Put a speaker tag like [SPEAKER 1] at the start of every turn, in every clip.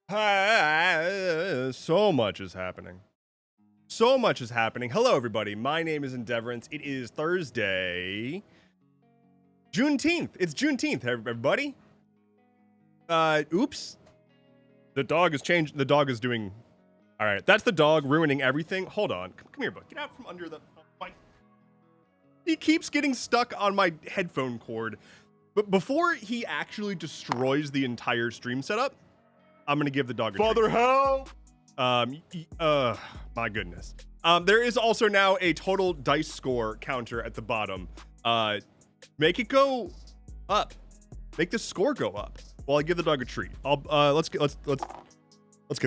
[SPEAKER 1] So much is happening. So much is happening. Hello, everybody. My name is Endeavorance. It is Thursday, Juneteenth. It's Juneteenth, everybody. Oops. The dog has changed. The dog is doing. All right, that's the dog ruining everything. Hold on. Come here, bud. Get out from under the. He keeps getting stuck on my headphone cord. But before he actually destroys the entire stream setup, I'm gonna give the dog a
[SPEAKER 2] Father,
[SPEAKER 1] treat.
[SPEAKER 2] help!
[SPEAKER 1] My goodness. There is also now a total dice score counter at the bottom. Make it go up. Make the score go up while I give the dog a treat. Let's get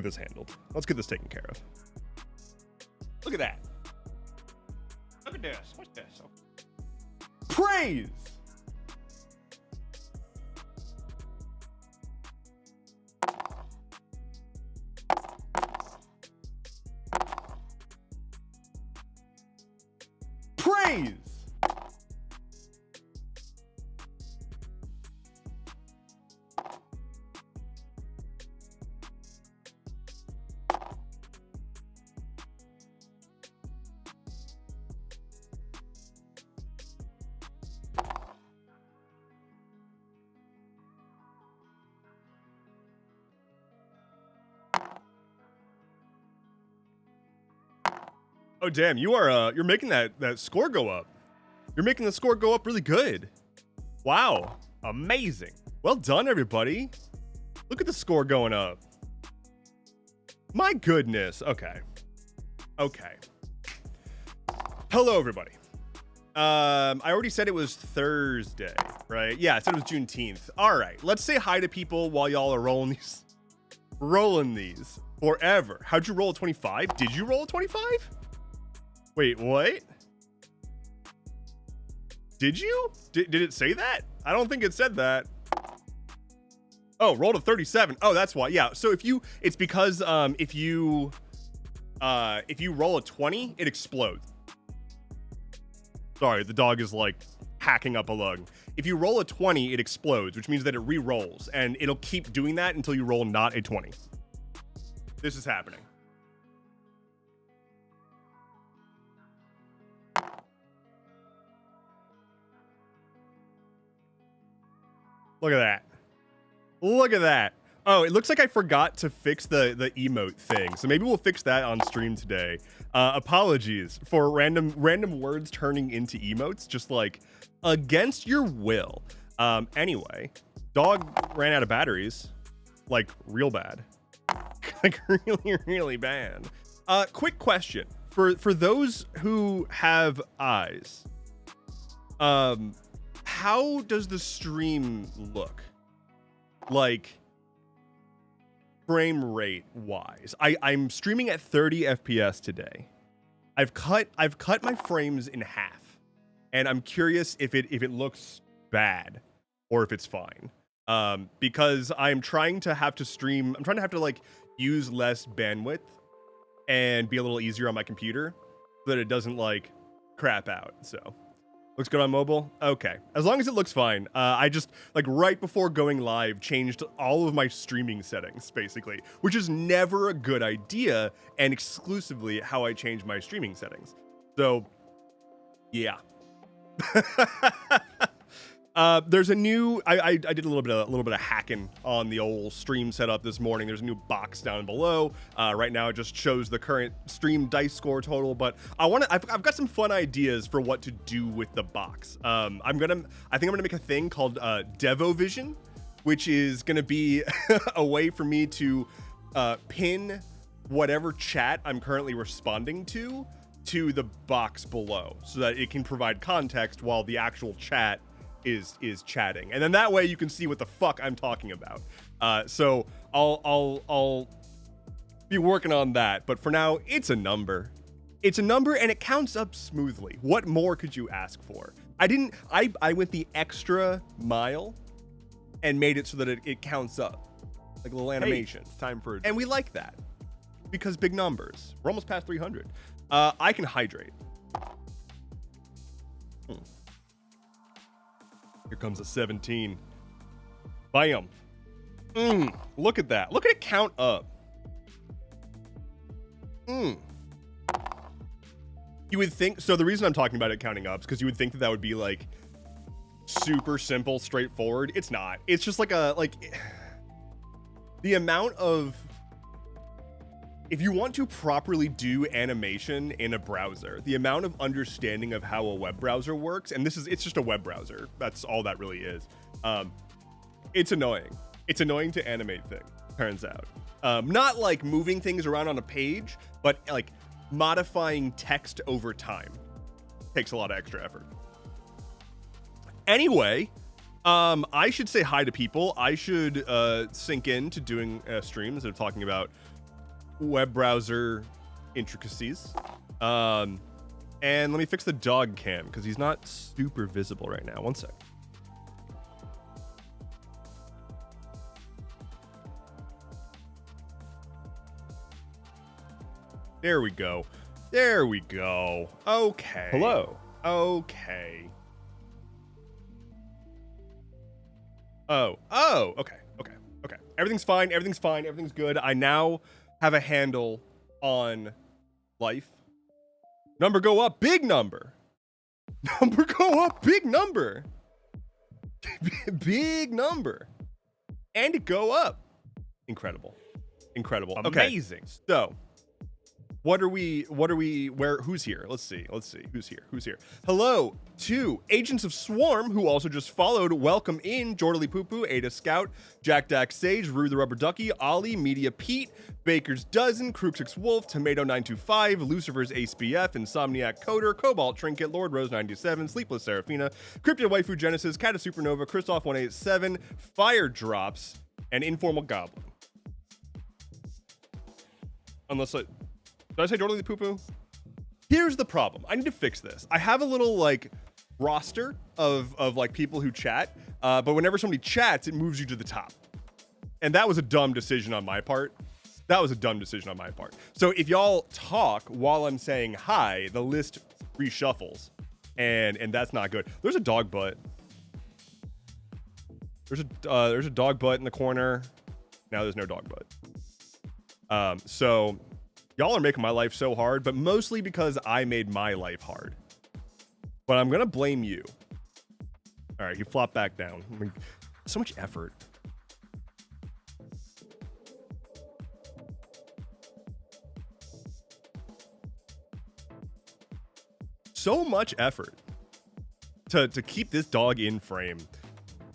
[SPEAKER 1] this handled. Let's get this taken care of. Look at that. Look at this. What's this? Praise. Praise. Oh damn, you're making that score go up. You're making the score go up really good. Wow, amazing. Well done, everybody. Look at the score going up. My goodness. Okay. Hello, everybody. I already said it was Thursday, right? Yeah, I said it was Juneteenth. All right, let's say hi to people while y'all are rolling these forever. How'd you roll a 25? Did you roll a 25? Wait, what? Did you? Did it say that? I don't think it said that. Oh, rolled a 37. Oh, that's why. Yeah. So it's because if you roll a 20, it explodes. Sorry, the dog is like hacking up a lug. If you roll a 20, it explodes, which means that it re-rolls, and it'll keep doing that until you roll not a 20. This is happening. Look at that. Look at that. Oh, it looks like I forgot to fix the emote thing. So maybe we'll fix that on stream today. Apologies for random words turning into emotes, just like against your will. Anyway, dog ran out of batteries, like real bad. Like really bad. Quick question. For those who have eyes, how does the stream look? Like frame rate wise. I'm streaming at 30 FPS today. I've cut my frames in half. And I'm curious if it looks bad or if it's fine. Because I'm trying to have to like use less bandwidth and be a little easier on my computer so that it doesn't like crap out. So looks good on mobile? Okay. As long as it looks fine. I just, like, right before going live, changed all of my streaming settings, basically, which is never a good idea, and exclusively how I change my streaming settings. So, yeah. There's a new. I did a little bit of hacking on the old stream setup this morning. There's a new box down below. Right now, it just shows the current stream dice score total. But I've got some fun ideas for what to do with the box. I think I'm gonna make a thing called Devovision, which is gonna be a way for me to pin whatever chat I'm currently responding to the box below, so that it can provide context while the actual chat is chatting, and then that way you can see what the fuck I'm talking about. So I'll be working on that, but for now it's a number, and it counts up smoothly. What more could you ask for? I went the extra mile and made it so that it counts up like a little animation.
[SPEAKER 2] Hey, it's time for
[SPEAKER 1] and we like that because big numbers. We're almost past 300. I can hydrate. Here comes a 17. Bam. Look at that. Look at it count up. You would think, so the reason I'm talking about it counting up is because you would think that that would be like super simple, straightforward. It's not. It's just like the amount of, if you want to properly do animation in a browser, the amount of understanding of how a web browser works, and it's just a web browser. That's all that really is. It's annoying. It's annoying to animate things, turns out. Not like moving things around on a page, but like modifying text over time takes a lot of extra effort. Anyway, I should say hi to people. I should sink into doing a stream instead of talking about web browser intricacies. And let me fix the dog cam because he's not super visible right now. One sec. There we go. There we go. Okay.
[SPEAKER 2] Hello.
[SPEAKER 1] Okay. Oh, okay. Everything's fine. Everything's good. I now have a handle on life. Number go up, big number. Number go up, big number. Big number. And it go up. Incredible.
[SPEAKER 2] Amazing.
[SPEAKER 1] Okay. So, who's here? Let's see, who's here? Hello to Agents of Swarm, who also just followed. Welcome in, Jordally Poo Poo, Ada Scout, Jack Dax Sage, Rue the Rubber Ducky, Ollie, Media Pete, Baker's Dozen, Crookix Wolf, Tomato 925, Lucifer's Ace BF, Insomniac Coder, Cobalt Trinket, Lord Rose 97, Sleepless Seraphina, Cryptid Waifu Genesis, Cata Supernova, Christoph 187, Fire Drops, and Informal Goblin. Unless did I say Jordally Poo Poo? Here's the problem. I need to fix this. I have a little like roster of like people who chat, but whenever somebody chats, it moves you to the top. And that was a dumb decision on my part. So if y'all talk while I'm saying hi, the list reshuffles, and that's not good. There's a dog butt. There's a dog butt in the corner. Now there's no dog butt. So y'all are making my life so hard, but mostly because I made my life hard. But I'm gonna blame you. All right, you flop back down. I mean, so much effort. So much effort to keep this dog in frame.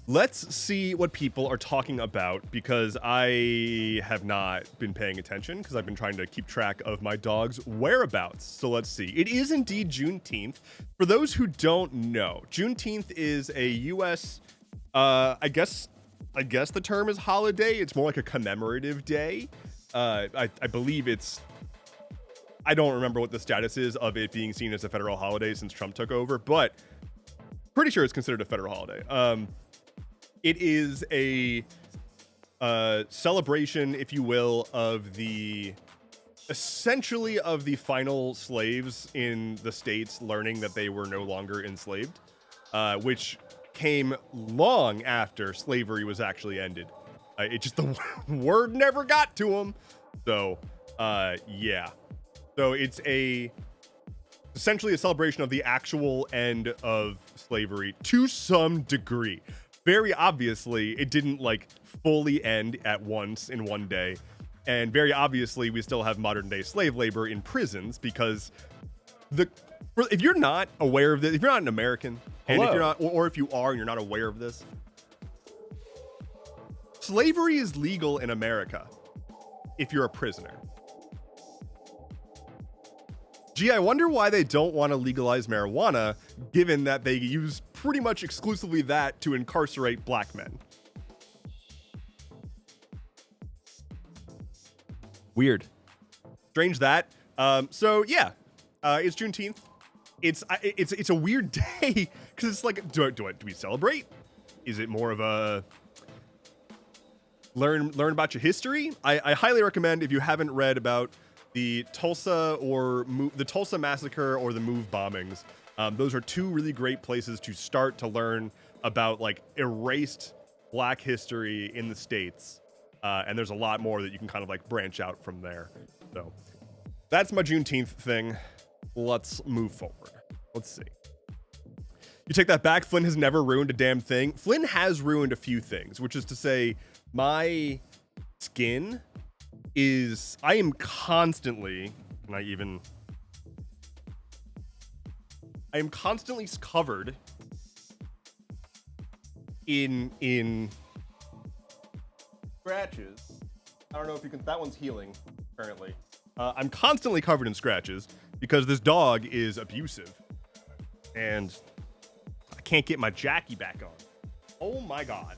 [SPEAKER 1] Let's see what people are talking about, because I have not been paying attention because I've been trying to keep track of my dog's whereabouts. So let's see. It is indeed Juneteenth. For those who don't know, Juneteenth is a U.S. I guess the term is holiday. It's more like a commemorative day. I believe it's. I don't remember what the status is of it being seen as a federal holiday since Trump took over, but pretty sure it's considered a federal holiday. It is a celebration, if you will, of essentially of the final slaves in the states learning that they were no longer enslaved, which came long after slavery was actually ended. It just, the word never got to them. So, yeah. So it's essentially a celebration of the actual end of slavery to some degree. Very obviously, it didn't like fully end at once in one day. And very obviously, we still have modern day slave labor in prisons because if you're not aware of this, if you're not an American, and if you're not, or if you are and you're not aware of this, slavery is legal in America if you're a prisoner. Gee, I wonder why they don't want to legalize marijuana, given that they use pretty much exclusively that to incarcerate black men. Weird. Strange that. So yeah, it's Juneteenth. It's a weird day because it's like, do we celebrate? Is it more of a learn about your history? I highly recommend, if you haven't read about the Tulsa the Tulsa massacre or the MOVE bombings. Those are two really great places to start to learn about like erased black history in the States And there's a lot more that you can kind of like branch out from there. So that's my Juneteenth thing. Let's move forward. Let's see. You take that back. Flynn has never ruined a damn thing. Flynn has ruined a few things, which is to say my skin is, I am constantly, and I am constantly covered in scratches. I don't know if you can, that one's healing currently. I'm constantly covered in scratches because this dog is abusive and I can't get my Jackie back on. Oh my God.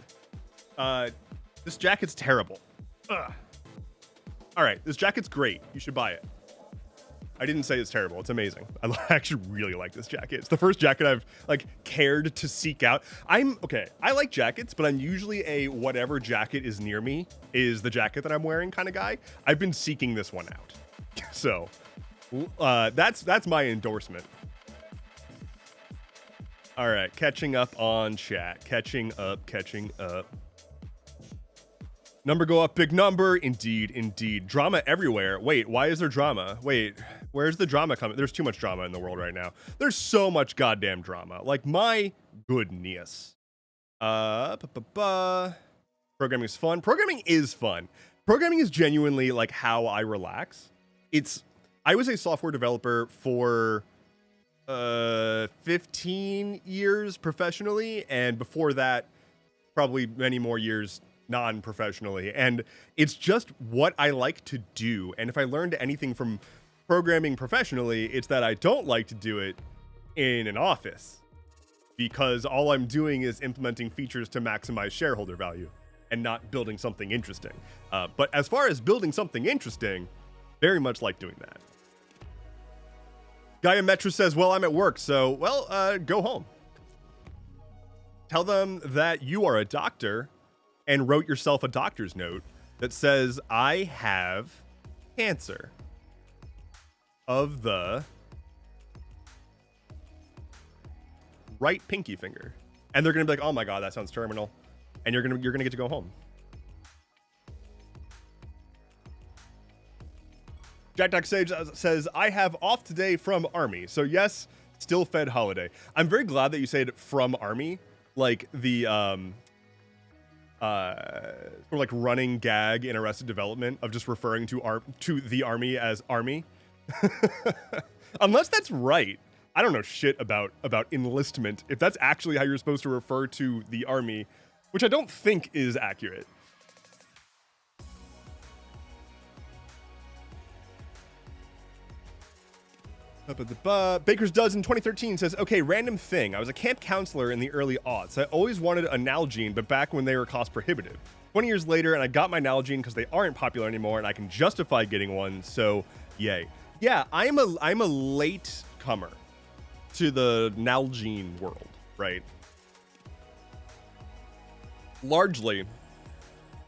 [SPEAKER 1] This jacket's terrible. Ugh. All right, this jacket's great. You should buy it. I didn't say it's terrible. It's amazing. I actually really like this jacket. It's the first jacket I've like cared to seek out. Okay. I like jackets, but I'm usually a whatever jacket is near me is the jacket that I'm wearing kind of guy. I've been seeking this one out. So that's my endorsement. All right, catching up on chat. Catching up. Number go up, big number. Indeed. Drama everywhere. Wait, why is there drama? Wait, where's the drama coming? There's too much drama in the world right now. There's so much goddamn drama. Like, my goodness. Programming is fun. Programming is fun. Programming is genuinely like how I relax. I was a software developer for 15 years professionally, and before that, probably many more years non-professionally, and it's just what I like to do. And if I learned anything from programming professionally, it's that I don't like to do it in an office because all I'm doing is implementing features to maximize shareholder value and not building something interesting. But as far as building something interesting, very much like doing that. Gaia Metra says, well, I'm at work, so, well, go home. Tell them that you are a doctor and wrote yourself a doctor's note that says, I have cancer of the right pinky finger. And they're going to be like, oh my God, that sounds terminal. And you're going to get to go home. Jack Doc Sage says, I have off today from Army. So yes, still fed holiday. I'm very glad that you said from Army. Like the, sort of like running gag in Arrested Development of just referring to the Army as Army. Unless that's right. I don't know shit about enlistment. If that's actually how you're supposed to refer to the Army, which I don't think is accurate. Baker's Dozen 2013 says, okay, random thing. I was a camp counselor in the early aughts. I always wanted a Nalgene, but back when they were cost prohibitive. 20 years later, and I got my Nalgene because they aren't popular anymore, and I can justify getting one, so yay. Yeah, I'm a late comer to the Nalgene world, right? Largely,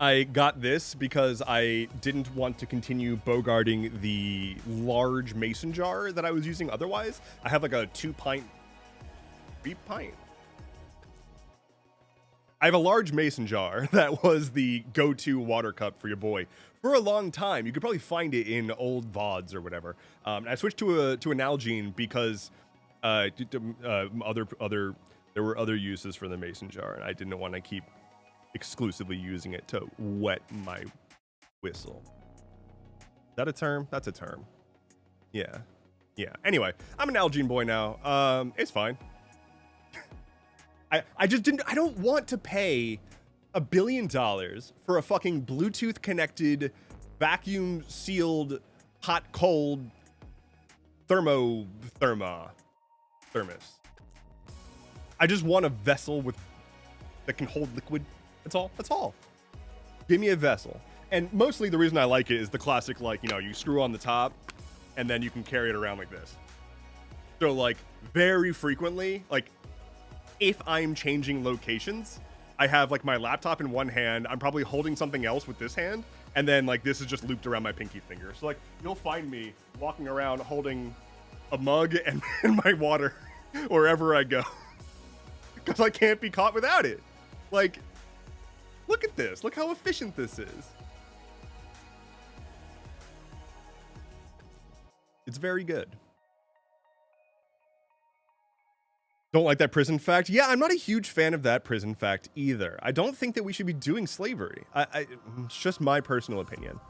[SPEAKER 1] I got this because I didn't want to continue bogarting the large mason jar that I was using otherwise. I have like a 3 pint. I have a large mason jar that was the go-to water cup for your boy for a long time. You could probably find it in old VODs or whatever. I switched to a Nalgene because there were other uses for the mason jar, and I didn't want to keep exclusively using it to wet my whistle. Is that a term? That's a term. Yeah. Anyway, I'm an Nalgene boy now. It's fine. I don't want to pay $1 billion for a fucking Bluetooth connected, vacuum sealed, hot cold thermos. I just want a vessel that can hold liquid. That's all. Give me a vessel. And mostly the reason I like it is the classic, like, you know, you screw on the top and then you can carry it around like this. So like very frequently, like if I'm changing locations, I have like my laptop in one hand, I'm probably holding something else with this hand, and then like this is just looped around my pinky finger. So like you'll find me walking around holding a mug and my water wherever I go because I can't be caught without it. Like, look at this. Look how efficient this is. It's very good. Don't like that prison fact? Yeah, I'm not a huge fan of that prison fact either. I don't think that we should be doing slavery. It's just my personal opinion.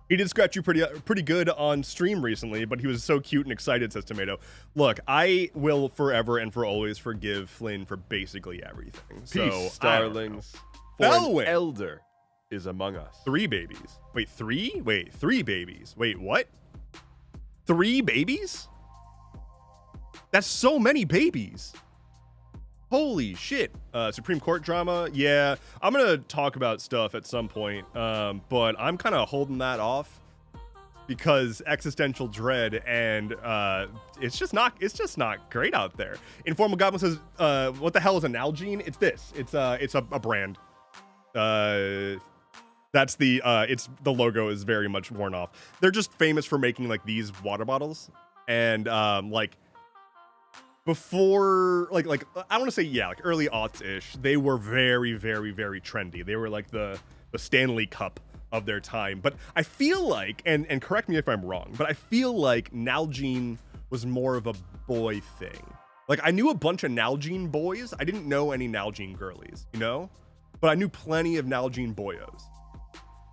[SPEAKER 1] He did scratch you pretty good on stream recently, but he was so cute and excited, says Tomato. Look, I will forever and for always forgive Flynn for basically everything.
[SPEAKER 2] Peace,
[SPEAKER 1] so,
[SPEAKER 2] starlings. For an elder is among us.
[SPEAKER 1] 3 babies. Wait, 3? Wait, 3 babies. Wait, what? 3 babies? That's so many babies. Holy shit. Supreme Court drama. Yeah, I'm gonna talk about stuff at some point, but I'm kind of holding that off because existential dread, and it's just not great out there. Informal Goblin says, what the hell is a Nalgene? It's this. It's a brand. That's the the logo is very much worn off. They're just famous for making like these water bottles, and like before like I want to say, yeah, like early aughts-ish, they were very, very, very trendy. They were like the Stanley Cup of their time. But I feel like, and correct me if I'm wrong, but I feel like Nalgene was more of a boy thing. Like I knew a bunch of Nalgene boys. I didn't know any Nalgene girlies, you know? But I knew plenty of Nalgene boyos.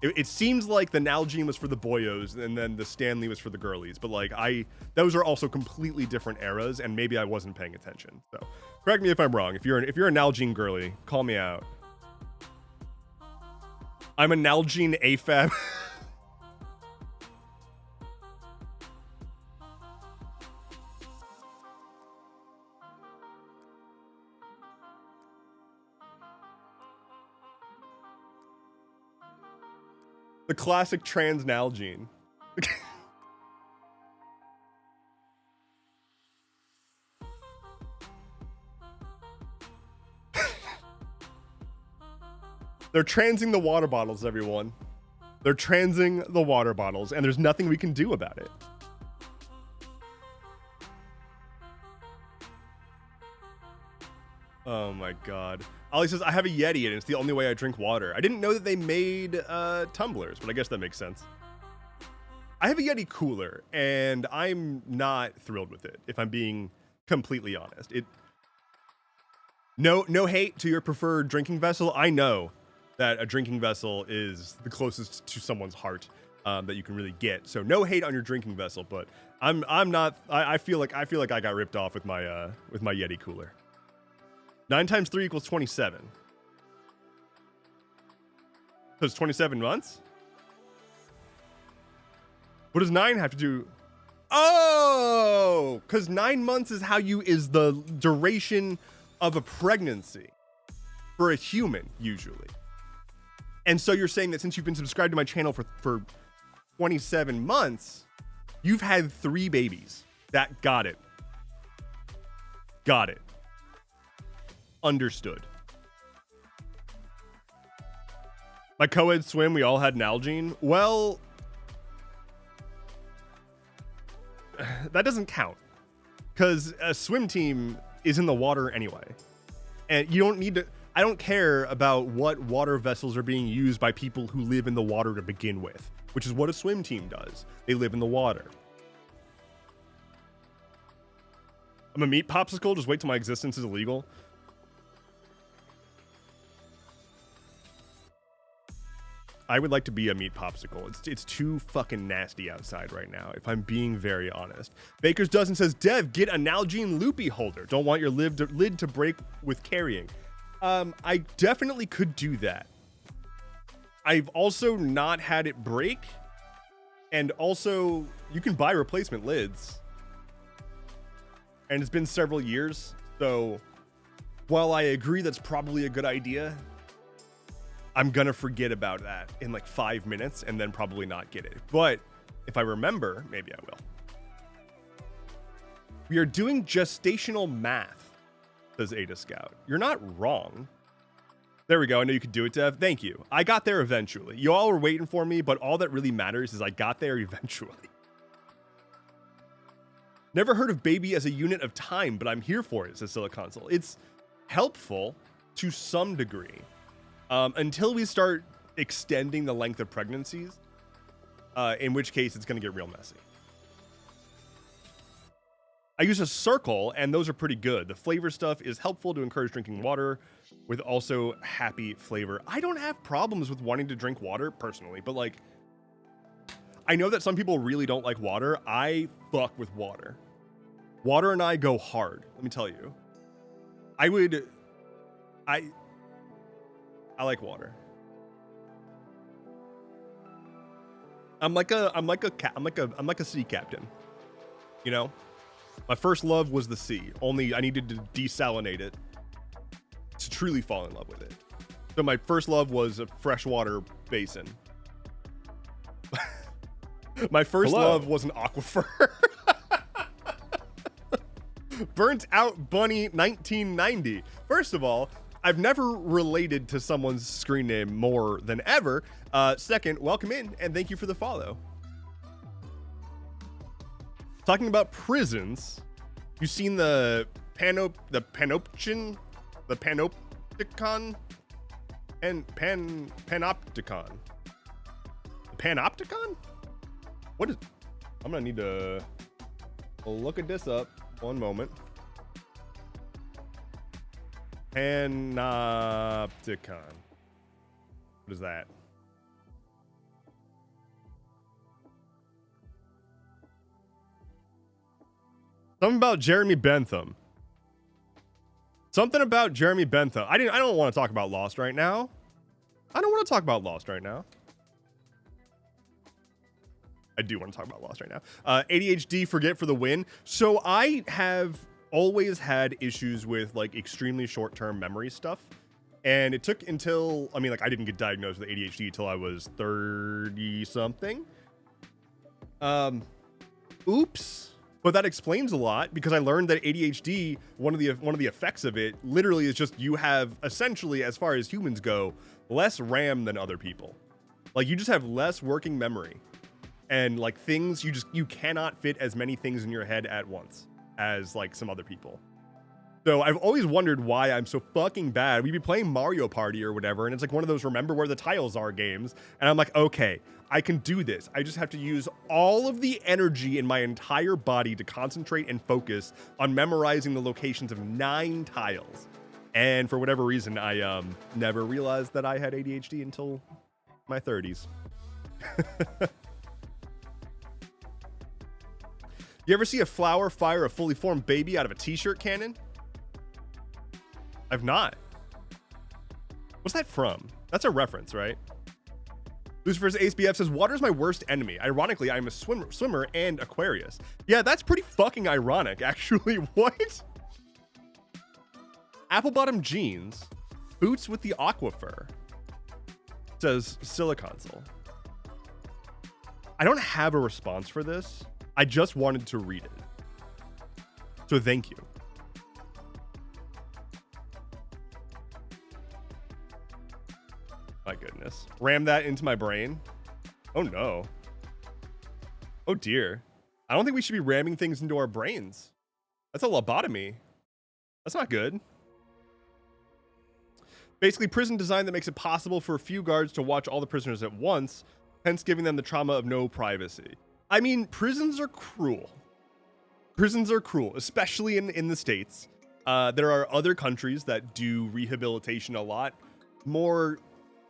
[SPEAKER 1] It seems like the Nalgene was for the boyos and then the Stanley was for the girlies, but like those are also completely different eras, and maybe I wasn't paying attention. So correct me if I'm wrong. If you're a Nalgene girly, call me out. I'm a Nalgene AFAB. The classic trans Nalgene. They're transing the water bottles, everyone. They're transing the water bottles, and there's nothing we can do about it. Oh my god. Ollie says, I have a Yeti and it's the only way I drink water. I didn't know that they made tumblers, but I guess that makes sense. I have a Yeti cooler, and I'm not thrilled with it, if I'm being completely honest. No hate to your preferred drinking vessel. I know that a drinking vessel is the closest to someone's heart that you can really get. So no hate on your drinking vessel, but I'm not. I feel like I got ripped off with my Yeti cooler. 9 times 3 equals 27. So it's 27 months? What does 9 have to do? Oh, because 9 months is the duration of a pregnancy for a human, usually. And so you're saying that since you've been subscribed to my channel for 27 months, you've had 3 babies. Got it. Got it. Understood. My co-ed swim, we all had Nalgene. Well, that doesn't count because a swim team is in the water anyway. And you don't need to, I don't care about what water vessels are being used by people who live in the water to begin with, which is what a swim team does. They live in the water. I'm a meat popsicle, just wait till my existence is illegal. I would like to be a meat popsicle. It's too fucking nasty outside right now, if I'm being very honest. Baker's Dozen says, Dev, get a Nalgene loopy holder. Don't want your lid to break with carrying. I definitely could do that. I've also not had it break. And also, you can buy replacement lids. And it's been several years. So, while I agree that's probably a good idea, I'm gonna forget about that in like 5 minutes and then probably not get it. But if I remember, maybe I will. We are doing gestational math, says Ada Scout. You're not wrong. There we go. I know you could do it, Dev. Thank you. I got there eventually. You all were waiting for me, but all that really matters is I got there eventually. Never heard of baby as a unit of time, but I'm here for it, says Siliconsole. It's helpful to some degree. Until we start extending the length of pregnancies, in which case it's going to get real messy. I use a circle, and those are pretty good. The flavor stuff is helpful to encourage drinking water with also happy flavor. I don't have problems with wanting to drink water personally, but like, I know that some people really don't like water. I fuck with water. Water and I go hard, let me tell you. I like water. I'm like a sea captain, you know? My first love was the sea. Only I needed to desalinate it to truly fall in love with it. So my first love was a freshwater basin. My first love was an aquifer. Burnt Out Bunny 1990. First of all, I've never related to someone's screen name more than ever. Second, welcome in and thank you for the follow. Talking about prisons, you've seen the panopticon and panopticon. Panopticon? What is? I'm gonna need to look at this up. One moment. Panopticon. What is that? Something about Jeremy Bentham. Something about Jeremy Bentham. I don't want to talk about Lost right now. I don't want to talk about Lost right now. I do want to talk about Lost right now. ADHD, forget for the win. So I have always had issues with like extremely short-term memory stuff. And it took until, I mean, like I didn't get diagnosed with ADHD until I was 30 something. Oops. But that explains a lot because I learned that ADHD, one of the effects of it literally is just you have essentially, as far as humans go, less RAM than other people. Like you just have less working memory. And like things, you cannot fit as many things in your head at once as like some other people. So I've always wondered why I'm so fucking bad. We'd be playing Mario Party or whatever, and it's like one of those remember where the tiles are games. And I'm like, okay, I can do this. I just have to use all of the energy in my entire body to concentrate and focus on memorizing the locations of 9 tiles. And for whatever reason, I never realized that I had ADHD until my 30s. You ever see a flower fire a fully formed baby out of a t-shirt cannon? I've not. What's that from? That's a reference, right? Lucifer's AceBF says, water is my worst enemy. Ironically, I'm a swimmer and Aquarius. Yeah, that's pretty fucking ironic, actually. What? Apple bottom jeans, boots with the aquifer, says Siliconsole. I don't have a response for this. I just wanted to read it. So thank you. My goodness. Ram that into my brain. Oh no. Oh dear. I don't think we should be ramming things into our brains. That's a lobotomy. That's not good. Basically, prison design that makes it possible for a few guards to watch all the prisoners at once, hence giving them the trauma of no privacy. I mean, prisons are cruel. Prisons are cruel, especially in the States. There are other countries that do rehabilitation a lot more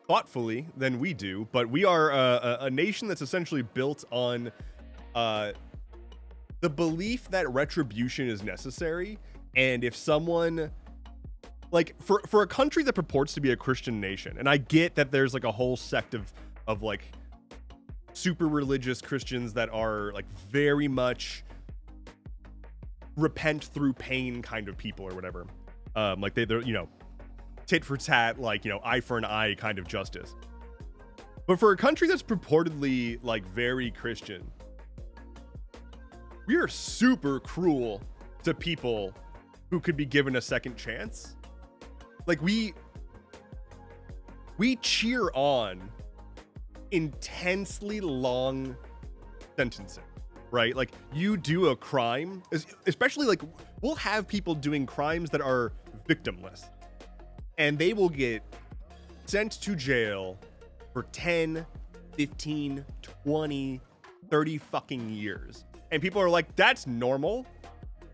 [SPEAKER 1] thoughtfully than we do, but we are a nation that's essentially built on the belief that retribution is necessary. And if someone, like, for a country that purports to be a Christian nation, and I get that there's like a whole sect of like super religious Christians that are like very much repent through pain kind of people or whatever. Like they're, you know, tit for tat, like, you know, eye for an eye kind of justice. But for a country that's purportedly like very Christian, we are super cruel to people who could be given a second chance. Like we cheer on intensely long sentencing, right? Like you do a crime, especially like we'll have people doing crimes that are victimless, and they will get sent to jail for 10, 15, 20, 30 fucking years. And people are like, that's normal.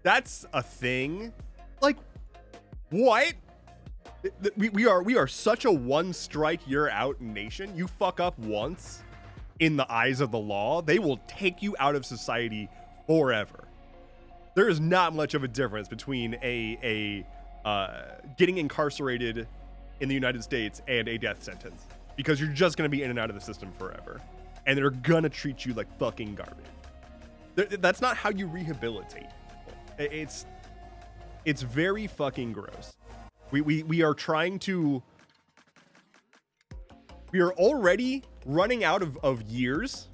[SPEAKER 1] That's a thing. Like, what? We are such a one strike you're out nation. You fuck up once in the eyes of the law, they will take you out of society forever. There is not much of a difference between a getting incarcerated in the United States and a death sentence, because you're just going to be in and out of the system forever, and they're going to treat you like fucking garbage. That's not how you rehabilitate people. It's very fucking gross. We are trying to, we are already running out of years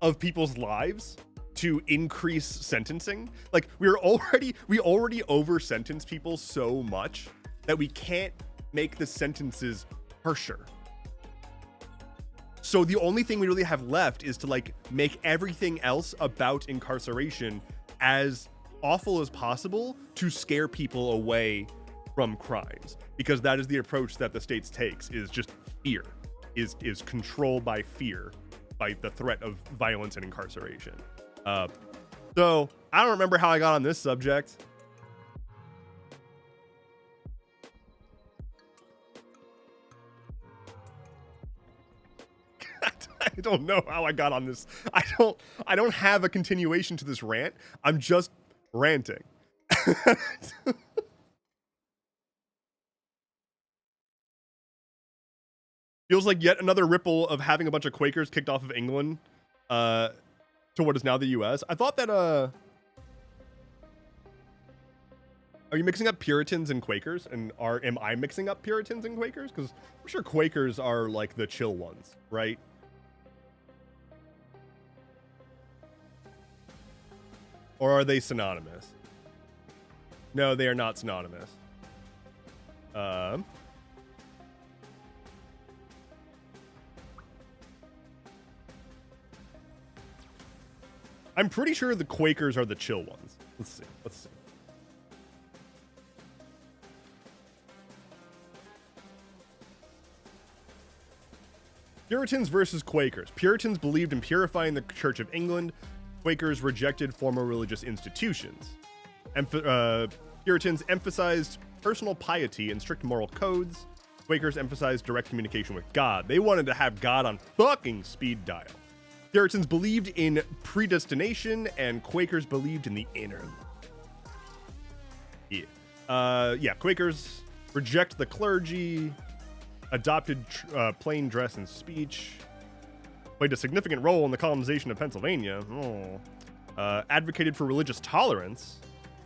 [SPEAKER 1] of people's lives to increase sentencing. Like, we already over sentence people so much that we can't make the sentences harsher. So the only thing we really have left is to like make everything else about incarceration as awful as possible to scare people away from crimes, because that is the approach that the states takes, is just fear, is controlled by fear, by the threat of violence and incarceration. So I don't remember how I got on this subject. I don't know how I got on this. I don't have a continuation to this rant. I'm just ranting. Feels like yet another ripple of having a bunch of Quakers kicked off of England to what is now the US. I thought that are you mixing up Puritans and Quakers? And am I mixing up Puritans and Quakers? Because I'm sure Quakers are like the chill ones, right? Or are they synonymous? No, they are not synonymous. I'm pretty sure the Quakers are the chill ones. Let's see. Puritans versus Quakers. Puritans believed in purifying the Church of England. Quakers rejected formal religious institutions. Puritans emphasized personal piety and strict moral codes. Quakers emphasized direct communication with God. They wanted to have God on fucking speed dial. Puritans believed in predestination, and Quakers believed in the inner. Yeah. Quakers reject the clergy, adopted plain dress and speech, played a significant role in the colonization of Pennsylvania, advocated for religious tolerance,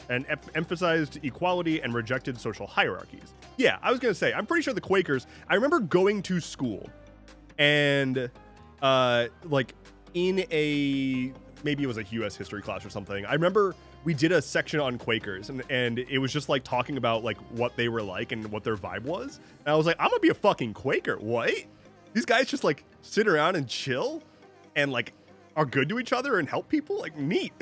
[SPEAKER 1] and emphasized equality and rejected social hierarchies. Yeah, I was going to say, I'm pretty sure the Quakers, I remember going to school and like in maybe it was a US history class or something. I remember we did a section on Quakers, and it was just like talking about like what they were like and what their vibe was. And I was like, I'm gonna be a fucking Quaker. What? These guys just like sit around and chill and like are good to each other and help people? Like, neat.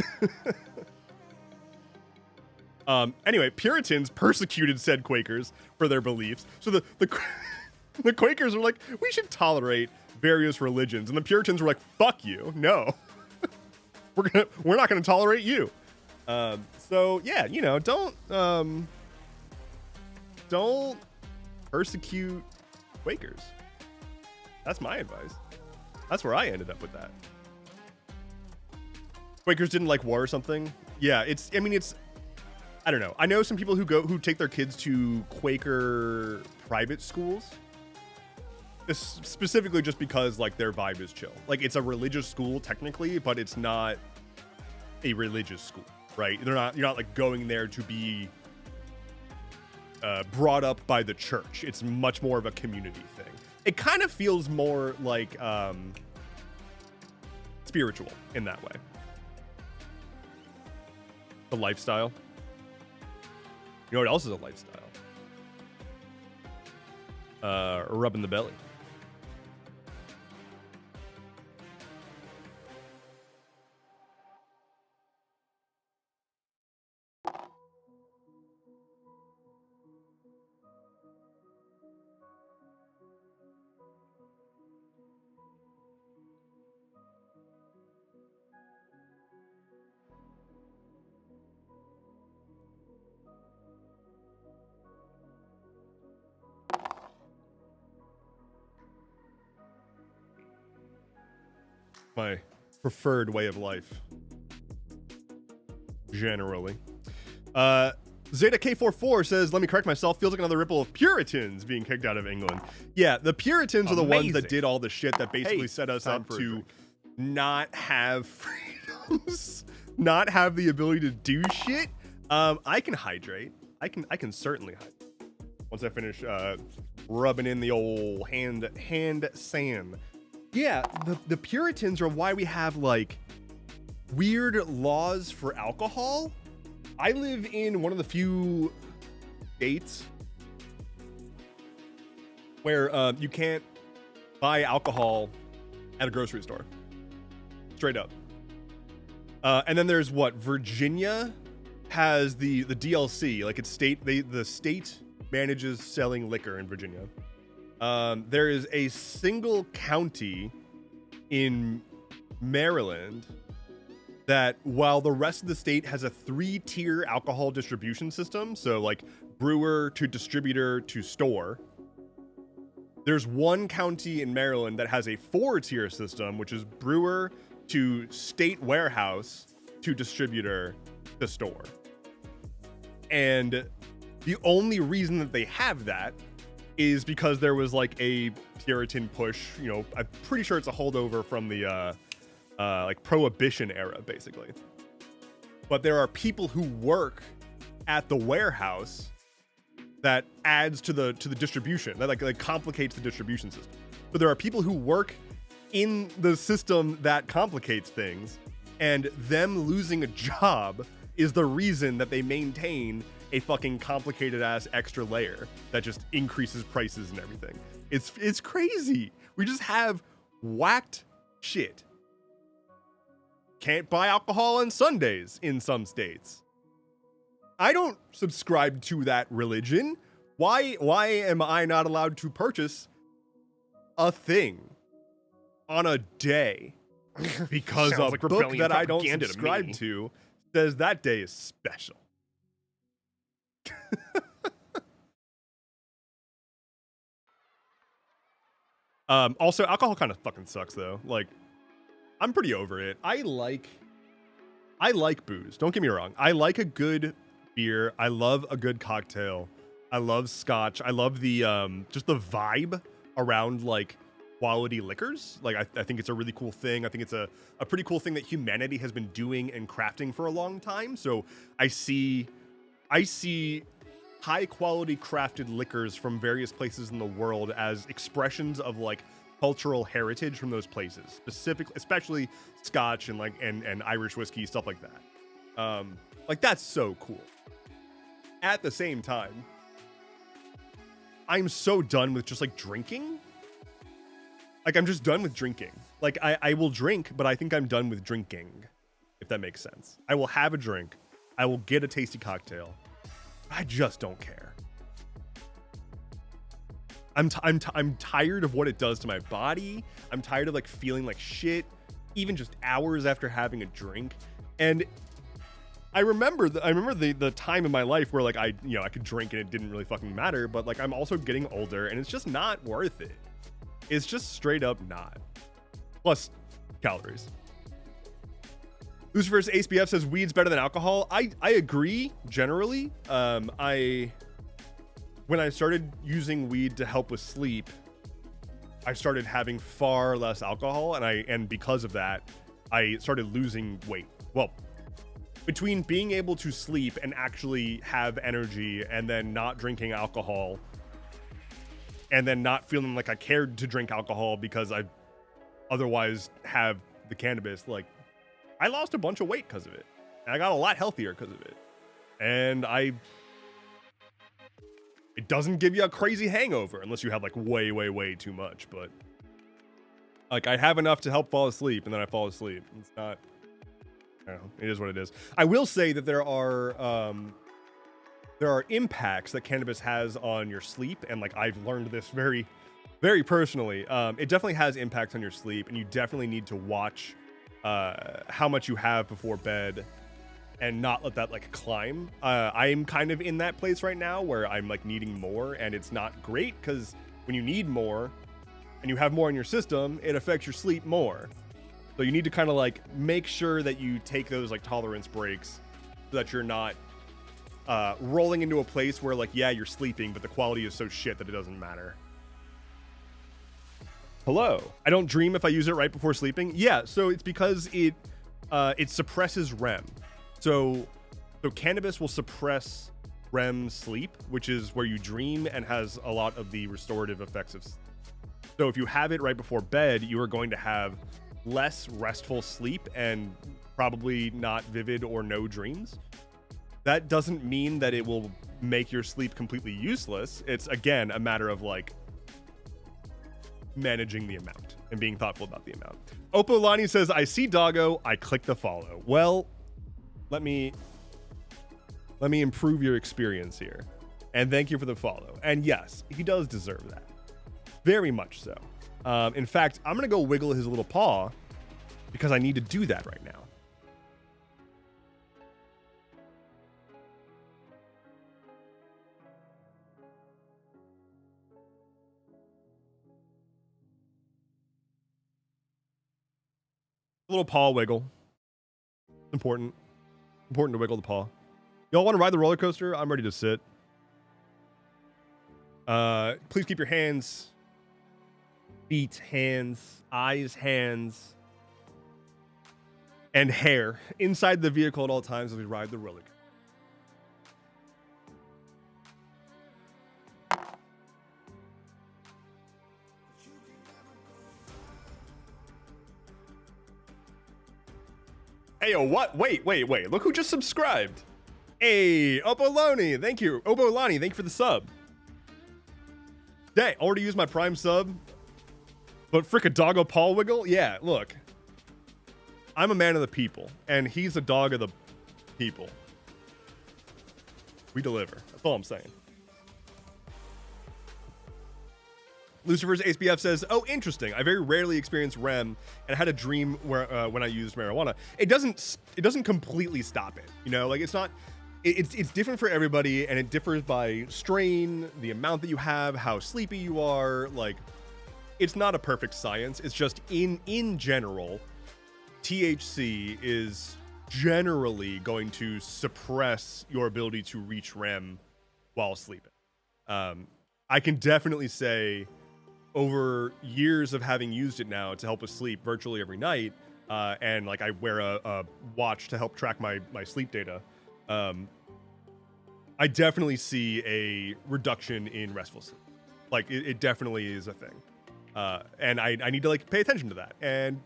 [SPEAKER 1] Anyway, Puritans persecuted said Quakers for their beliefs. So the Quakers were like, we should tolerate various religions, and the Puritans were like, fuck you, no. we're not gonna tolerate you. So yeah, you know, don't persecute Quakers. That's my advice. That's where I ended up with that. Quakers didn't like war or something. Yeah, I don't know. I know some people who take their kids to Quaker private schools. Specifically just because like their vibe is chill. Like, it's a religious school technically, but it's not a religious school, right? You're not like going there to be brought up by the church. It's much more of a community thing. It kind of feels more like spiritual in that way. The lifestyle. You know what else is a lifestyle? Rubbing the belly. My preferred way of life. Generally. Zeta K44 says, let me correct myself, feels like another ripple of Puritans being kicked out of England. Yeah, the Puritans are the ones that did all the shit that basically set us up to not have freedoms, not have the ability to do shit. I can hydrate. I can certainly hydrate. Once I finish rubbing in the old hand sand. Yeah, the Puritans are why we have like weird laws for alcohol. I live in one of the few states where you can't buy alcohol at a grocery store. Straight up. And then there's what? Virginia has the DLC, like it's the state manages selling liquor in Virginia. There is a single county in Maryland that while the rest of the state has a 3-tier alcohol distribution system, so like brewer to distributor to store, there's one county in Maryland that has a 4-tier system, which is brewer to state warehouse to distributor to store. And the only reason that they have that is because there was like a Puritan push, you know, I'm pretty sure it's a holdover from the like Prohibition era, basically. But there are people who work at the warehouse that adds to the distribution, that like complicates the distribution system. But there are people who work in the system that complicates things, and them losing a job is the reason that they maintain a fucking complicated ass extra layer that just increases prices and everything. It's crazy. We just have whacked shit. Can't buy alcohol on Sundays in some states. I don't subscribe to that religion. Why am I not allowed to purchase a thing on a day? Because a
[SPEAKER 2] like
[SPEAKER 1] book that I don't subscribe to says that day is special. Also, alcohol kind of fucking sucks though. Like, I'm pretty over it. I like booze. Don't get me wrong. I like a good beer. I love a good cocktail. I love scotch. I love the just the vibe around like quality liquors. Like I think it's a really cool thing. I think it's a pretty cool thing that humanity has been doing and crafting for a long time. So I see high quality crafted liquors from various places in the world as expressions of like cultural heritage from those places, specifically, especially Scotch and like and Irish whiskey, stuff like that. Like that's so cool. At the same time, I'm so done with just like drinking. Like I'm just done with drinking. Like I will drink, but I think I'm done with drinking, if that makes sense. I will have a drink. I will get a tasty cocktail. I just don't care. I'm tired of what it does to my body. I'm tired of like feeling like shit, even just hours after having a drink. And I remember the time in my life where like I could drink and it didn't really fucking matter. But like I'm also getting older and it's just not worth it. It's just straight up not. Plus calories. Lucifer's AceBF says weed's better than alcohol. I agree generally. When I started using weed to help with sleep, I started having far less alcohol, and because of that, I started losing weight. Well, between being able to sleep and actually have energy, and then not drinking alcohol, and then not feeling like I cared to drink alcohol because I otherwise have the cannabis, like I lost a bunch of weight because of it. And I got a lot healthier because of it. And it doesn't give you a crazy hangover unless you have like way too much. But like I have enough to help fall asleep, and then I fall asleep. It's not, I don't know, it is what it is. I will say that there are impacts that cannabis has on your sleep. And like I've learned this very, very personally. It definitely has impacts on your sleep, and you definitely need to watch how much you have before bed and not let that like climb. I'm kind of in that place right now where I'm like needing more, and it's not great because when you need more and you have more in your system, it affects your sleep more. So you need to kind of like make sure that you take those like tolerance breaks so that you're not rolling into a place where like, yeah, you're sleeping, but the quality is so shit that it doesn't matter. Hello. I don't dream if I use it right before sleeping. Yeah, so it's because it suppresses REM. So cannabis will suppress REM sleep, which is where you dream and has a lot of the restorative effects of sleep. So if you have it right before bed, you are going to have less restful sleep and probably not vivid or no dreams. That doesn't mean that it will make your sleep completely useless. It's, again, a matter of like managing the amount and being thoughtful about the amount. Opolani says, I see Doggo, I click the follow. Well, let me improve your experience here. And thank you for the follow. And yes, he does deserve that. Very much so. In fact, I'm going to go wiggle his little paw because I need to do that right now. Little paw wiggle. It's important. Important to wiggle the paw. Y'all want to ride the roller coaster? I'm ready to sit. Please keep your hands, feet, hands, eyes, hands, and hair inside the vehicle at all times as we ride the roller coaster. Hey, yo, what? Wait. Look who just subscribed. Hey, Opolani. Thank you. Opolani, thank you for the sub. Dang, already used my Prime sub. But frick a doggo paw wiggle? Yeah, look. I'm a man of the people, and he's a dog of the people. We deliver. That's all I'm saying. Lucifer's ASBF says, oh, interesting. I very rarely experience REM and I had a dream where when I used marijuana. It doesn't completely stop it. You know, like it's not, it's different for everybody and it differs by strain, the amount that you have, how sleepy you are. Like it's not a perfect science. It's just in general, THC is generally going to suppress your ability to reach REM while sleeping. I can definitely say over years of having used it now to help us sleep virtually every night, and like I wear a watch to help track my sleep data, I definitely see a reduction in restful sleep. Like it definitely is a thing, and I need to like pay attention to that and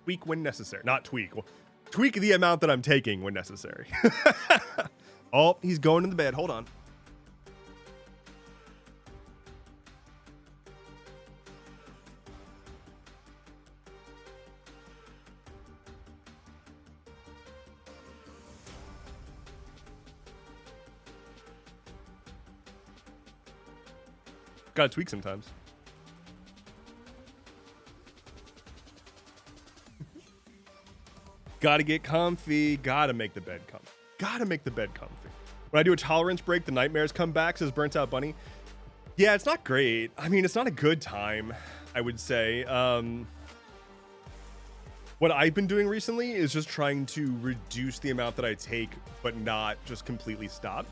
[SPEAKER 1] tweak when necessary. Not tweak, well, tweak the amount that I'm taking when necessary. Oh, he's going in the bed. Hold on. Gotta tweak sometimes. Gotta get comfy. Gotta make the bed comfy. Gotta make the bed comfy. When I do a tolerance break, the nightmares come back, says Burnt Out Bunny. Yeah, it's not great. I mean, it's not a good time, I would say. What I've been doing recently is just trying to reduce the amount that I take, but not just completely stop.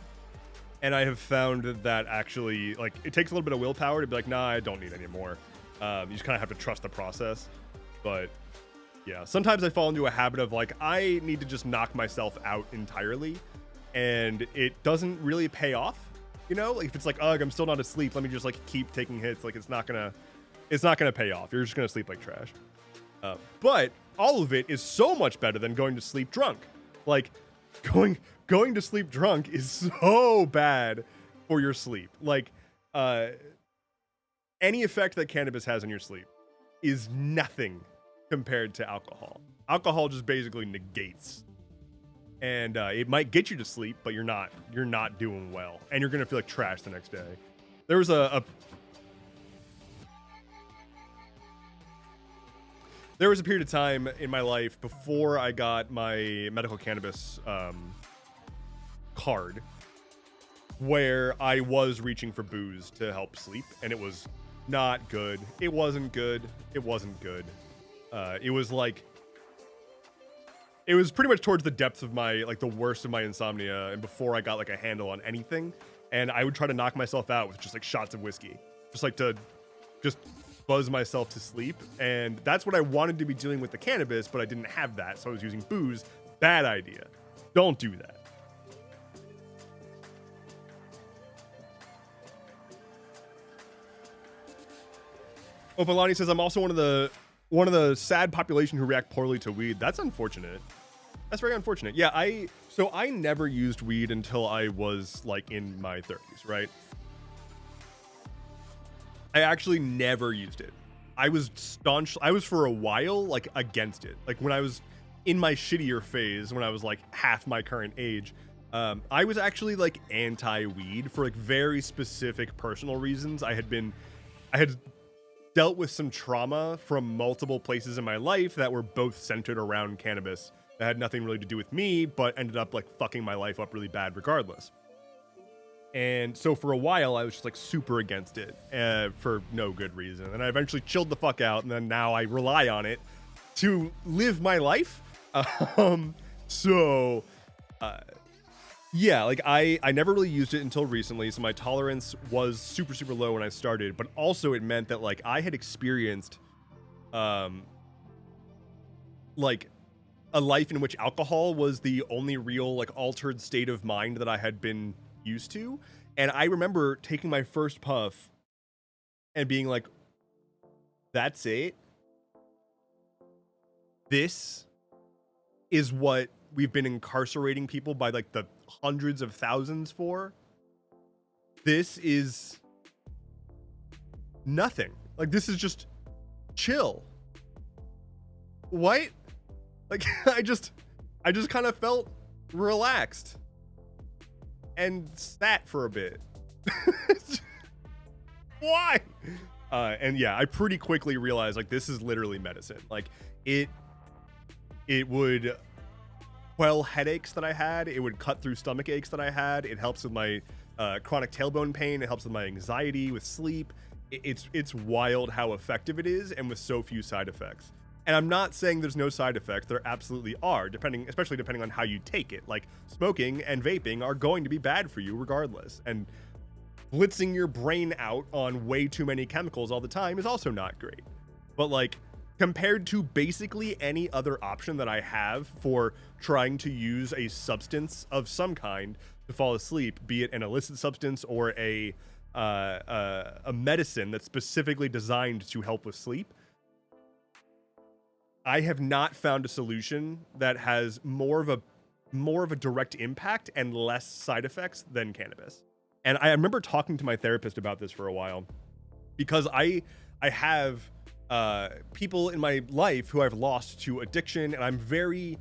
[SPEAKER 1] And I have found that actually, like, it takes a little bit of willpower to be like, nah, I don't need any more. You just kind of have to trust the process. But yeah, sometimes I fall into a habit of like, I need to just knock myself out entirely. And it doesn't really pay off. You know, like if it's like, ugh, I'm still not asleep, let me just like keep taking hits. Like it's not gonna pay off. You're just gonna sleep like trash. But all of it is so much better than going to sleep drunk. Like going to sleep drunk is so bad for your sleep. Like any effect that cannabis has on your sleep is nothing compared to alcohol. Alcohol just basically negates. And it might get you to sleep, but you're not doing well, and you're gonna feel like trash the next day. There was a period of time in my life before I got my medical cannabis card where I was reaching for booze to help sleep, and it was not good. It wasn't good. It was like, it was pretty much towards the depths of my, like the worst of my insomnia, and before I got like a handle on anything. And I would try to knock myself out with just like shots of whiskey, just like to just buzz myself to sleep. And that's what I wanted to be doing with the cannabis, but I didn't have that, so I was using booze. Bad idea. Don't do that. Opalani says, I'm also one of the sad population who react poorly to weed. That's unfortunate. That's very unfortunate. Yeah, so I never used weed until I was like in my 30s, right? I actually never used it. I was for a while like against it. Like when I was in my shittier phase, when I was like half my current age, I was actually like anti-weed for like very specific personal reasons. I had dealt with some trauma from multiple places in my life that were both centered around cannabis that had nothing really to do with me, but ended up like fucking my life up really bad regardless. And so for a while, I was just like super against it for no good reason. And I eventually chilled the fuck out. And then now I rely on it to live my life. Yeah, like I never really used it until recently. So my tolerance was super, super low when I started. But also it meant that like I had experienced like a life in which alcohol was the only real like altered state of mind that I had been used to. And I remember taking my first puff and being like, that's it? This is what we've been incarcerating people by like the hundreds of thousands for? This is nothing. Like, this is just chill. What? Like, I just kind of felt relaxed and sat for a bit. Why? And yeah, I pretty quickly realized like this is literally medicine. Like it would quell headaches that I had. It would cut through stomach aches that I had. It helps with my chronic tailbone pain. It helps with my anxiety, with sleep. It's wild how effective it is, and with so few side effects. And I'm not saying there's no side effects. There absolutely are, especially depending on how you take it. Like smoking and vaping are going to be bad for you regardless. And blitzing your brain out on way too many chemicals all the time is also not great. But like compared to basically any other option that I have for trying to use a substance of some kind to fall asleep, be it an illicit substance or a medicine that's specifically designed to help with sleep, I have not found a solution that has more of a direct impact and less side effects than cannabis. And I remember talking to my therapist about this for a while, because I have people in my life who I've lost to addiction, and I'm very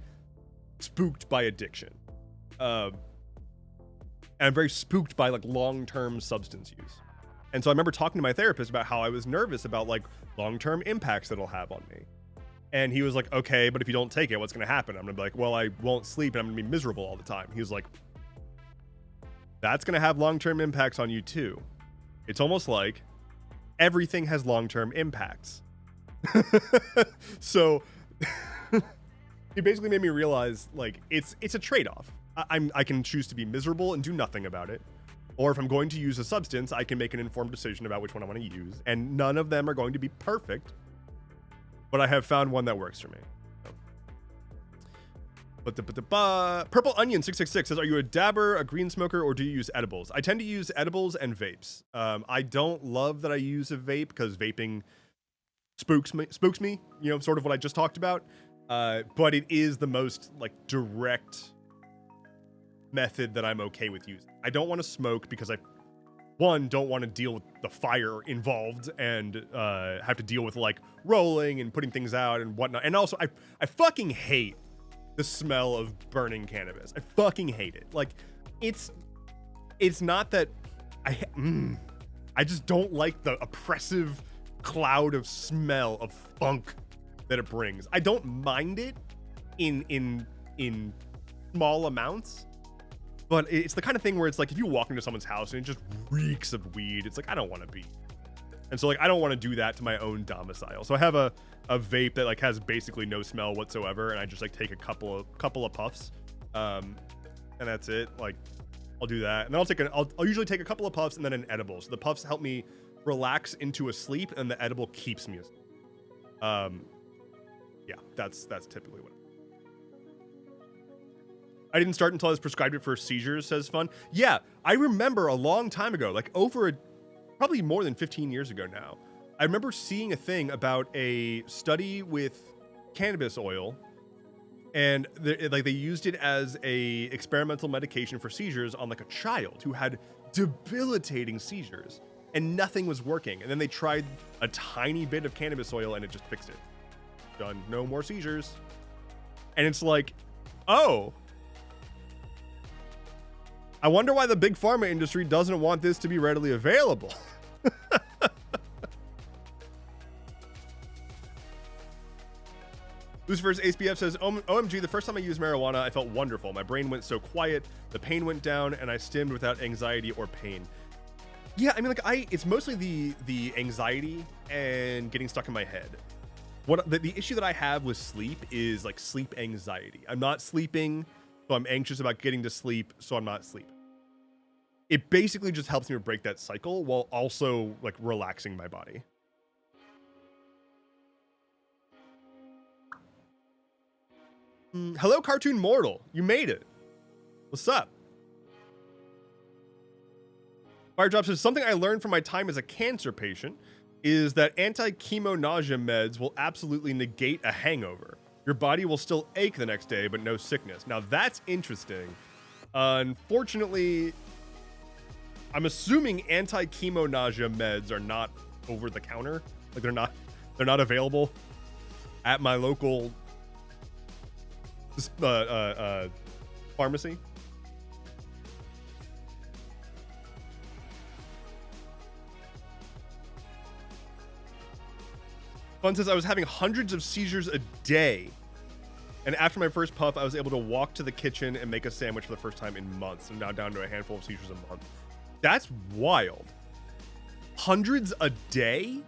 [SPEAKER 1] spooked by addiction. And I'm very spooked by like long-term substance use. And so I remember talking to my therapist about how I was nervous about like long-term impacts that it'll have on me. And he was like, okay, but if you don't take it, what's going to happen? I'm going to be like, well, I won't sleep and I'm going to be miserable all the time. He was like, that's going to have long-term impacts on you too. It's almost like everything has long-term impacts. So he basically made me realize like it's a trade-off. I can choose to be miserable and do nothing about it. Or if I'm going to use a substance, I can make an informed decision about which one I want to use. And none of them are going to be perfect. But I have found one that works for me. Purple Onion 666 says, are you a dabber, a green smoker, or do you use edibles? I tend to use edibles and vapes. I don't love that I use a vape because vaping spooks me, you know, sort of what I just talked about. But it is the most like direct method that I'm okay with using. I don't want to smoke because I don't want to deal with the fire involved and have to deal with like rolling and putting things out and whatnot. And also I fucking hate the smell of burning cannabis. I fucking hate it. Like it's not that I just don't like the oppressive cloud of smell of funk that it brings. I don't mind it in small amounts. But it's the kind of thing where it's like if you walk into someone's house and it just reeks of weed, it's like I don't want to be And so like I don't want to do that to my own domicile. So I have a vape that like has basically no smell whatsoever, and I just like take a couple of puffs, and that's it. Like I'll do that, and then I'll usually take a couple of puffs and then an edible. So the puffs help me relax into a sleep, and the edible keeps me asleep. Yeah, that's typically what. I didn't start until I was prescribed it for seizures, says Fun. Yeah, I remember a long time ago, like probably more than 15 years ago now. I remember seeing a thing about a study with cannabis oil, and they used it as a experimental medication for seizures on like a child who had debilitating seizures, and nothing was working. And then they tried a tiny bit of cannabis oil, and it just fixed it. Done, no more seizures. And it's like, oh. I wonder why the big pharma industry doesn't want this to be readily available. Lucifer's ASPF says, OMG, the first time I used marijuana, I felt wonderful. My brain went so quiet, the pain went down, and I stimmed without anxiety or pain. Yeah, I mean, like, it's mostly the anxiety and getting stuck in my head. The issue that I have with sleep is, like, sleep anxiety. I'm not sleeping, so I'm anxious about getting to sleep, so I'm not sleeping. It basically just helps me break that cycle while also, like, relaxing my body. Hello, Cartoon Mortal. You made it. What's up? Firedrop says, something I learned from my time as a cancer patient is that anti-chemo nausea meds will absolutely negate a hangover. Your body will still ache the next day, but no sickness. Now that's interesting. Unfortunately, I'm assuming anti-chemo nausea meds are not over the counter. Like they're not available at my local pharmacy. Fun says, I was having hundreds of seizures a day. And after my first puff, I was able to walk to the kitchen and make a sandwich for the first time in months. I'm now down to a handful of seizures a month. That's wild. Hundreds a day?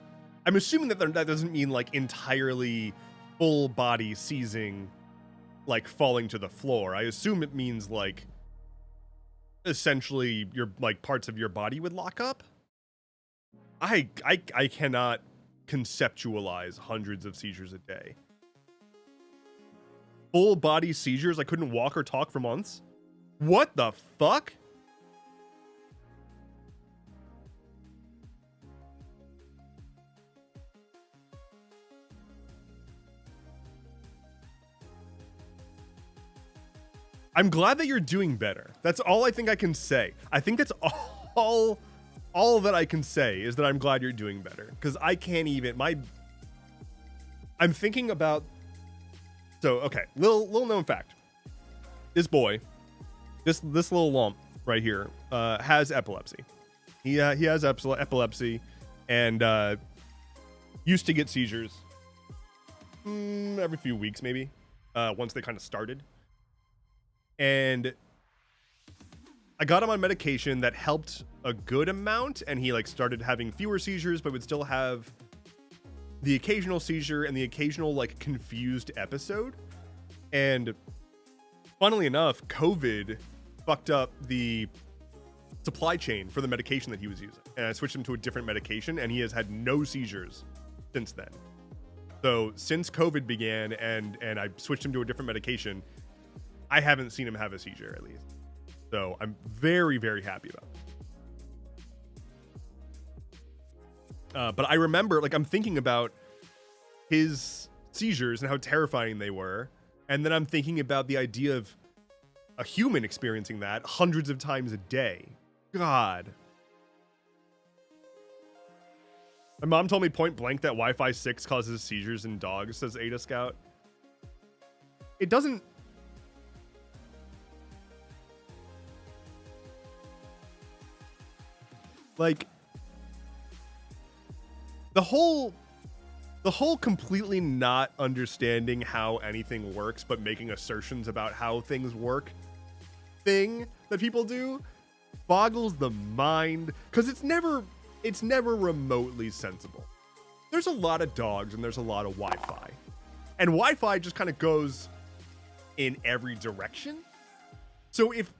[SPEAKER 1] I'm assuming that that doesn't mean like entirely full body seizing, like falling to the floor. I assume it means like essentially your like parts of your body would lock up. I cannot conceptualize hundreds of seizures a day. Full body seizures, I couldn't walk or talk for months. What the fuck? I'm glad that you're doing better. That's all I think I can say. I think that's all that I can say is that I'm glad you're doing better. Because I can't even, I'm thinking about, so, okay, little known fact. This boy, this little lump right here, has epilepsy. He has epilepsy and used to get seizures every few weeks maybe, once they kind of started. And I got him on medication that helped a good amount, and he like started having fewer seizures, but would still have the occasional seizure and the occasional like confused episode. And funnily enough, COVID fucked up the supply chain for the medication that he was using, and I switched him to a different medication, and he has had no seizures since then. So since COVID began and I switched him to a different medication, I haven't seen him have a seizure, at least. So I'm very, very happy about it. But I remember, like, I'm thinking about his seizures and how terrifying they were. And then I'm thinking about the idea of a human experiencing that hundreds of times a day. God. My mom told me point blank that Wi-Fi 6 causes seizures in dogs, says Ada Scout. It doesn't. Like, the whole completely not understanding how anything works but making assertions about how things work thing that people do boggles the mind, because it's never it's never remotely sensible. There's a lot of dogs and there's a lot of Wi-Fi. And Wi-Fi just kind of goes in every direction. So if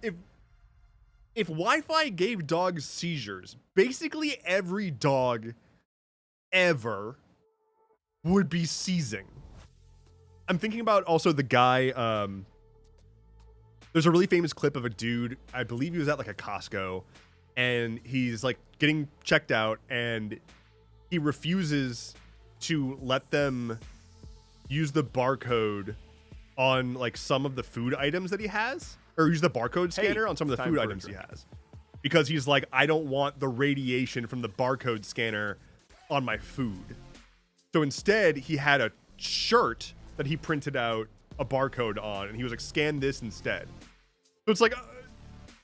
[SPEAKER 1] Wi-Fi gave dogs seizures, basically every dog ever would be seizing. I'm thinking about also the guy, there's a really famous clip of a dude, I believe he was at like a Costco, and he's like getting checked out and he refuses to let them use the barcode on like some of the food items that he has, or use the barcode scanner on some of the food items he has, because he's like, I don't want the radiation from the barcode scanner on my food. So instead he had a shirt that he printed out a barcode on, and he was like, scan this instead. So it's like,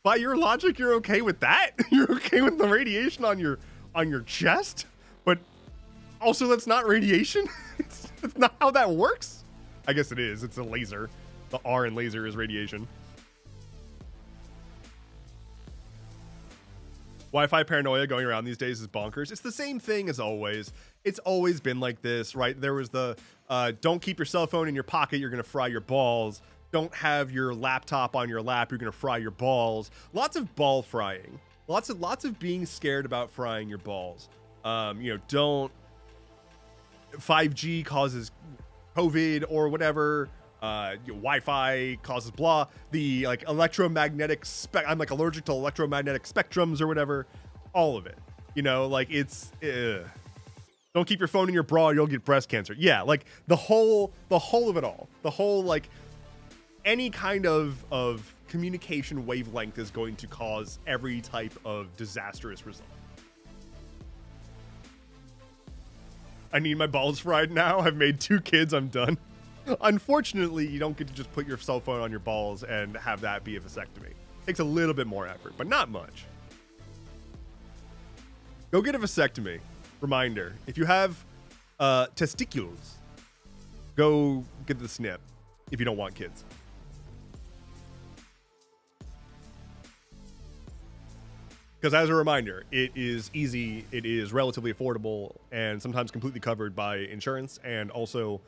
[SPEAKER 1] by your logic, you're okay with that? You're okay with the radiation on your chest? But also that's not radiation? It's not how that works? I guess it is. It's a laser. The R in laser is radiation. Wi-Fi paranoia going around these days is bonkers. It's the same thing as always. It's always been like this, right? There was the don't keep your cell phone in your pocket, you're gonna fry your balls. Don't have your laptop on your lap, you're gonna fry your balls. Lots of ball frying. Lots of being scared about frying your balls. Don't 5G causes COVID or whatever. Wi-Fi causes blah. The like electromagnetic I'm like allergic to electromagnetic spectrums or whatever. All of it. It's don't keep your phone in your bra, you'll get breast cancer. Yeah, like the whole of it all. The whole like any kind of communication wavelength is going to cause every type of disastrous result. I need my balls fried now. I've made 2 kids. I'm done. Unfortunately, you don't get to just put your cell phone on your balls and have that be a vasectomy. It takes a little bit more effort, but not much. Go get a vasectomy. Reminder, if you have testicles, go get the snip if you don't want kids. Because as a reminder, it is easy, it is relatively affordable, and sometimes completely covered by insurance, and also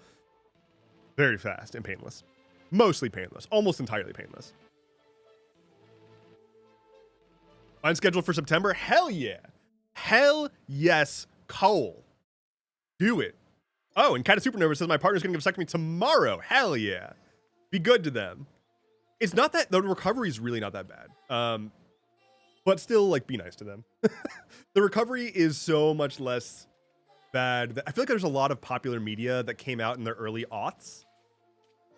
[SPEAKER 1] very fast and painless. Mostly painless, almost entirely painless. Mine's scheduled for September? Hell yeah. Hell yes, Cole. Do it. Oh, and Cat of Supernova says my partner's gonna give a vasectomy tomorrow. Hell yeah. Be good to them. It's not that, the recovery is really not that bad. But still, like, be nice to them. The recovery is so much less bad. I feel like there's a lot of popular media that came out in the early aughts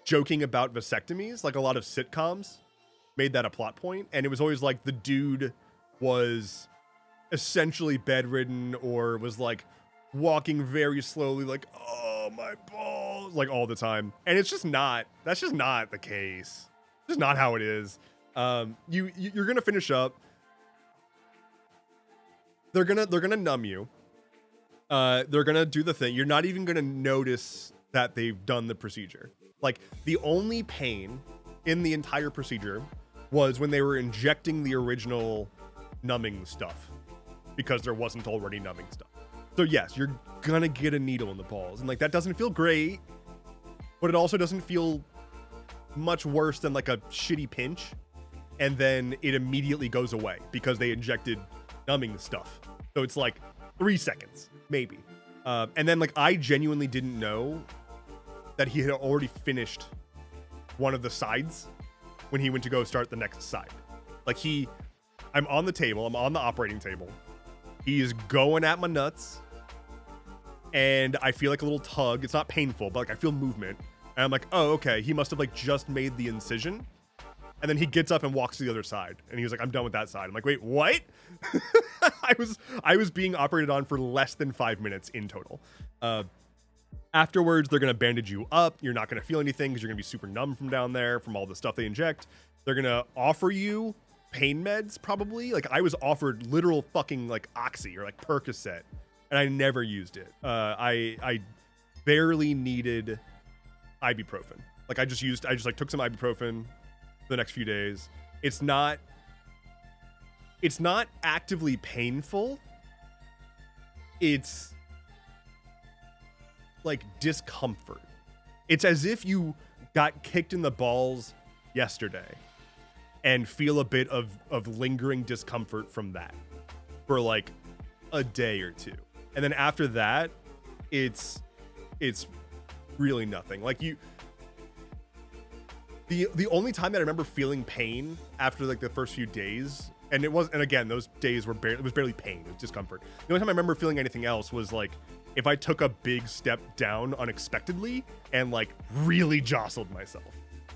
[SPEAKER 1] joking about vasectomies. Like, a lot of sitcoms made that a plot point. And it was always like the dude was essentially bedridden or was, like, walking very slowly, like, oh, my balls, like, all the time. And it's just not, that's just not the case. It's just not how it is. You're going to finish up. They're gonna numb you. They're gonna do the thing. You're not even gonna notice that they've done the procedure. Like, the only pain in the entire procedure was when they were injecting the original numbing stuff, because there wasn't already numbing stuff. So yes, you're gonna get a needle in the balls, and like that doesn't feel great, but it also doesn't feel much worse than like a shitty pinch, and then it immediately goes away because they injected numbing stuff. So it's like 3 seconds, maybe. And then like I genuinely didn't know that he had already finished one of the sides when he went to go start the next side. Like I'm on the table, I'm on the operating table. He's going at my nuts and I feel like a little tug. It's not painful, but like I feel movement. And I'm like, oh, okay. He must have like just made the incision. And then he gets up and walks to the other side. And he was like, I'm done with that side. I'm like, wait, what? I was being operated on for less than 5 minutes in total. Afterwards, they're going to bandage you up. You're not going to feel anything because you're going to be super numb from down there from all the stuff they inject. They're going to offer you pain meds, probably. Like, I was offered literal fucking, like, Oxy or, like, Percocet. And I never used it. I barely needed ibuprofen. Like, I just took some ibuprofen the next few days. It's not actively painful, it's like discomfort. It's as if you got kicked in the balls yesterday and feel a bit of lingering discomfort from that for like a day or two. And then after that, it's really nothing. Like the only time that I remember feeling pain after like the first few days, and again, those days were it was barely pain, it was discomfort. The only time I remember feeling anything else was like if I took a big step down unexpectedly and like really jostled myself,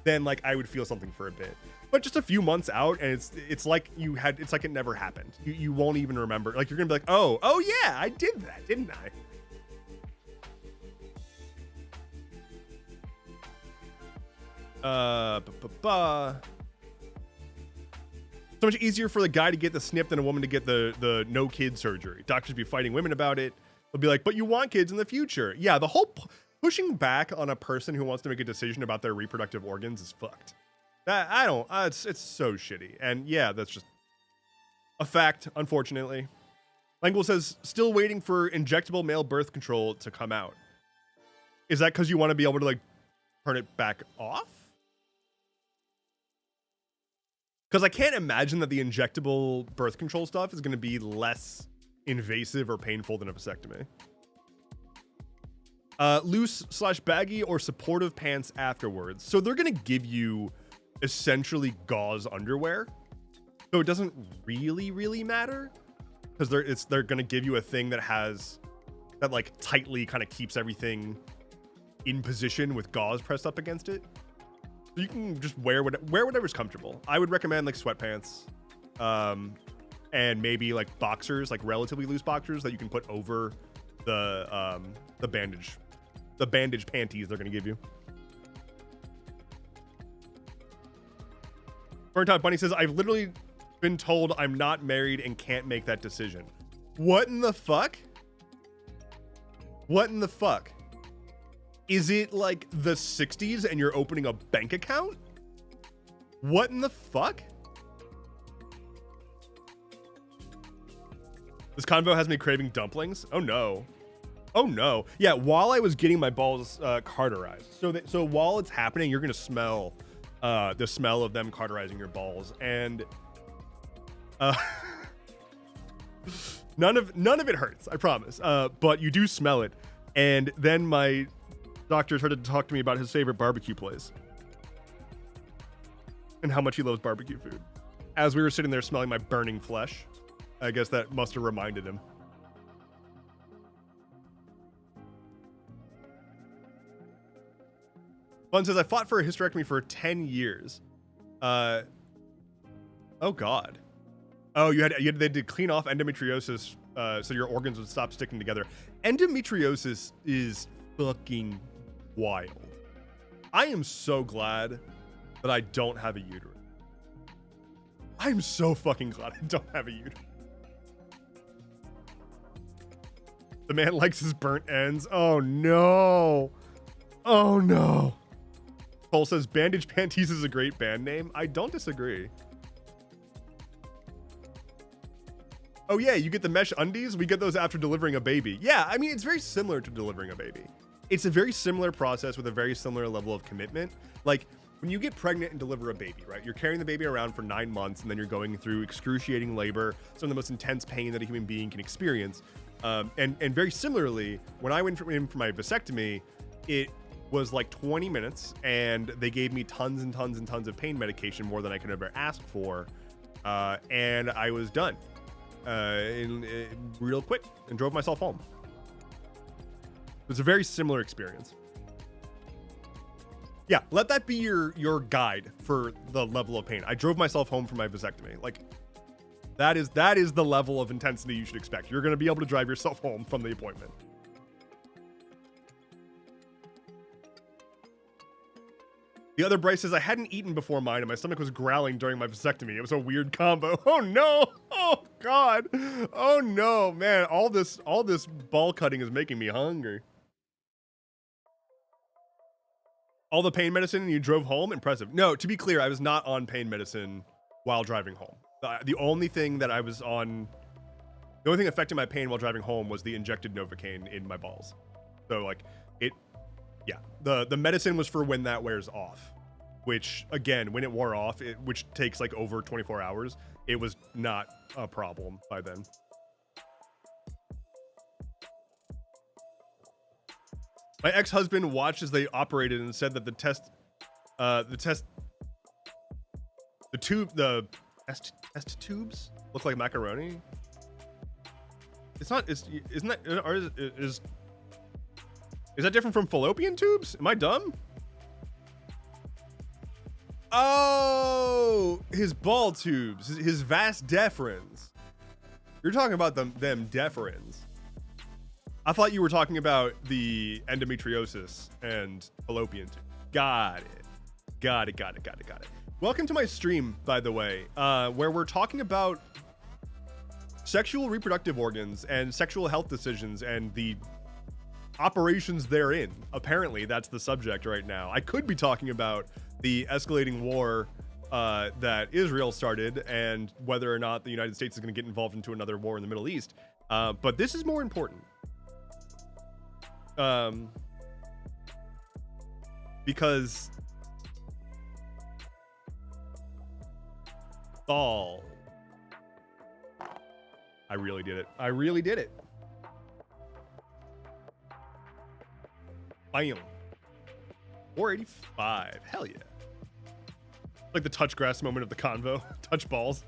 [SPEAKER 1] then like I would feel something for a bit. But just a few months out, and it's like it's like it never happened. You won't even remember. Like you're gonna be like, oh yeah, I did that, didn't I? So much easier for the guy to get the snip than a woman to get the no kid surgery. Doctors be fighting women about it. They'll be like, but you want kids in the future. Yeah, the whole pushing back on a person who wants to make a decision about their reproductive organs is fucked. It's so shitty. And yeah, that's just a fact, unfortunately. Languel says, still waiting for injectable male birth control to come out. Is that because you want to be able to like turn it back off? Because I can't imagine that the injectable birth control stuff is going to be less invasive or painful than a vasectomy. Loose/baggy or supportive pants afterwards. So they're going to give you essentially gauze underwear. So it doesn't really matter because they're going to give you a thing that like tightly kind of keeps everything in position with gauze pressed up against it. So you can just wear whatever's comfortable. I would recommend like sweatpants, and maybe like boxers, like relatively loose boxers that you can put over the bandage panties they're gonna give you. Burnt Bunny says, I've literally been told I'm not married and can't make that decision. What in the fuck? What in the fuck? Is it like the 60s and you're opening a bank account? What in the fuck? This convo has me craving dumplings. Oh no. Oh no. Yeah, while I was getting my balls cauterized. So while it's happening, you're gonna smell the smell of them cauterizing your balls. And none of it hurts, I promise. But you do smell it. And then my doctor started to talk to me about his favorite barbecue place and how much he loves barbecue food. As we were sitting there smelling my burning flesh, I guess that must have reminded him. Fun says, I fought for a hysterectomy for 10 years. Oh God. Oh, they did clean off endometriosis so your organs would stop sticking together. Endometriosis is fucking wild. I am so glad that I don't have a uterus. I'm so fucking glad I don't have a uterus. The man likes his burnt ends. Oh no. Oh no. Cole says Bandage Panties is a great band name. I don't disagree. Oh yeah, you get the mesh undies. We get those after delivering a baby. Yeah, I mean, it's very similar to delivering a baby. It's a very similar process with a very similar level of commitment. Like when you get pregnant and deliver a baby, right? You're carrying the baby around for 9 months and then you're going through excruciating labor, some of the most intense pain that a human being can experience. And very similarly, when I went in for my vasectomy, it was like 20 minutes and they gave me tons and tons and tons of pain medication, more than I could ever ask for. And I was done real quick and drove myself home. It was a very similar experience. Yeah, let that be your guide for the level of pain. I drove myself home from my vasectomy. Like that is the level of intensity you should expect. You're going to be able to drive yourself home from the appointment. The other Bryce says, I hadn't eaten before mine and my stomach was growling during my vasectomy. It was a weird combo. Oh no. Oh God. Oh no, man. All this ball cutting is making me hungry. All the pain medicine and you drove home? Impressive. No, to be clear, I was not on pain medicine while driving home. The only thing that I was on The only thing affecting my pain while driving home was the injected Novocaine in my balls. So like the medicine was for when that wears off, which again, when it wore off, which takes like over 24 hours, it was not a problem by then. My ex-husband watched as they operated and said that the test tubes look like macaroni. It's not. Isn't that? Or is that different from fallopian tubes? Am I dumb? Oh, his ball tubes, his vas deferens. You're talking about them deferens. I thought you were talking about the endometriosis and fallopian tube. Got it. Welcome to my stream, by the way, where we're talking about sexual reproductive organs and sexual health decisions and the operations therein. Apparently, that's the subject right now. I could be talking about the escalating war that Israel started and whether or not the United States is going to get involved into another war in the Middle East. But this is more important. Because Saul, I really did it. Bam. 485. Hell yeah. Like the touch grass moment of the convo. Touch balls.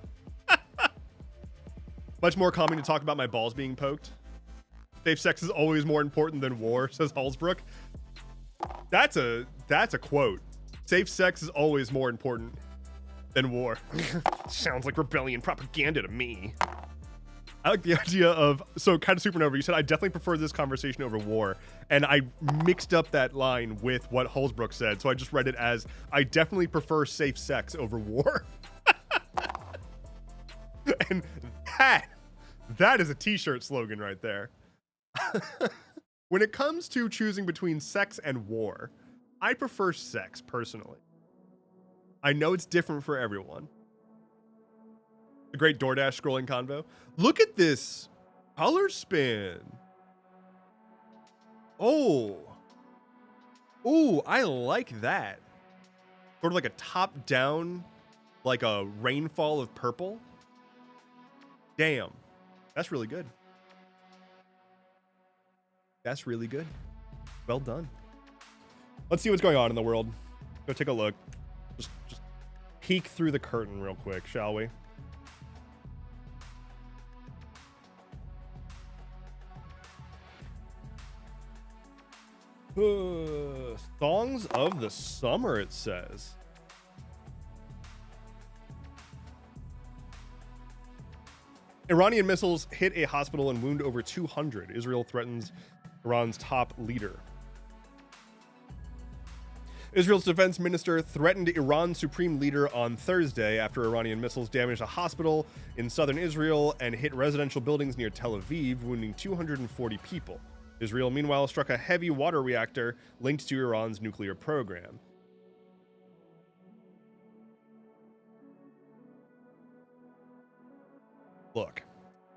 [SPEAKER 1] Much more calming to talk about my balls being poked. Safe sex is always more important than war, says Halsbrook. That's a quote. Safe sex is always more important than war. Sounds like rebellion propaganda to me. I like the idea of, so kind of supernova, you said, I definitely prefer this conversation over war. And I mixed up that line with what Halsbrook said. So I just read it as, I definitely prefer safe sex over war. And that is a t-shirt slogan right there. When it comes to choosing between sex and war, I prefer sex personally. I know it's different for everyone. The great DoorDash scrolling convo. Look at this color spin. Oh, I like that. Sort of like a top down, like a rainfall of purple. Damn, that's really good. That's really good. Well done. Let's see what's going on in the world. Go take a look. Just peek through the curtain real quick, shall we? Songs of the summer, it says. Iranian missiles hit a hospital and wound over 200. Israel threatens Iran's top leader. Israel's defense minister threatened Iran's supreme leader on Thursday after Iranian missiles damaged a hospital in southern Israel and hit residential buildings near Tel Aviv, wounding 240 people. Israel, meanwhile, struck a heavy water reactor linked to Iran's nuclear program. Look,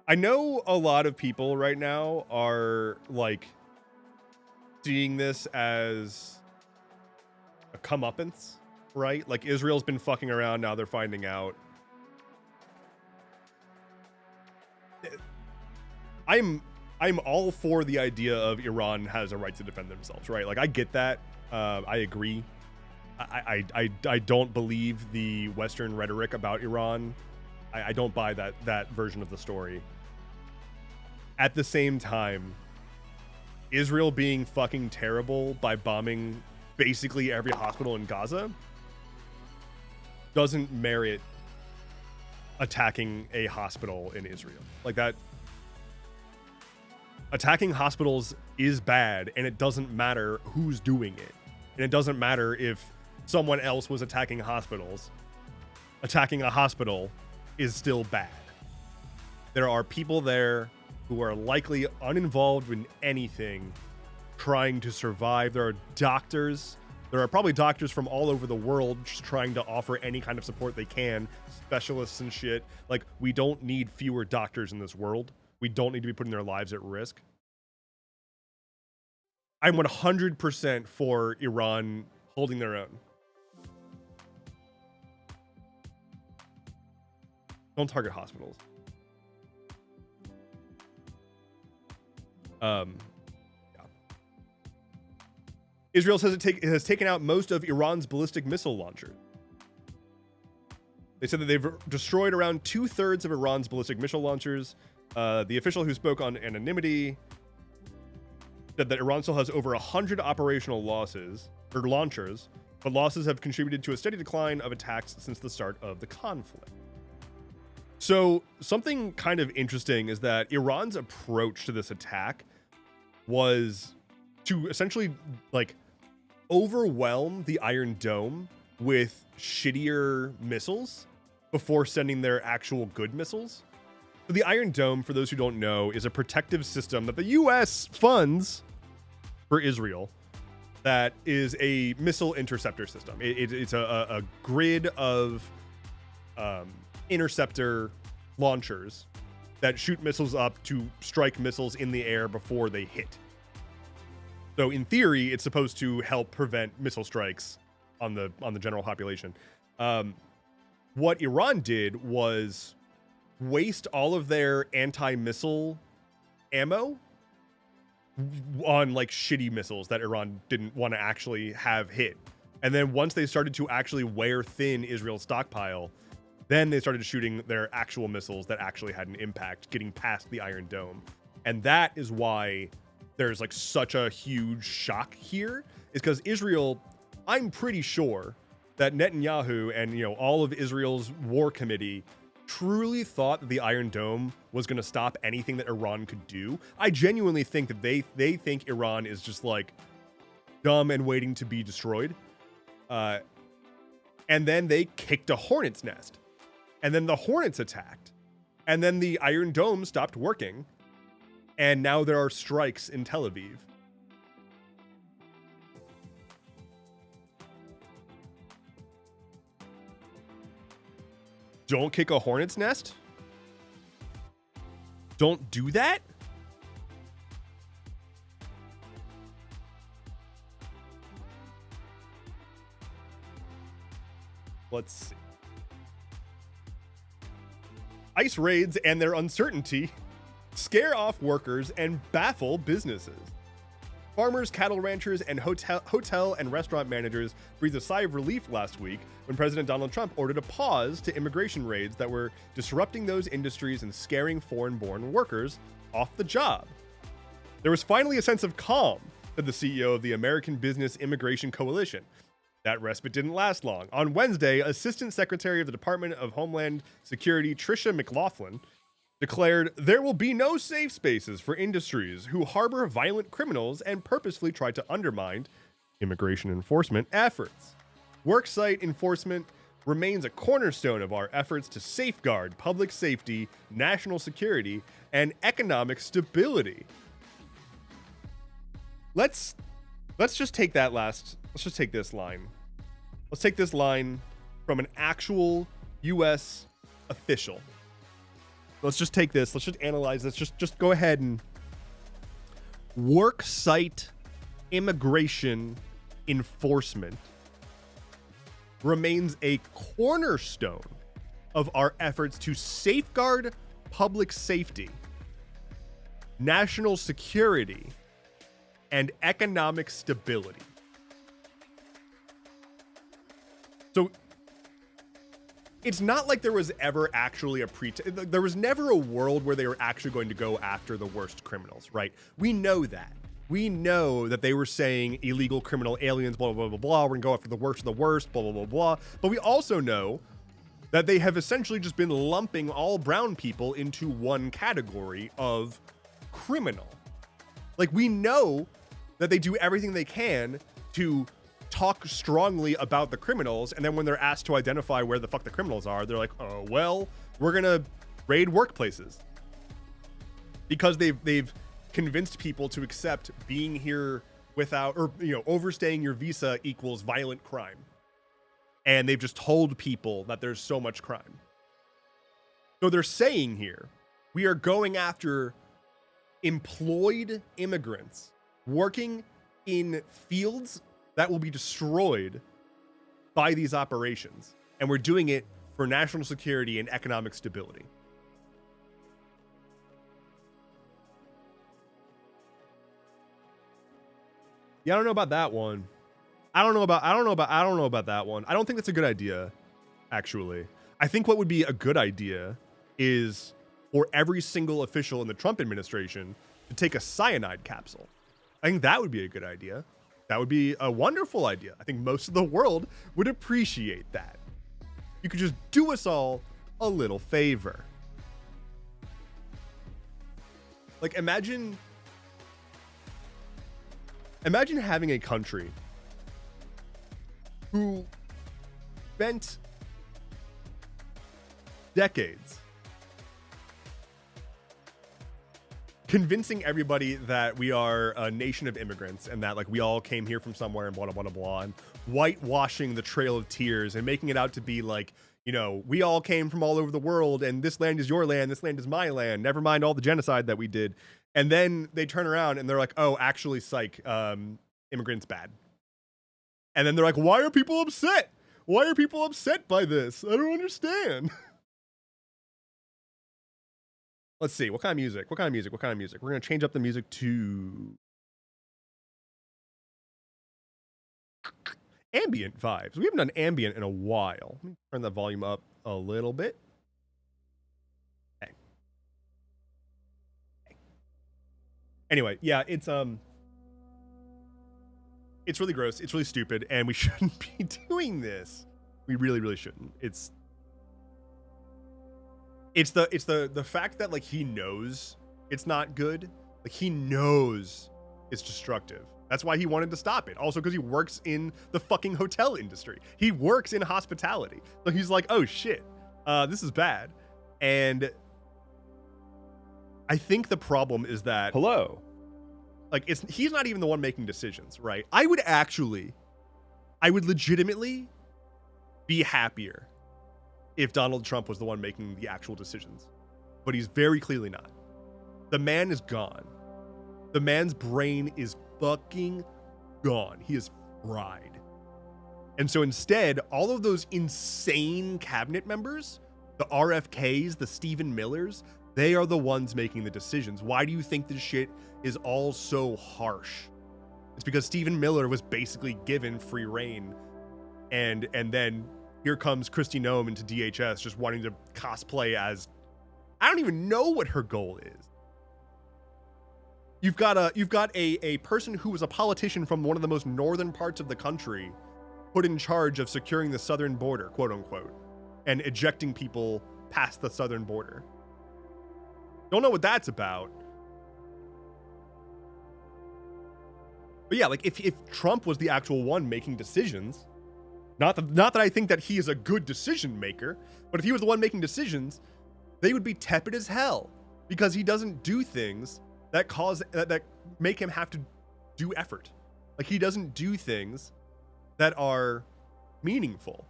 [SPEAKER 1] I know a lot of people right now are like seeing this as a comeuppance, right? Like Israel's been fucking around, now they're finding out. I'm all for the idea of Iran has a right to defend themselves, right? Like I get that. I agree. I don't believe the Western rhetoric about Iran. I don't buy that version of the story. At the same time, Israel being fucking terrible by bombing basically every hospital in Gaza doesn't merit attacking a hospital in Israel. Like that. Attacking hospitals is bad, and it doesn't matter who's doing it. And it doesn't matter if someone else was attacking hospitals. Attacking a hospital is still bad. There are people there who are likely uninvolved in anything, trying to survive. There are doctors. There are probably doctors from all over the world just trying to offer any kind of support they can, specialists and shit. Like, we don't need fewer doctors in this world. We don't need to be putting their lives at risk. I'm 100% for Iran holding their own. Don't target hospitals. Yeah. Israel says it has taken out most of Iran's ballistic missile launchers. They said that they've destroyed around 2/3 of Iran's ballistic missile launchers. The official who spoke on anonymity said that Iran still has over 100 operational losses or launchers, but losses have contributed to a steady decline of attacks since the start of the conflict. So something kind of interesting is that Iran's approach to this attack was to essentially like overwhelm the Iron Dome with shittier missiles before sending their actual good missiles. So the Iron Dome, for those who don't know, is a protective system that the US funds for Israel that is a missile interceptor system. It's a grid of interceptor launchers that shoot missiles up to strike missiles in the air before they hit. So in theory, it's supposed to help prevent missile strikes on the general population. What Iran did was waste all of their anti-missile ammo on like shitty missiles that Iran didn't want to actually have hit. And then once they started to actually wear thin Israel's stockpile, then they started shooting their actual missiles that actually had an impact, getting past the Iron Dome. And that is why there's like such a huge shock here, is because Israel, I'm pretty sure that Netanyahu and, you know, all of Israel's war committee truly thought that the Iron Dome was going to stop anything that Iran could do. I genuinely think that they think Iran is just like dumb and waiting to be destroyed. And then they kicked a hornet's nest. And then the hornets attacked. And then the Iron Dome stopped working. And now there are strikes in Tel Aviv. Don't kick a hornet's nest? Don't do that? Let's see. ICE raids and their uncertainty scare off workers and baffle businesses. Farmers, cattle ranchers, and hotel and restaurant managers breathed a sigh of relief last week when President Donald Trump ordered a pause to immigration raids that were disrupting those industries and scaring foreign-born workers off the job. There was finally a sense of calm, said the CEO of the American Business Immigration Coalition. That respite didn't last long. On Wednesday, Assistant Secretary of the Department of Homeland Security Tricia McLaughlin declared there will be no safe spaces for industries who harbor violent criminals and purposefully try to undermine immigration enforcement efforts. Worksite enforcement remains a cornerstone of our efforts to safeguard public safety, national security, and economic stability. Let's just take that let's just take this line. Let's take this line from an actual US official. Let's just take this. Let's just analyze this. Just go ahead and worksite immigration enforcement remains a cornerstone of our efforts to safeguard public safety, national security, and economic stability. So it's not like there was ever actually there was never a world where they were actually going to go after the worst criminals, right? We know that. We know that they were saying illegal criminal aliens, blah, blah, blah, blah. We're gonna go after the worst of the worst, blah, blah, blah, blah. But we also know that they have essentially just been lumping all brown people into one category of criminal. Like, we know that they do everything they can to talk strongly about the criminals, and then when they're asked to identify where the fuck the criminals are, they're like, oh, well, we're gonna raid workplaces. Because they've convinced people to accept being here without, or, you know, overstaying your visa equals violent crime. And they've just told people that there's so much crime. So they're saying here We are going after employed immigrants working in fields that will be destroyed by these operations. And we're doing it for national security and economic stability. Yeah, I don't know about that one. I don't know about that one. I don't think that's a good idea, actually. I think what would be a good idea is for every single official in the Trump administration to take a cyanide capsule. I think that would be a good idea. That would be a wonderful idea. I think most of the world would appreciate that. You could just do us all a little favor. Like, imagine having a country who spent decades convincing everybody that we are a nation of immigrants and that like we all came here from somewhere and blah, blah, blah, blah, and whitewashing the Trail of Tears and making it out to be like, you know, we all came from all over the world and this land is your land, this land is my land, never mind all the genocide that we did. And then they turn around and they're like, oh, actually, psych, immigrants bad. And then they're like, why are people upset? Why are people upset by this? I don't understand. Let's see. What kind of music? What kind of music? What kind of music? We're going to change up the music to ambient vibes. We haven't done ambient in a while. Let me turn the volume up a little bit. Okay. Anyway, yeah, it's really gross. It's really stupid, and we shouldn't be doing this. We really, really shouldn't. It's the fact that like he knows it's not good. Like he knows it's destructive. That's why he wanted to stop it. Also because he works in the fucking hotel industry. He works in hospitality. So he's like, oh shit, this is bad. And I think the problem is that like he's not even the one making decisions, right? I would legitimately be happier if Donald Trump was the one making the actual decisions. But he's very clearly not. The man is gone. The man's brain is fucking gone. He is fried. And so instead, all of those insane cabinet members, the RFKs, the Stephen Millers, they are the ones making the decisions. Why do you think this shit is all so harsh? It's because Stephen Miller was basically given free reign. And then here comes Kristi Noem into DHS just wanting to cosplay as, I don't even know what her goal is. You've got a person who was a politician from one of the most northern parts of the country put in charge of securing the southern border, quote unquote, and ejecting people past the southern border. Don't know what that's about. But yeah, like if Trump was the actual one making decisions, not that I think that he is a good decision maker, but if he was the one making decisions, they would be tepid as hell because he doesn't do things that that make him have to do effort. Like he doesn't do things that are meaningful.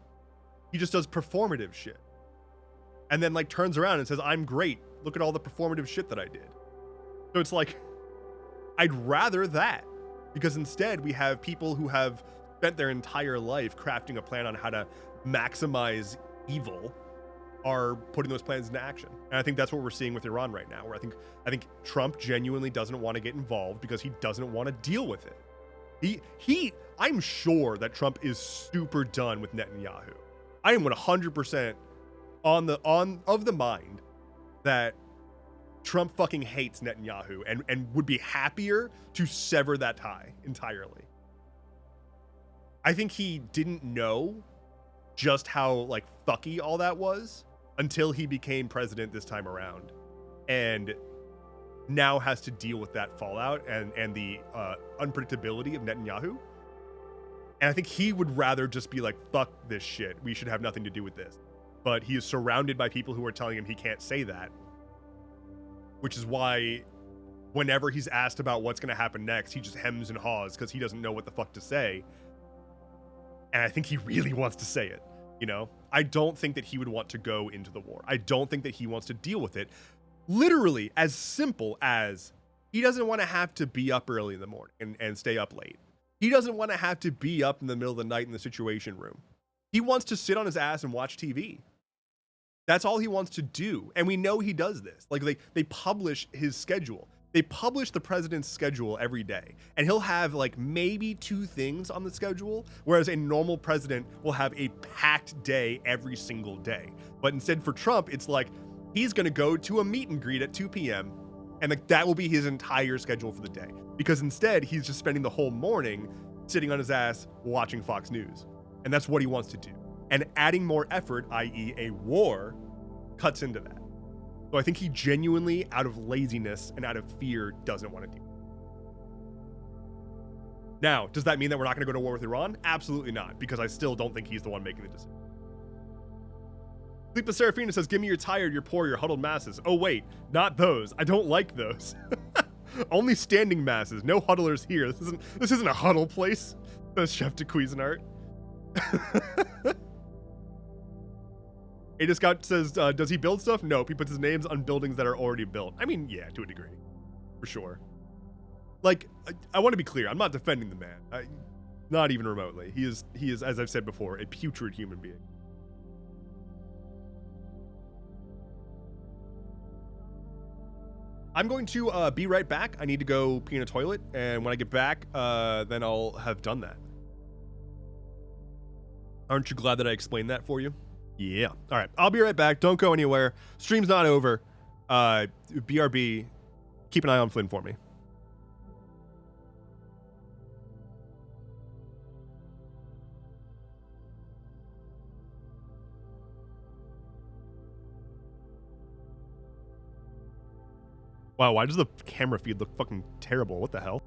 [SPEAKER 1] He just does performative shit. And then like turns around and says, I'm great. Look at all the performative shit that I did. So it's like, I'd rather that, because instead we have people who have spent their entire life crafting a plan on how to maximize evil are putting those plans into action. And I think that's what we're seeing with Iran right now, where I think Trump genuinely doesn't want to get involved because he doesn't want to deal with it. I'm sure that Trump is super done with Netanyahu. I am 100% of the mind that Trump fucking hates Netanyahu and would be happier to sever that tie entirely. I think he didn't know just how like fucky all that was until he became president this time around, and now has to deal with that fallout and the unpredictability of Netanyahu. And I think he would rather just be like, fuck this shit, we should have nothing to do with this. But he is surrounded by people who are telling him he can't say that, which is why whenever he's asked about what's going to happen next, he just hems and haws because he doesn't know what the fuck to say. And I think he really wants to say it, you know? I don't think that he would want to go into the war. I don't think that he wants to deal with it. Literally as simple as he doesn't want to have to be up early in the morning and stay up late. He doesn't want to have to be up in the middle of the night in the Situation Room. He wants to sit on his ass and watch TV. That's all he wants to do. And we know he does this. Like they publish his schedule. They publish the president's schedule every day. And he'll have like maybe 2 things on the schedule, whereas a normal president will have a packed day every single day. But instead for Trump, it's like he's going to go to a meet and greet at 2 p.m. and like that will be his entire schedule for the day. Because instead he's just spending the whole morning sitting on his ass watching Fox News. And that's what he wants to do. And adding more effort, i.e. a war, cuts into that. So I think he genuinely, out of laziness and out of fear, doesn't want to do it. Now, does that mean that we're not going to go to war with Iran? Absolutely not, because I still don't think he's the one making the decision. Sleepless Seraphina says, give me your tired, your poor, your huddled masses. Oh wait, not those. I don't like those. Only standing masses, no huddlers here. This isn't a huddle place. Says Chef de Cuisinart. Ada Scott says, does he build stuff? Nope, he puts his names on buildings that are already built. I mean, yeah, to a degree. For sure. Like, I want to be clear, I'm not defending the man. Not even remotely. He is, as I've said before, a putrid human being. I'm going to be right back. I need to go pee in a toilet, and when I get back, then I'll have done that. Aren't you glad that I explained that for you? Yeah. All right. I'll be right back. Don't go anywhere. Stream's not over. BRB, keep an eye on Flynn for me. Wow, why does the camera feed look fucking terrible? What the hell?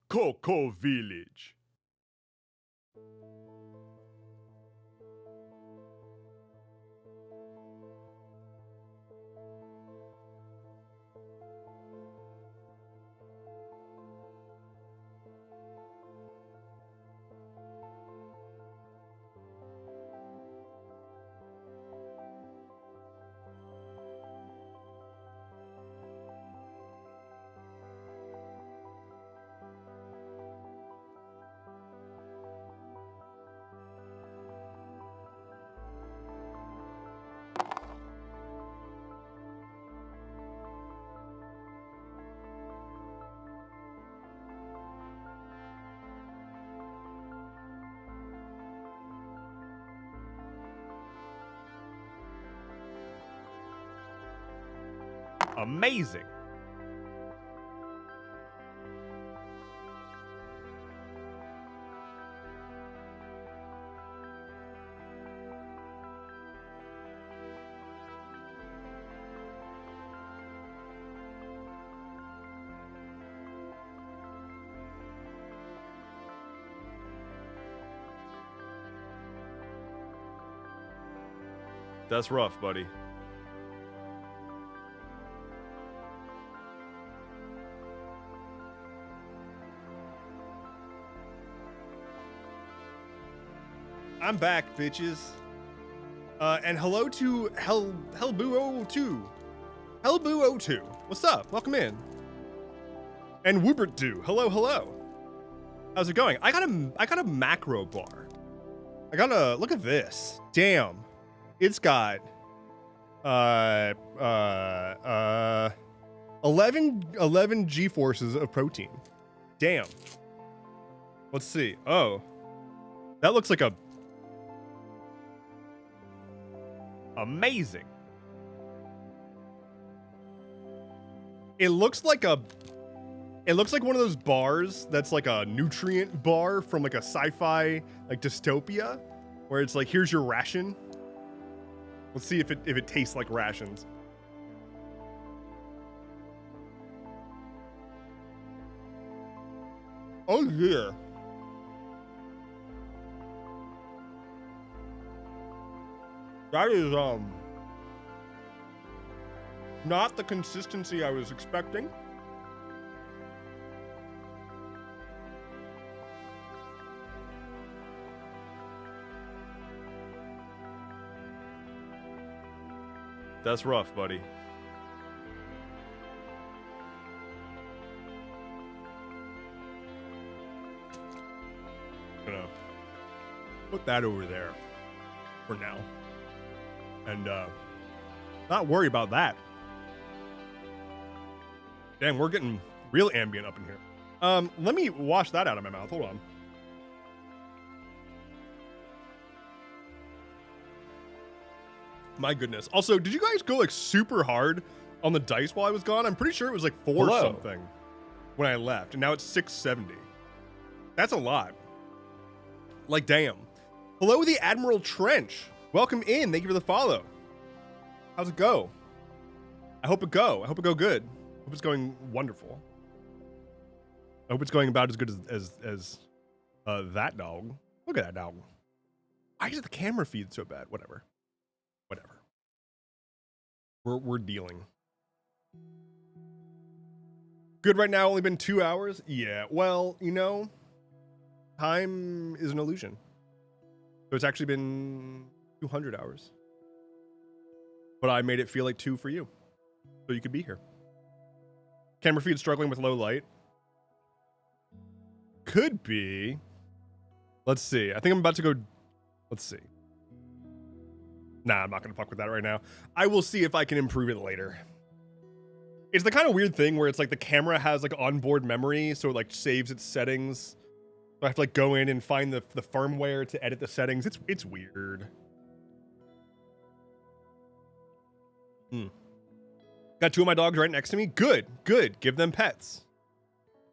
[SPEAKER 1] Coco Village.
[SPEAKER 2] Amazing. That's rough, buddy.
[SPEAKER 1] I'm back, bitches. And hello to Hellboo02. Hellboo02. What's up? Welcome in. And Woobert2. Hello, hello. How's it going? I got a macro bar. Look at this. Damn. It's got 11 G-forces of protein. Damn. Let's see. Oh. That looks like a
[SPEAKER 2] amazing.
[SPEAKER 1] It looks like one of those bars that's like a nutrient bar from like a sci-fi like dystopia where it's like, here's your ration. Let's see if it tastes like rations. Oh yeah. That is not the consistency I was expecting.
[SPEAKER 2] That's rough, buddy.
[SPEAKER 1] Gonna put that over there for now. And not worry about that. Damn, we're getting real ambient up in here. Let me wash that out of my mouth. Hold on. My goodness. Also, did you guys go like super hard on the dice while I was gone? I'm pretty sure it was like 4 something when I left, and now it's 670. That's a lot. Like, damn. Hello, the Admiral Trench. Welcome in. Thank you for the follow. How's it go? I hope it go good. I hope it's going wonderful. I hope it's going about as good as that dog. Look at that dog. Why is the camera feed so bad? Whatever. We're dealing. Good right now, only been 2 hours? Yeah, well, you know, time is an illusion. So it's actually been 200 hours. But I made it feel like 2 for you. So you could be here. Camera feed struggling with low light. Could be. Let's see. I think I'm about to go. Let's see. Nah, I'm not going to fuck with that right now. I will see if I can improve it later. It's the kind of weird thing where it's like the camera has like onboard memory, so it like saves its settings. So I have to like go in and find the firmware to edit the settings. It's weird. Got 2 of my dogs right next to me. Good. Give them pets.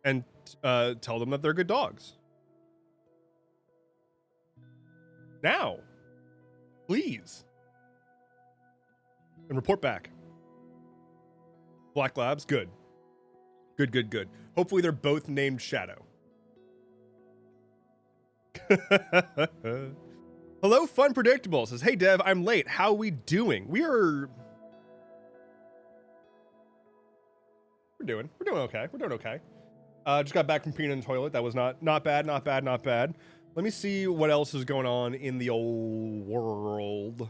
[SPEAKER 1] And tell them that they're good dogs. Now. Please. And report back. Black Labs, good. Good. Hopefully they're both named Shadow. Hello, Fun Predictable says, hey Dev, I'm late. How we doing? We're doing okay. Just got back from peeing in the toilet. That was not bad. Let me see what else is going on in the old world.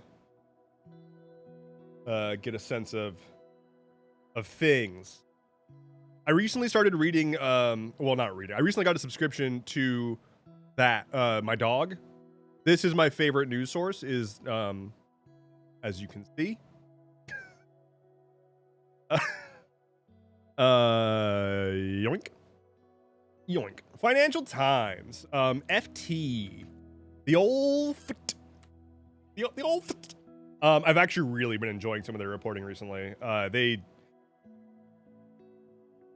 [SPEAKER 1] Get a sense of things. I recently started reading, well, not reading. I recently got a subscription to that, my dog. This is my favorite news source, is, as you can see. Yoink. Financial Times. FT. The old foot. The old foot. I've actually really been enjoying some of their reporting recently. They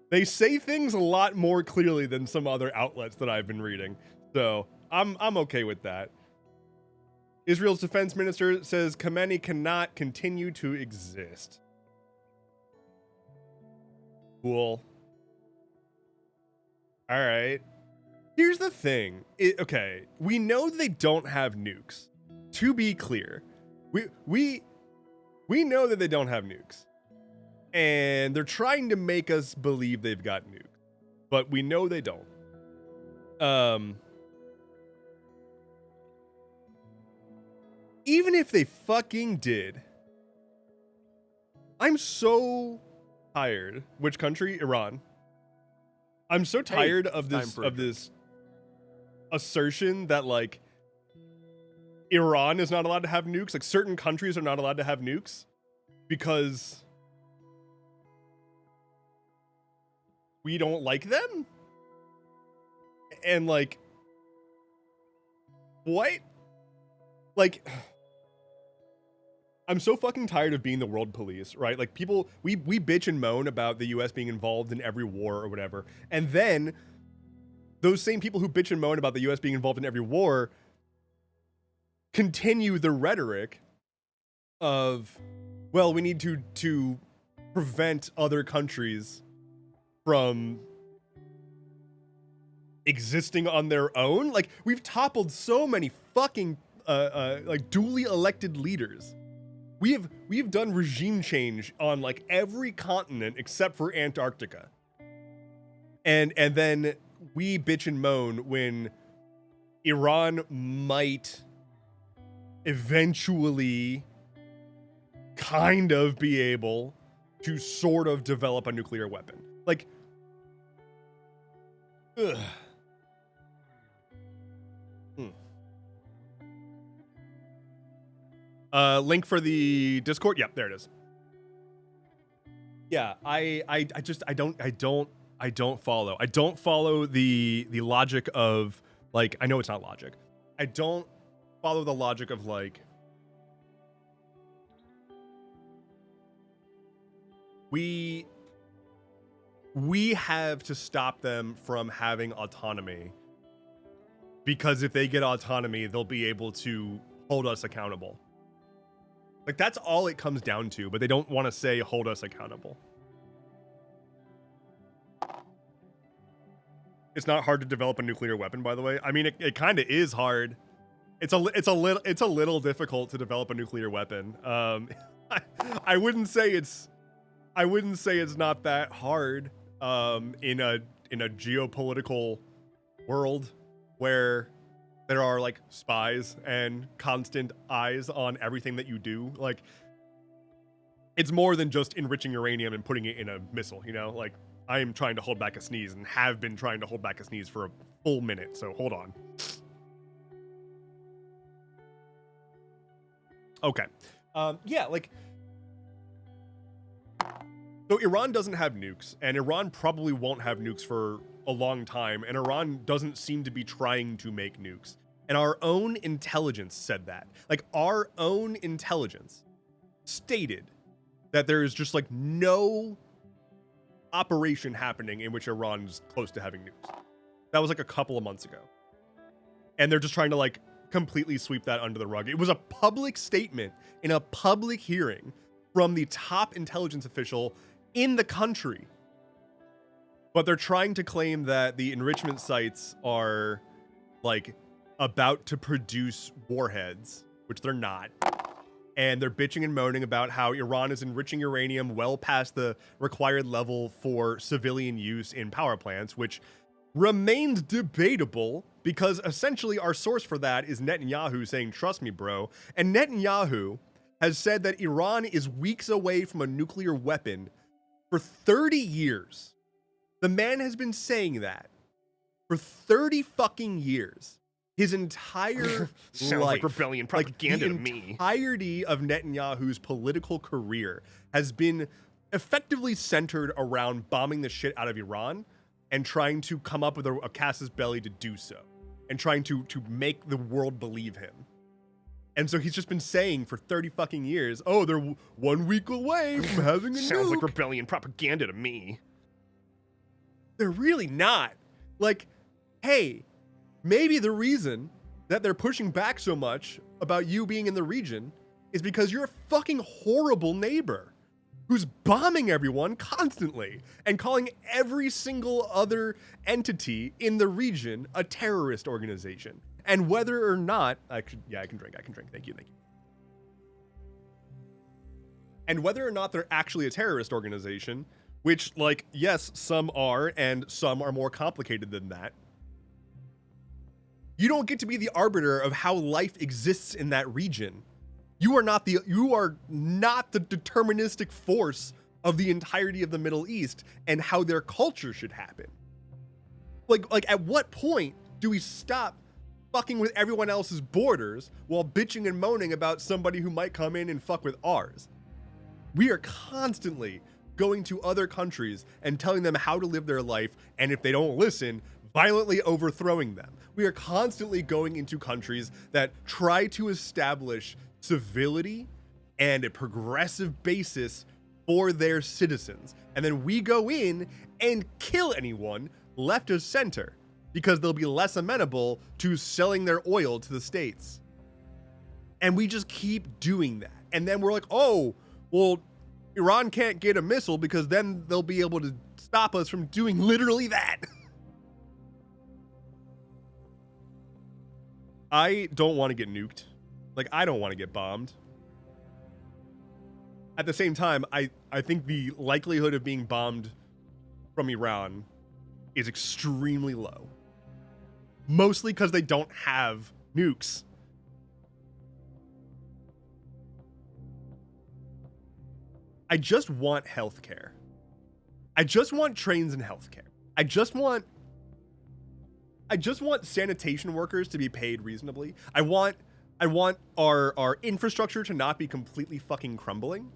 [SPEAKER 1] They say things a lot more clearly than some other outlets that I've been reading. So I'm okay with that. Israel's defense minister says Khamenei cannot continue to exist. Cool. All right. Here's the thing. Okay, we know they don't have nukes. To be clear, we know that they don't have nukes. And they're trying to make us believe they've got nukes, but we know they don't. Even if they fucking did, I'm so tired. Which country? Iran. I'm so tired of this assertion that like Iran is not allowed to have nukes. Like certain countries are not allowed to have nukes because we don't like them? And like, what? Like, I'm so fucking tired of being the world police, right? Like people, we bitch and moan about the US being involved in every war or whatever. And then those same people who bitch and moan about the US being involved in every war continue the rhetoric of, well, we need to prevent other countries from existing on their own. Like we've toppled so many fucking like duly elected leaders. We've done regime change on like every continent except for Antarctica. And then we bitch and moan when Iran might eventually kind of be able to sort of develop a nuclear weapon. Like, ugh. Link for the Discord. Yep, there it is. Yeah, I don't follow. I don't follow the logic of like, I know it's not logic. I don't follow the logic of like, we have to stop them from having autonomy, because if they get autonomy, they'll be able to hold us accountable. Like that's all it comes down to, but they don't want to say hold us accountable. It's not hard to develop a nuclear weapon, by the way. I mean, it kind of is hard. It's a little difficult to develop a nuclear weapon. I wouldn't say it's not that hard. In a geopolitical world where there are like spies and constant eyes on everything that you do. Like, it's more than just enriching uranium and putting it in a missile, you know? Like, I am trying to hold back a sneeze and have been trying to hold back a sneeze for a full minute, so hold on. Okay. Yeah, like, so Iran doesn't have nukes, and Iran probably won't have nukes for a long time, and Iran doesn't seem to be trying to make nukes. And our own intelligence said that. Like, our own intelligence stated that there is just, like, no operation happening in which Iran's close to having nukes. That was, like, a couple of months ago. And they're just trying to, like, completely sweep that under the rug. It was a public statement in a public hearing from the top intelligence official in the country. But they're trying to claim that the enrichment sites are like about to produce warheads, which they're not. And they're bitching and moaning about how Iran is enriching uranium well past the required level for civilian use in power plants, which remains debatable because essentially our source for that is Netanyahu saying, trust me, bro. And Netanyahu has said that Iran is weeks away from a nuclear weapon for 30 years. The man has been saying that for 30 fucking years. His entire
[SPEAKER 2] Sounds
[SPEAKER 1] life,
[SPEAKER 2] like rebellion propaganda to me.
[SPEAKER 1] The entirety of Netanyahu's political career has been effectively centered around bombing the shit out of Iran and trying to come up with a casus belli to do so, and trying to make the world believe him. And so he's just been saying for 30 fucking years, oh, they're 1 week away from having a nuke.
[SPEAKER 2] Sounds like rebellion propaganda to me.
[SPEAKER 1] They're really not. Like, hey, maybe the reason that they're pushing back so much about you being in the region is because you're a fucking horrible neighbor who's bombing everyone constantly and calling every single other entity in the region a terrorist organization. And whether or not, I can drink, thank you. And whether or not they're actually a terrorist organization, which, like, yes, some are, and some are more complicated than that, you don't get to be the arbiter of how life exists in that region. You are not the deterministic force of the entirety of the Middle East and how their culture should happen. Like at what point do we stop fucking with everyone else's borders while bitching and moaning about somebody who might come in and fuck with ours? We are constantly going to other countries and telling them how to live their life, and if they don't listen, violently overthrowing them. We are constantly going into countries that try to establish civility and a progressive basis for their citizens. And then we go in and kill anyone left of center because they'll be less amenable to selling their oil to the States. And we just keep doing that. And then we're like, oh, well, Iran can't get a missile because then they'll be able to stop us from doing literally that. I don't want to get nuked. Like, I don't want to get bombed. At the same time, I think the likelihood of being bombed from Iran is extremely low. Mostly because they don't have nukes. I just want healthcare. I just want trains and healthcare. I just want sanitation workers to be paid reasonably. I want our infrastructure to not be completely fucking crumbling.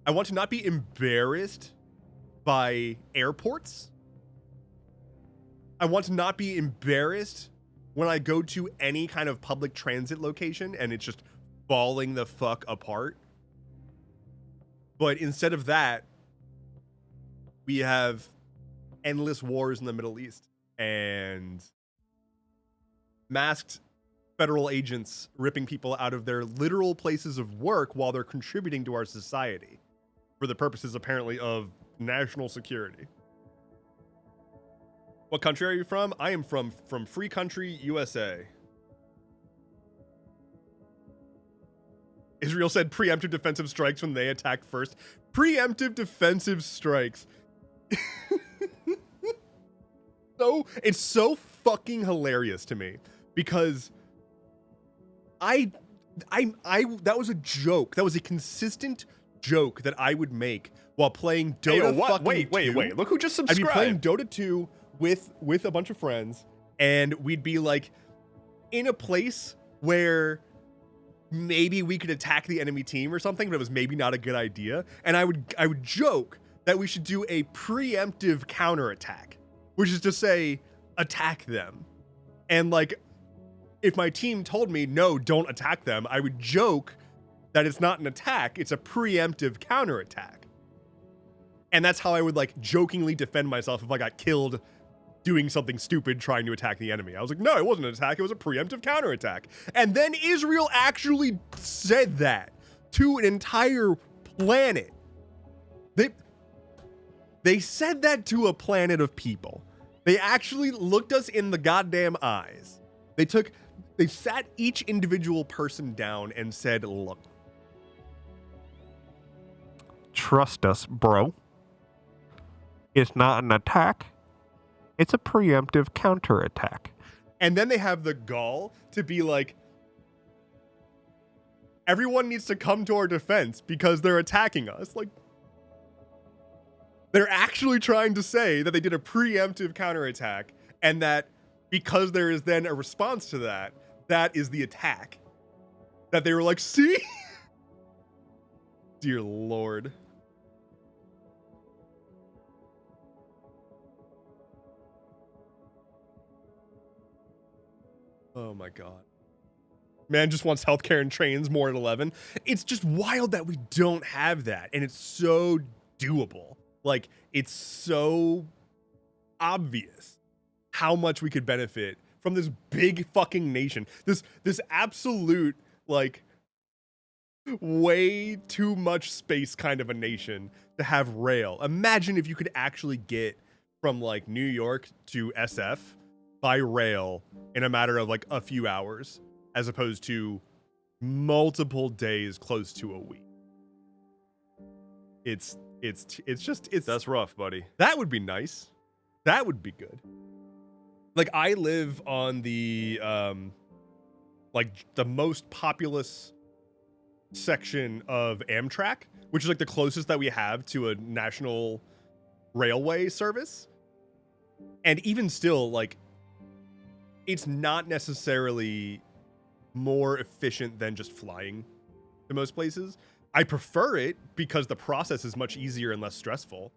[SPEAKER 1] I want to not be embarrassed by airports. I want to not be embarrassed when I go to any kind of public transit location and it's just falling the fuck apart. But instead of that, we have endless wars in the Middle East and masked federal agents ripping people out of their literal places of work while they're contributing to our society for the purposes, apparently, of national security. What country are you from? I am from free country, USA. Israel said preemptive defensive strikes when they attacked first. Preemptive defensive strikes. So it's so fucking hilarious to me because I that was a joke. That was a consistent joke that I would make while playing Dota.
[SPEAKER 2] Hey, wait. Look who just subscribed.
[SPEAKER 1] I'd be playing Dota 2 with a bunch of friends, and we'd be like in a place where maybe we could attack the enemy team or something, but it was maybe not a good idea. And I would joke that we should do a preemptive counterattack, which is to say, attack them. And like, if my team told me, no, don't attack them, I would joke that it's not an attack, it's a preemptive counterattack. And that's how I would like jokingly defend myself if I got killed doing something stupid trying to attack the enemy. I was like, no, it wasn't an attack, it was a preemptive counterattack. And then Israel actually said that to an entire planet. They said that to a planet of people. They actually looked us in the goddamn eyes. They sat each individual person down and said, look,
[SPEAKER 3] trust us, bro. It's not an attack. It's a preemptive counterattack.
[SPEAKER 1] And then they have the gall to be like, everyone needs to come to our defense because they're attacking us. Like, they're actually trying to say that they did a preemptive counterattack and that because there is then a response to that, that is the attack. That they were like, see? Dear Lord. Oh my God. Man just wants healthcare and trains more at 11. It's just wild that we don't have that. And it's so doable. Like, it's so obvious how much we could benefit from this big fucking nation. This absolute, like, way too much space kind of a nation to have rail. Imagine if you could actually get from like New York to SF by rail in a matter of like a few hours, as opposed to multiple days, close to a week. It's
[SPEAKER 2] That's rough, buddy.
[SPEAKER 1] that would be nice. That would be good. Like, I live on the like the most populous section of Amtrak, which is like the closest that we have to a national railway service. And even still, like, it's not necessarily more efficient than just flying to most places. I prefer it because the process is much easier and less stressful,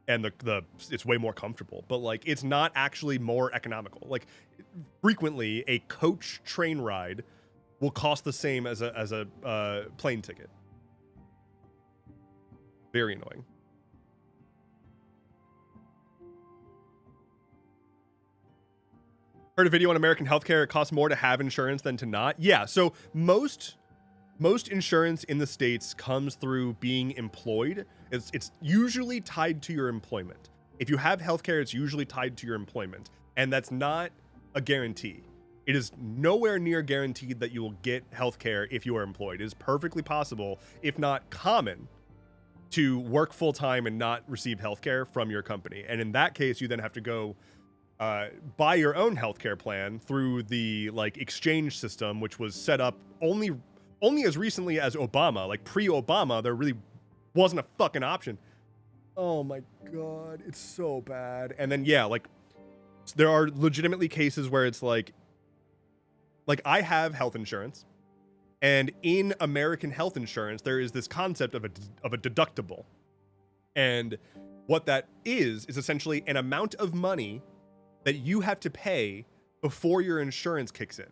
[SPEAKER 1] and the it's way more comfortable. But like, it's not actually more economical. Like, frequently a coach train ride will cost the same as a plane ticket. Very annoying. Heard a video on American healthcare. It costs more to have insurance than to not. Yeah, so most insurance in the States comes through being employed. It's usually tied to your employment. If you have healthcare, it's usually tied to your employment, and that's not a guarantee. It is nowhere near guaranteed that you will get healthcare if you are employed. It is perfectly possible, if not common, to work full time and not receive healthcare from your company. And in that case, you then have to go buy your own healthcare plan through the like exchange system, which was set up only as recently as Obama. Like, pre-Obama, there really wasn't a fucking option. Oh my god, it's so bad. And then yeah, like, there are legitimately cases where it's like I have health insurance, and in American health insurance there is this concept of a deductible. And what that is essentially an amount of money that you have to pay before your insurance kicks in.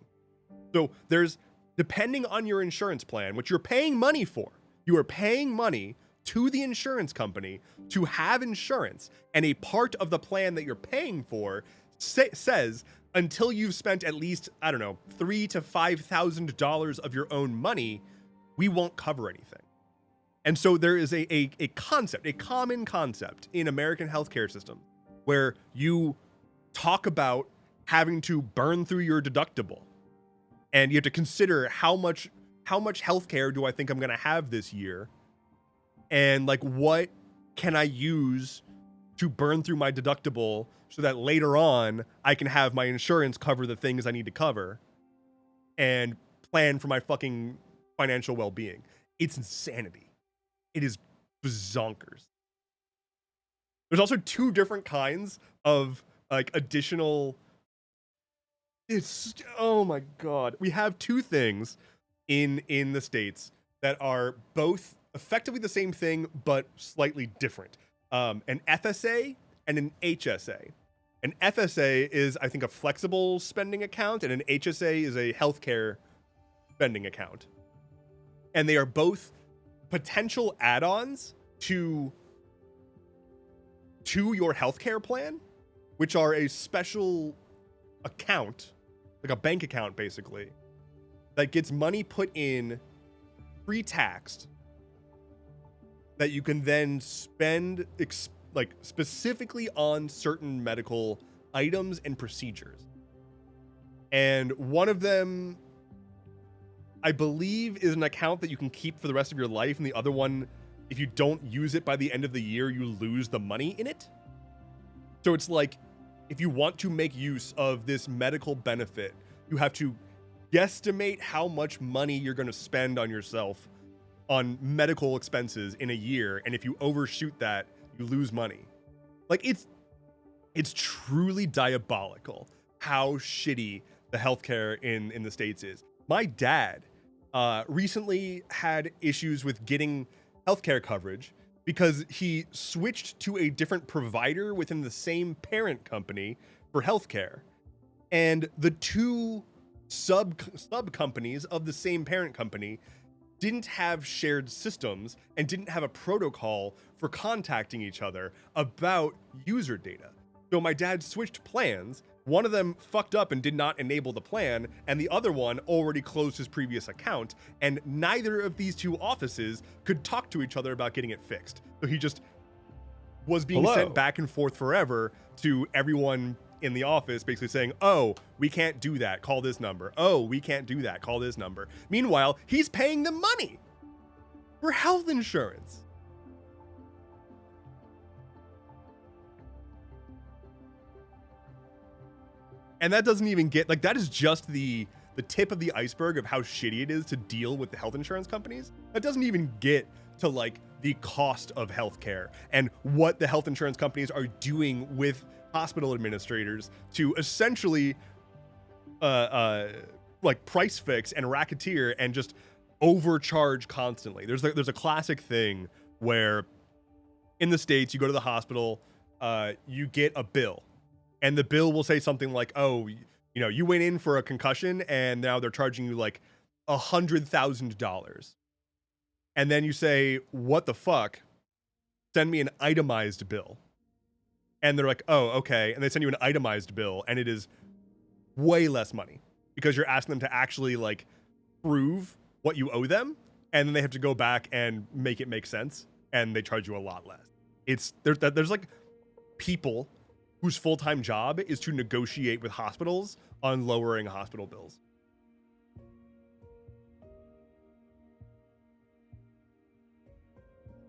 [SPEAKER 1] So there's, depending on your insurance plan, which you're paying money for, you are paying money to the insurance company to have insurance, and a part of the plan that you're paying for says until you've spent at least, I don't know, $3,000 to $5,000 of your own money, we won't cover anything. And so there is a concept, a common concept in American healthcare system, where you talk about having to burn through your deductible, and you have to consider how much healthcare do I think I'm going to have this year, and like, what can I use to burn through my deductible so that later on I can have my insurance cover the things I need to cover and plan for my fucking financial well-being. It's insanity. It is bazonkers. There's also two different kinds of like additional, it's, oh my god. We have two things in the States that are both effectively the same thing but slightly different. An FSA and an HSA. An FSA is, I think, a flexible spending account, and an HSA is a healthcare spending account. And they are both potential add-ons to your healthcare plan, which are a special account, like a bank account basically, that gets money put in pre-taxed that you can then spend like specifically on certain medical items and procedures. And one of them, I believe, is an account that you can keep for the rest of your life, and the other one, if you don't use it by the end of the year, you lose the money in it. So it's like, if you want to make use of this medical benefit, you have to guesstimate how much money you're going to spend on yourself on medical expenses in a year, and if you overshoot that, you lose money. Like, it's truly diabolical how shitty the healthcare in the States is. My dad recently had issues with getting healthcare coverage because he switched to a different provider within the same parent company for healthcare, and the two sub companies of the same parent company didn't have shared systems and didn't have a protocol for contacting each other about user data. So my dad switched plans. One of them fucked up and did not enable the plan, and the other one already closed his previous account, and neither of these two offices could talk to each other about getting it fixed. So he just was being sent back and forth forever to everyone in the office, basically saying, oh, we can't do that, call this number. Oh, we can't do that, call this number. Meanwhile, he's paying them money for health insurance. And that doesn't even get, like, that is just the tip of the iceberg of how shitty it is to deal with the health insurance companies. That doesn't even get to, like, the cost of healthcare and what the health insurance companies are doing with hospital administrators to essentially, like, price fix and racketeer and just overcharge constantly. There's a classic thing where in the States, you go to the hospital, you get a bill. And the bill will say something like, oh, you know, you went in for a concussion and now they're charging you like $100,000. And then you say, what the fuck? Send me an itemized bill. And they're like, oh, okay. And they send you an itemized bill and it is way less money because you're asking them to actually like prove what you owe them. And then they have to go back and make it make sense. And they charge you a lot less. There's like people whose full-time job is to negotiate with hospitals on lowering hospital bills.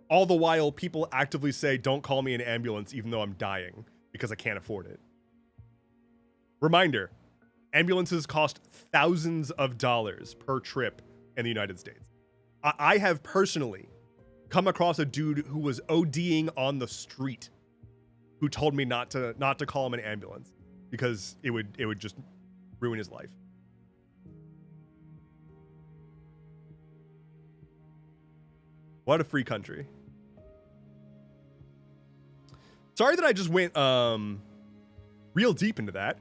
[SPEAKER 1] All the while, people actively say, don't call me an ambulance even though I'm dying because I can't afford it. Reminder, ambulances cost thousands of dollars per trip in the United States. I have personally come across a dude who was ODing on the street who told me not to call him an ambulance because it would just ruin his life. What a free country. Sorry that I just went real deep into that.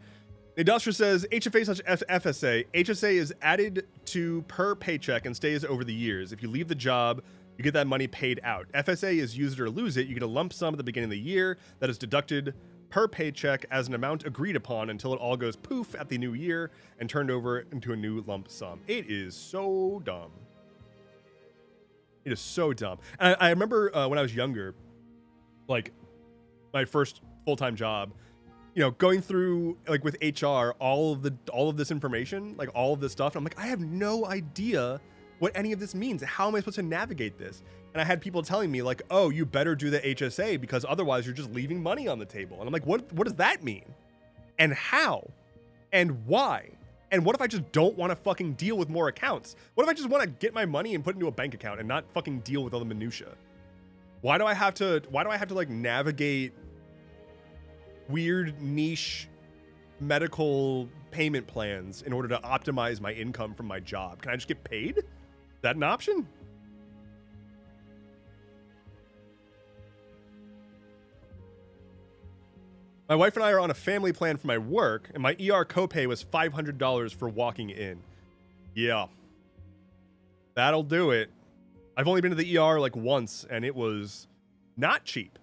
[SPEAKER 1] Industrial says HFA/FSA. HSA is added to per paycheck and stays over the years. If you leave the job, you get that money paid out. FSA is use it or lose it. You get a lump sum at the beginning of the year that is deducted per paycheck as an amount agreed upon until it all goes poof at the new year and turned over into a new lump sum. It is so dumb. It is so dumb. And I remember when I was younger, like my first full-time job, you know, going through like with HR, all of this information, like all of this stuff. And I'm like, I have no idea what any of this means. How am I supposed to navigate this? And I had people telling me like, oh, you better do the HSA because otherwise you're just leaving money on the table. And I'm like, what does that mean? And how? And why? And what if I just don't want to fucking deal with more accounts? What if I just want to get my money and put it into a bank account and not fucking deal with all the minutia? Why do I have to like navigate weird niche medical payment plans in order to optimize my income from my job? Can I just get paid? Is that an option? My wife and I are on a family plan for my work, and my ER copay was $500 for walking in. Yeah. That'll do it. I've only been to the ER like once, and it was not cheap.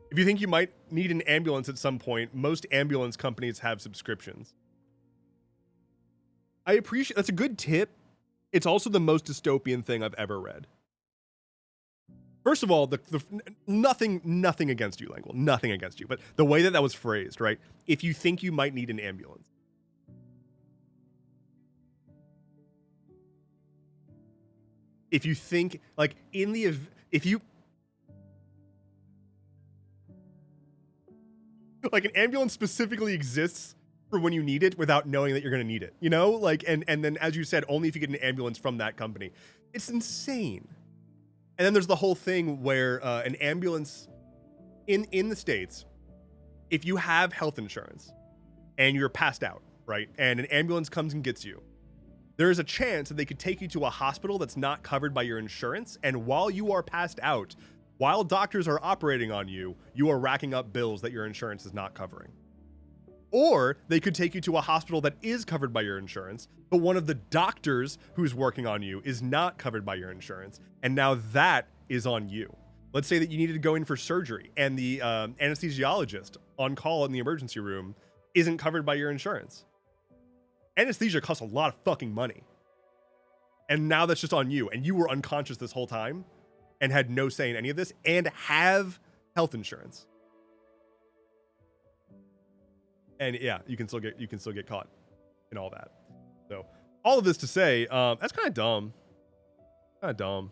[SPEAKER 1] If you think you might need an ambulance at some point, most ambulance companies have subscriptions. I appreciate, that's a good tip. It's also the most dystopian thing I've ever read. First of all, nothing against you, Languel, nothing against you, but the way that was phrased, right? If you think you might need an ambulance. If you think, like, if you, like, an ambulance specifically exists for when you need it without knowing that you're going to need it, you know? Like, and then, as you said, only if you get an ambulance from that company. It's insane. And then there's the whole thing where an ambulance in the States, if you have health insurance and you're passed out, right? And an ambulance comes and gets you, there is a chance that they could take you to a hospital that's not covered by your insurance. And while you are passed out, while doctors are operating on you, you are racking up bills that your insurance is not covering. Or they could take you to a hospital that is covered by your insurance, but one of the doctors who's working on you is not covered by your insurance. And now that is on you. Let's say that you needed to go in for surgery and the anesthesiologist on call in the emergency room isn't covered by your insurance. Anesthesia costs a lot of fucking money. And now that's just on you. And you were unconscious this whole time and had no say in any of this and have health insurance. And yeah, you can still get caught in all that. So all of this to say, that's kind of dumb. Kind of dumb.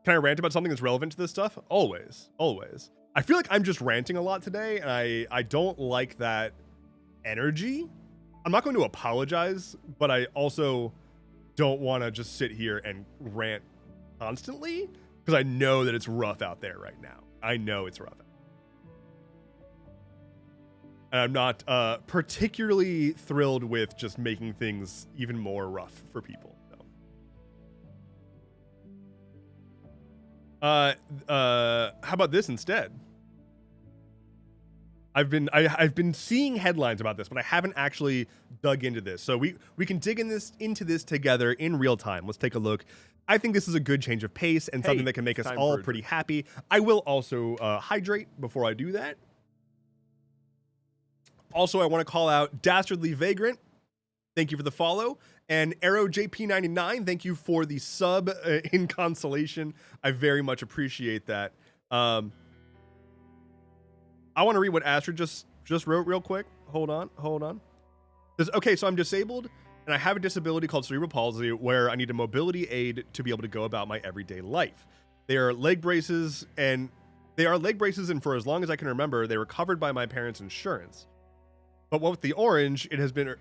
[SPEAKER 1] Can I rant about something that's relevant to this stuff? Always. Always. I feel like I'm just ranting a lot today, and I don't like that energy. I'm not going to apologize, but I also don't want to just sit here and rant constantly, because I know that it's rough out there right now. I know it's rough. And I'm not particularly thrilled with just making things even more rough for people. How about this instead? I've been seeing headlines about this, but I haven't actually dug into this. So we can dig into this together in real time. Let's take a look. I think this is a good change of pace and something that can make us all pretty happy. I will also hydrate before I do that. Also, I want to call out Dastardly Vagrant. Thank you for the follow. And Arrow JP99, thank you for the sub in consolation. I very much appreciate that. I want to read what Astrid just wrote real quick. Hold on. Okay, so I'm disabled, and I have a disability called cerebral palsy where I need a mobility aid to be able to go about my everyday life. They are leg braces, and for as long as I can remember, they were covered by my parents' insurance. But what with the orange, it has been...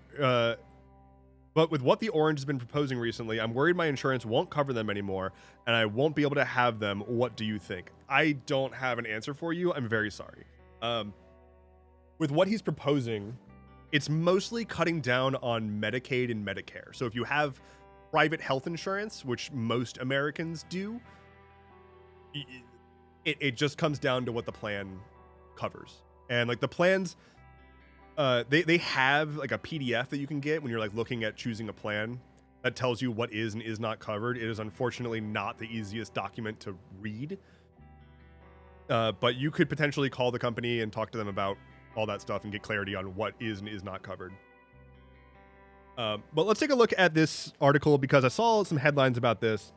[SPEAKER 1] But with what the orange has been proposing recently, I'm worried my insurance won't cover them anymore, and I won't be able to have them. What do you think? I don't have an answer for you. I'm very sorry. With what he's proposing, it's mostly cutting down on Medicaid and Medicare. So if you have private health insurance, which most Americans do, it just comes down to what the plan covers. And like the plans... they have like a PDF that you can get when you're like looking at choosing a plan that tells you what is and is not covered. It is unfortunately not the easiest document to read. But you could potentially call the company and talk to them about all that stuff and get clarity on what is and is not covered. But let's take a look at this article because I saw some headlines about this.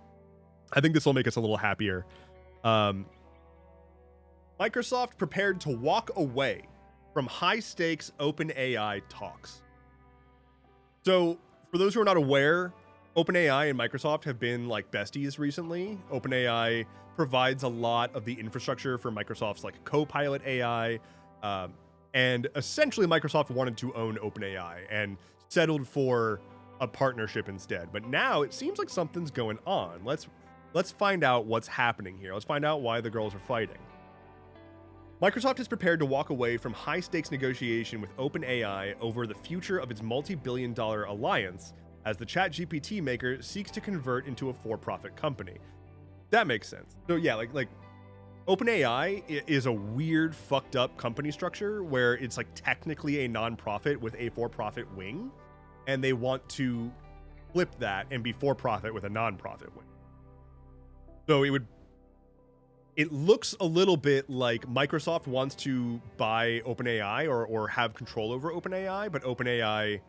[SPEAKER 1] I think this will make us a little happier. Microsoft prepared to walk away from high-stakes OpenAI talks. So, for those who are not aware, OpenAI and Microsoft have been like besties recently. OpenAI provides a lot of the infrastructure for Microsoft's like Copilot AI, and essentially Microsoft wanted to own OpenAI and settled for a partnership instead. But now it seems like something's going on. Let's find out what's happening here. Let's find out why the girls are fighting. Microsoft is prepared to walk away from high-stakes negotiation with OpenAI over the future of its multi-billion-dollar alliance as the ChatGPT maker seeks to convert into a for-profit company. That makes sense. So yeah, like OpenAI is a weird, fucked up company structure where it's like technically a non-profit with a for-profit wing, and they want to flip that and be for-profit with a non-profit wing. So it looks a little bit like Microsoft wants to buy OpenAI or have control over OpenAI, but OpenAI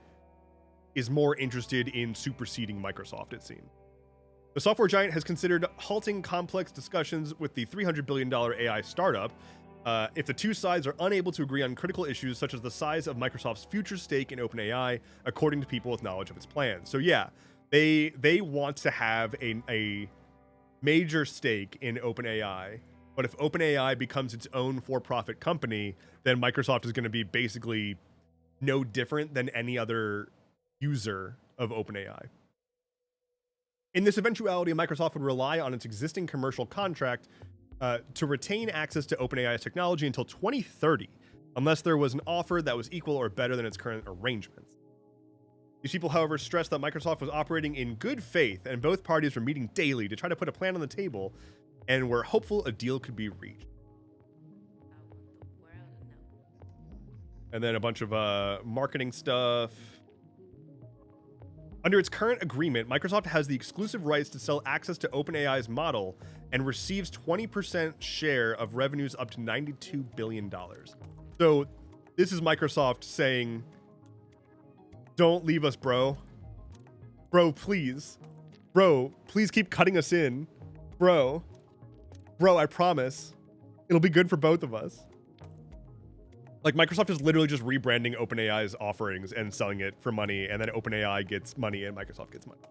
[SPEAKER 1] is more interested in superseding Microsoft, it seems. The software giant has considered halting complex discussions with the $300 billion AI startup if the two sides are unable to agree on critical issues such as the size of Microsoft's future stake in OpenAI, according to people with knowledge of its plans. So yeah, they want to have a major stake in OpenAI, but if OpenAI becomes its own for-profit company, then Microsoft is going to be basically no different than any other user of OpenAI. In this eventuality, Microsoft would rely on its existing commercial contract to retain access to OpenAI's technology until 2030, unless there was an offer that was equal or better than its current arrangements. These people, however, stressed that Microsoft was operating in good faith and both parties were meeting daily to try to put a plan on the table and were hopeful a deal could be reached. And then a bunch of marketing stuff. Under its current agreement, Microsoft has the exclusive rights to sell access to OpenAI's model and receives 20% share of revenues up to $92 billion. So this is Microsoft saying, don't leave us, bro. Bro, please. Bro, please keep cutting us in. Bro, I promise. It'll be good for both of us. Like, Microsoft is literally just rebranding OpenAI's offerings and selling it for money, and then OpenAI gets money and Microsoft gets money.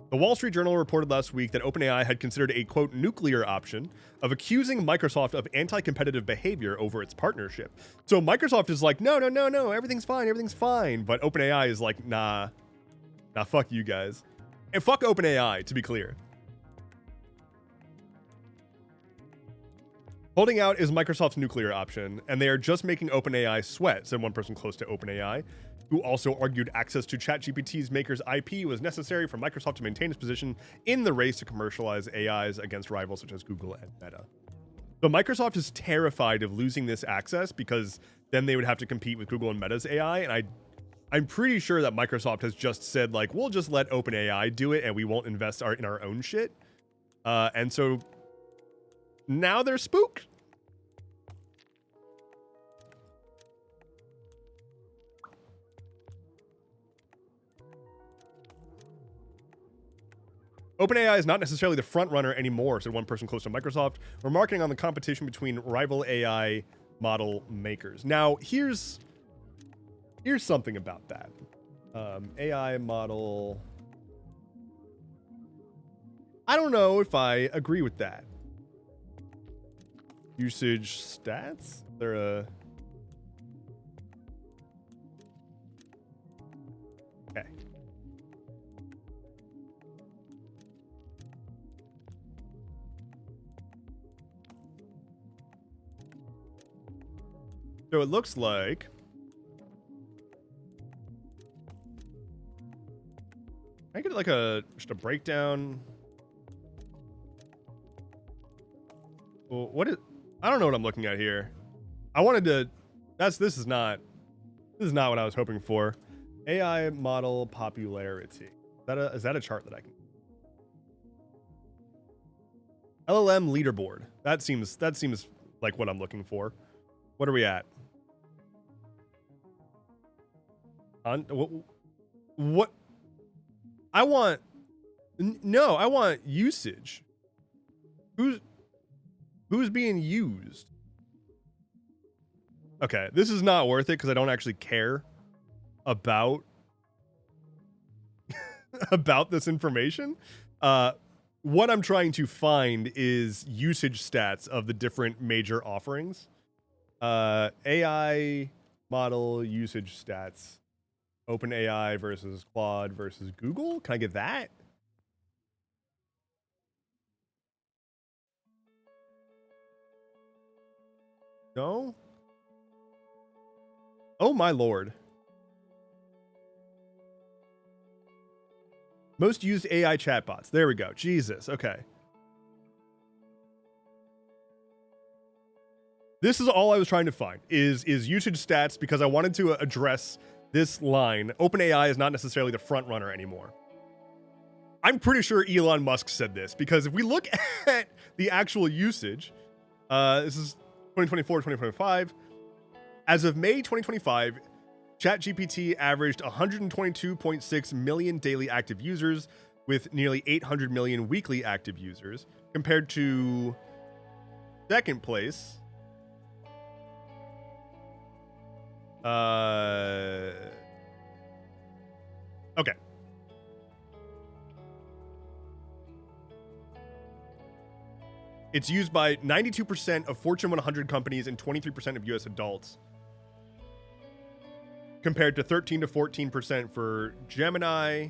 [SPEAKER 1] The Wall Street Journal reported last week that OpenAI had considered a, quote, nuclear option of accusing Microsoft of anti-competitive behavior over its partnership. So Microsoft is like, no, everything's fine. But OpenAI is like, nah, fuck you guys. And fuck OpenAI, to be clear. Holding out is Microsoft's nuclear option, and they are just making OpenAI sweat, said one person close to OpenAI, who also argued access to ChatGPT's maker's IP was necessary for Microsoft to maintain its position in the race to commercialize AIs against rivals such as Google and Meta. So Microsoft is terrified of losing this access because then they would have to compete with Google and Meta's AI, and I'm pretty sure that Microsoft has just said, like, we'll just let OpenAI do it and we won't invest in our own shit. And so now they're spooked. OpenAI is not necessarily the front runner anymore, said one person close to Microsoft, remarking on the competition between rival AI model makers. Now, here's something about that. AI model. I don't know if I agree with that. Usage stats? They're okay. So it looks like I get like just a breakdown. Well, I don't know what I'm looking at here. I wanted to. This is not what I was hoping for. AI model popularity. Is that a chart that I can? LLM leaderboard. That seems like what I'm looking for. What are we at? What? I want usage. Who's being used? Okay, this is not worth it because I don't actually care about about this information. What I'm trying to find is usage stats of the different major offerings. AI model usage stats. OpenAI versus Claude versus Google. Can I get that? No? Oh my lord. Most used AI chatbots. There we go. Jesus. Okay. This is all I was trying to find is usage stats because I wanted to address this line. OpenAI is not necessarily the front runner anymore. I'm pretty sure Elon Musk said this because if we look at the actual usage, this is 2024, 2025. As of May 2025, ChatGPT averaged 122.6 million daily active users with nearly 800 million weekly active users compared to second place. Okay. It's used by 92% of Fortune 100 companies and 23% of US adults, compared to 13 to 14% for Gemini,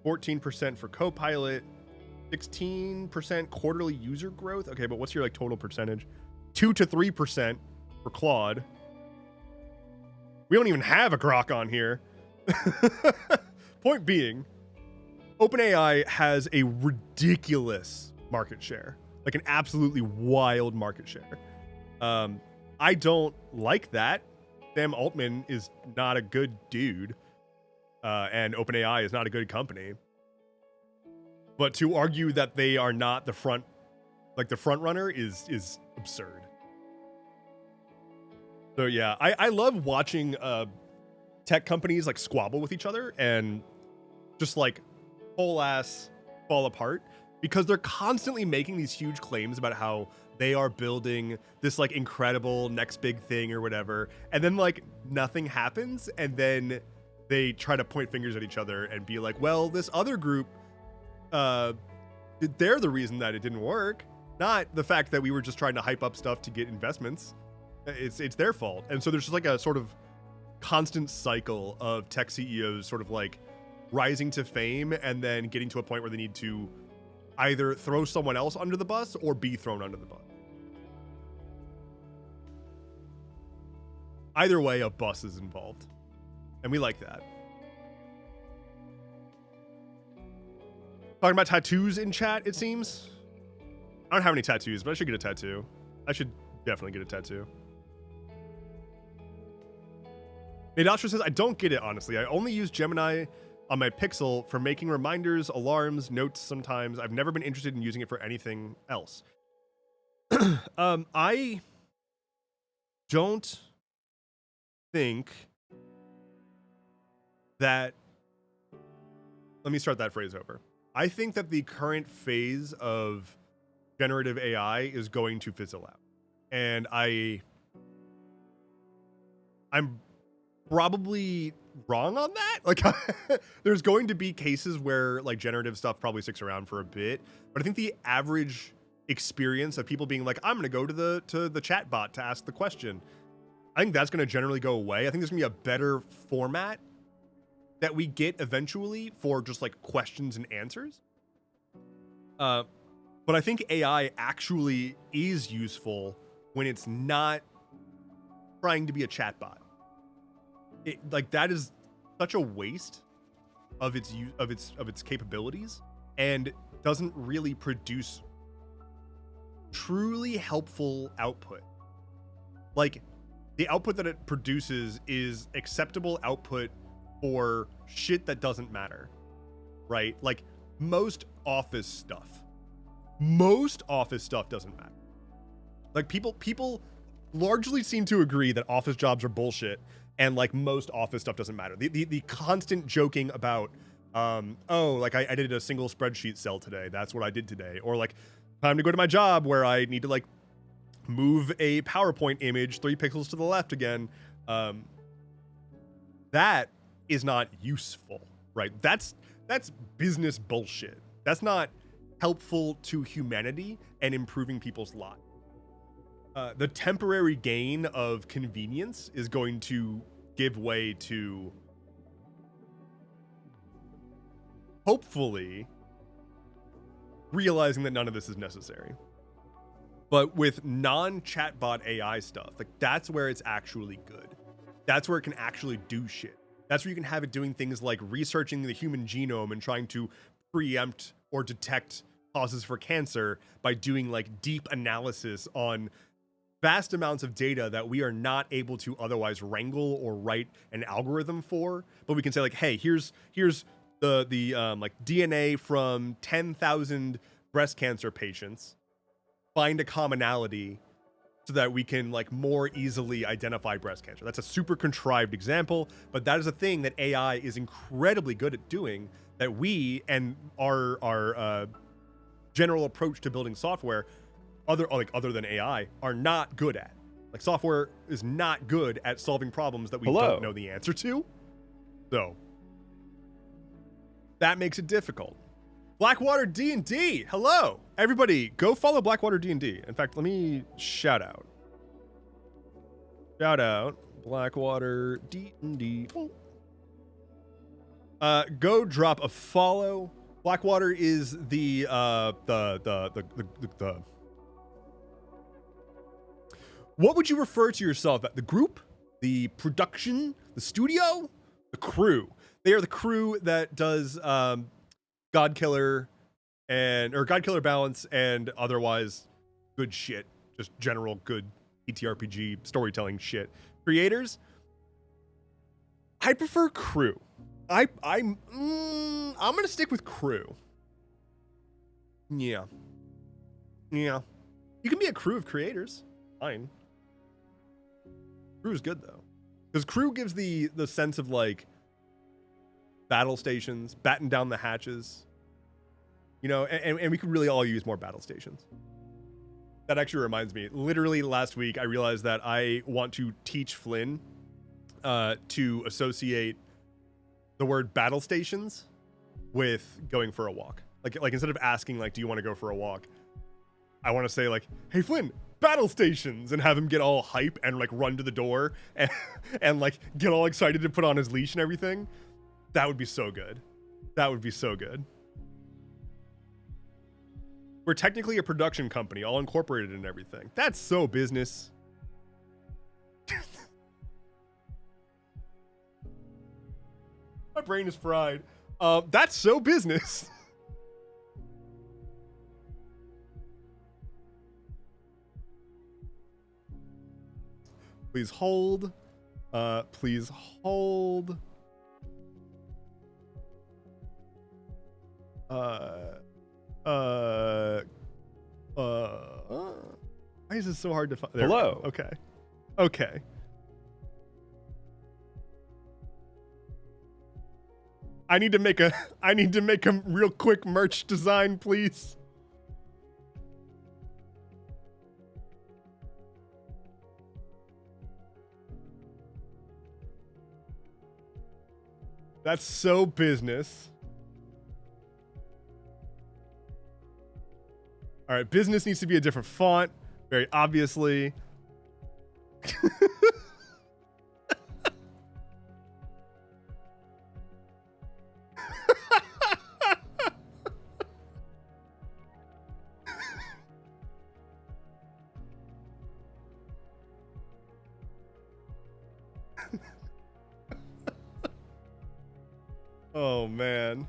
[SPEAKER 1] 14% for Copilot, 16% quarterly user growth. Okay, but what's your like total percentage? 2 to 3% for Claude. We don't even have a Grok on here. Point being, OpenAI has a ridiculous market share, like an absolutely wild market share. I don't like that. Sam Altman is not a good dude, and OpenAI is not a good company. But to argue that they are not the front runner is absurd. So yeah, I love watching tech companies like squabble with each other and just like whole ass fall apart, because they're constantly making these huge claims about how they are building this like incredible next big thing or whatever, and then like nothing happens, and then they try to point fingers at each other and be like, well, this other group, they're the reason that it didn't work, not the fact that we were just trying to hype up stuff to get investments. It's their fault. And so there's just like a sort of constant cycle of tech CEOs sort of like rising to fame and then getting to a point where they need to either throw someone else under the bus or be thrown under the bus. Either way, a bus is involved. And we like that. Talking about tattoos in chat, it seems. I don't have any tattoos, but I should get a tattoo. I should definitely get a tattoo. Nadastra says, I don't get it, honestly. I only use Gemini on my Pixel for making reminders, alarms, notes sometimes. I've never been interested in using it for anything else. I don't think that... Let me start that phrase over. I think that the current phase of generative AI is going to fizzle out. And I'm probably wrong on that. Like, there's going to be cases where like generative stuff probably sticks around for a bit, but I think the average experience of people being like, I'm going to go to the chat bot to ask the question, I think that's going to generally go away. I think there's going to be a better format that we get eventually for just like questions and answers. But I think AI actually is useful when it's not trying to be a chatbot. Like that is such a waste of its capabilities, and doesn't really produce truly helpful output. Like the output that it produces is acceptable output for shit that doesn't matter, right? Like most office stuff doesn't matter. Like people largely seem to agree that office jobs are bullshit, and like most office stuff doesn't matter. The constant joking about like I did a single spreadsheet cell today, that's what I did today, or like time to go to my job where I need to like move a PowerPoint image 3 pixels to the left again. That is not useful, right? That's business bullshit. That's not helpful to humanity and improving people's lives. The temporary gain of convenience is going to give way to, hopefully, realizing that none of this is necessary. But with non-chatbot AI stuff, like that's where it's actually good. That's where it can actually do shit. That's where you can have it doing things like researching the human genome and trying to preempt or detect causes for cancer by doing like deep analysis on vast amounts of data that we are not able to otherwise wrangle or write an algorithm for. But we can say like, hey, here's the like DNA from 10,000 breast cancer patients. Find a commonality so that we can like more easily identify breast cancer. That's a super contrived example, but that is a thing that AI is incredibly good at doing, that we and our general approach to building software, other than AI, are not good at. Like software is not good at solving problems that we don't know the answer to. So that makes it difficult. Blackwater D&D, hello. Everybody, go follow Blackwater D&D. In fact, let me shout out. Blackwater D&D. Go drop a follow. Blackwater is the what would you refer to yourself at? The group, the production, the studio, the crew. They are the crew that does Godkiller Balance and otherwise good shit, just general good TTRPG storytelling shit. Creators, I prefer crew. I'm gonna stick with crew. Yeah. You can be a crew of creators. Fine. Crew is good though, because crew gives the sense of like battle stations, batten down the hatches. And we could really all use more battle stations. That actually reminds me. Literally last week, I realized that I want to teach Flynn to associate the word battle stations with going for a walk. Like instead of asking like, do you want to go for a walk? I want to say like, hey Flynn, battle stations, and have him get all hype and like run to the door and like get all excited to put on his leash and everything. That would be so good. That would be so good. We're technically a production company, all incorporated and everything. That's so business. My brain is fried. That's so business. Please hold. Please hold. Why is this so hard to find?
[SPEAKER 2] Hello.
[SPEAKER 1] Okay. Okay. I need to make a real quick merch design, please. That's so business. All right, business needs to be a different font, very obviously. Oh, man.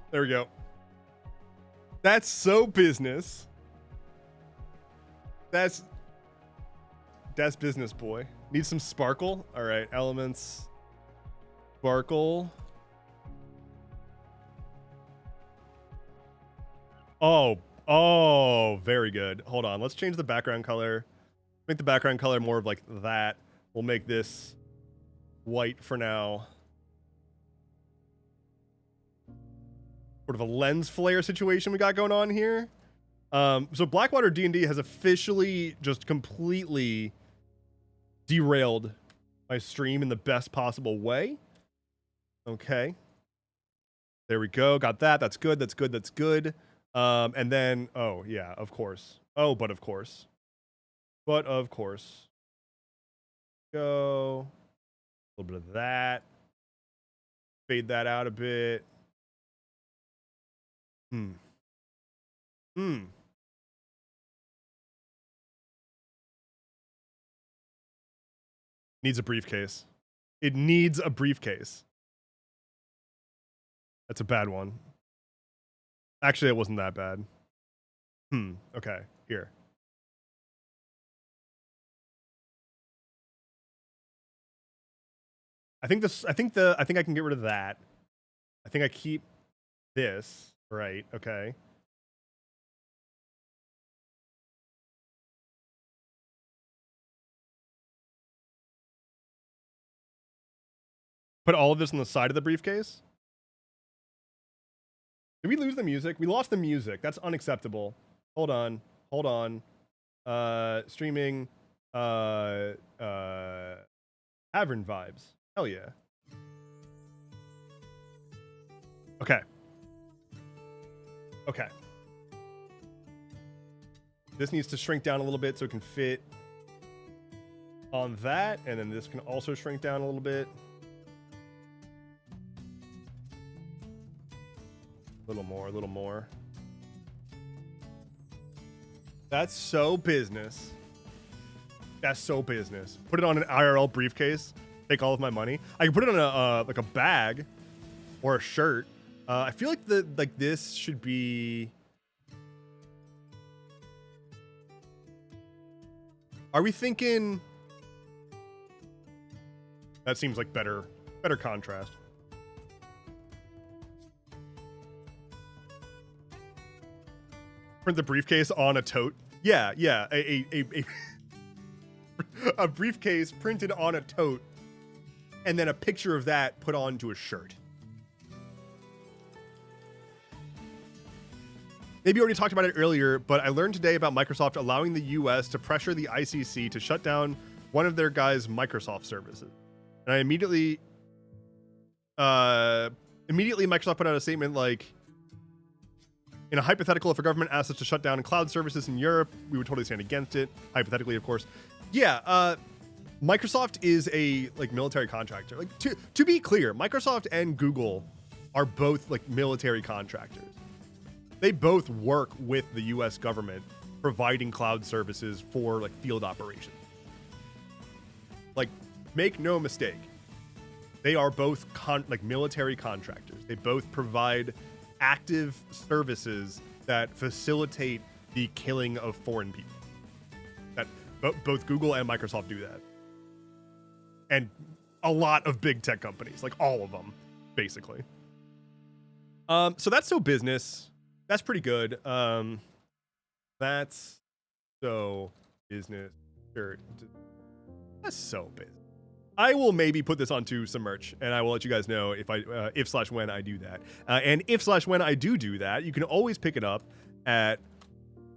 [SPEAKER 1] There we go. That's so business. That's business, boy. Need some sparkle? All right, elements. Sparkle. Oh, very good. Hold on, let's change the background color. Make the background color more of like that. We'll make this white for now. Sort of a lens flare situation we got going on here. So Blackwater D&D has officially just completely derailed my stream in the best possible way. Okay. There we go. Got that. That's good. That's good. That's good. And then, oh, yeah, of course. Oh, but of course. But of course. Go. A little bit of that. Fade that out a bit. Needs a briefcase. It needs a briefcase. That's a bad one. Actually, it wasn't that bad. Okay, here. I think I think I can get rid of that. I think I keep this, right? Okay. Put all of this on the side of the briefcase. Did we lose the music? We lost the music. That's unacceptable. Hold on. Hold on. Streaming. Tavern vibes. Hell yeah. Okay. Okay. This needs to shrink down a little bit so it can fit on that. And then this can also shrink down a little bit. A little more, a little more. That's so business. That's so business. Put it on an IRL briefcase. Take all of my money. I can put it on a like a bag or a shirt. I feel like this should be Are we thinking? That seems like better contrast. Print the briefcase on a tote. Yeah. A briefcase printed on a tote, and then a picture of that put onto a shirt. Maybe you already talked about it earlier, but I learned today about Microsoft allowing the US to pressure the ICC to shut down one of their guys' Microsoft services. And I immediately Microsoft put out a statement like, in a hypothetical, if a government asked us to shut down cloud services in Europe, we would totally stand against it. Hypothetically, of course. Yeah, Microsoft is a military contractor. Like to be clear, Microsoft and Google are both like military contractors. They both work with the US government providing cloud services for like field operations. Like, make no mistake. They are both military contractors. They both provide active services that facilitate the killing of foreign people. That both Google and Microsoft do that. And a lot of big tech companies, like all of them, basically. So that's so business. That's pretty good. That's so business. Sure. That's so business. I will maybe put this onto some merch, and I will let you guys know if/when I do that. And if/when I do that, you can always pick it up at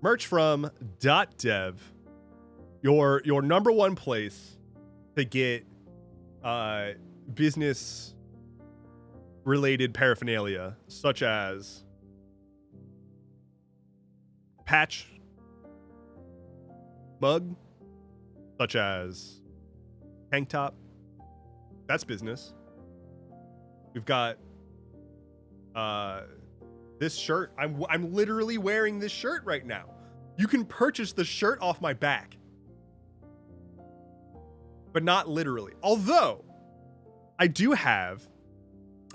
[SPEAKER 1] merchfrom.dev, your number one place to get business related paraphernalia, such as patch, mug, such as tank top. That's business. We've got this shirt. I'm literally wearing this shirt right now. You can purchase the shirt off my back, but not literally. Although I do have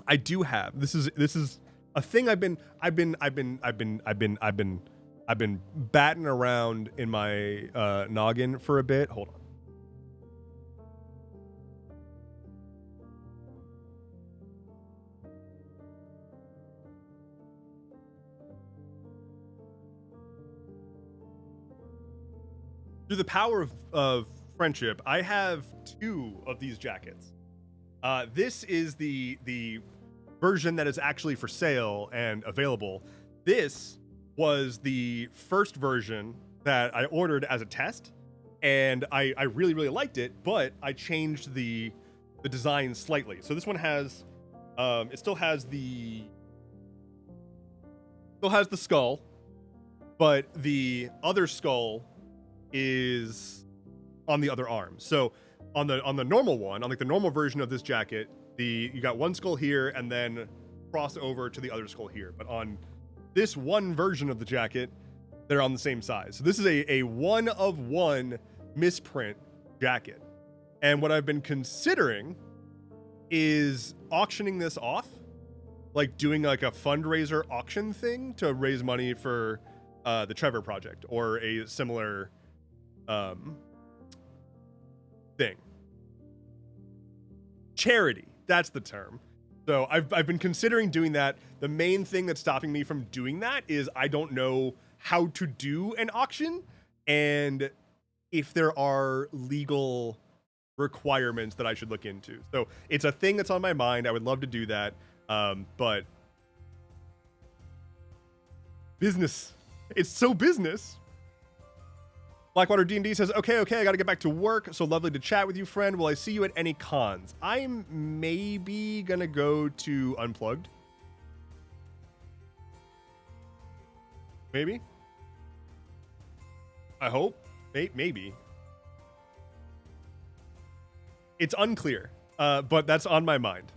[SPEAKER 1] this is a thing I've been batting around in my noggin for a bit. Hold on. Through the power of friendship, I have 2 of these jackets. This is the version that is actually for sale and available. This was the first version that I ordered as a test, and I really, really liked it, but I changed the design slightly. So this one has, it still has the skull, but the other skull is on the other arm. So on the normal one, on like the normal version of this jacket, you got one skull here and then cross over to the other skull here. But on this one version of the jacket, they're on the same size. So this is a 1-of-1 misprint jacket. And what I've been considering is auctioning this off, like doing like a fundraiser auction thing to raise money for the Trevor Project or a similar thing. Charity, that's the term. So I've been considering doing that. The main thing that's stopping me from doing that is I don't know how to do an auction and if there are legal requirements that I should look into. So it's a thing that's on my mind. I would love to do that. But business, it's so business. Blackwater D&D says, okay, I gotta get back to work. So lovely to chat with you, friend. Will I see you at any cons? I'm maybe gonna go to Unplugged. Maybe. I hope. Maybe. It's unclear, but that's on my mind.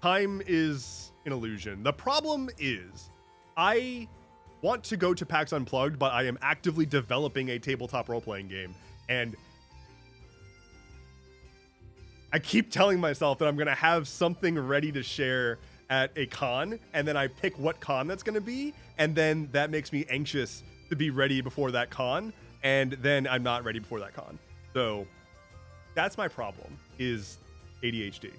[SPEAKER 1] Time is an illusion. The problem is, I want to go to PAX Unplugged, but I am actively developing a tabletop role-playing game, and I keep telling myself that I'm going to have something ready to share at a con, and then I pick what con that's going to be, and then that makes me anxious to be ready before that con, and then I'm not ready before that con. So that's my problem, is ADHD.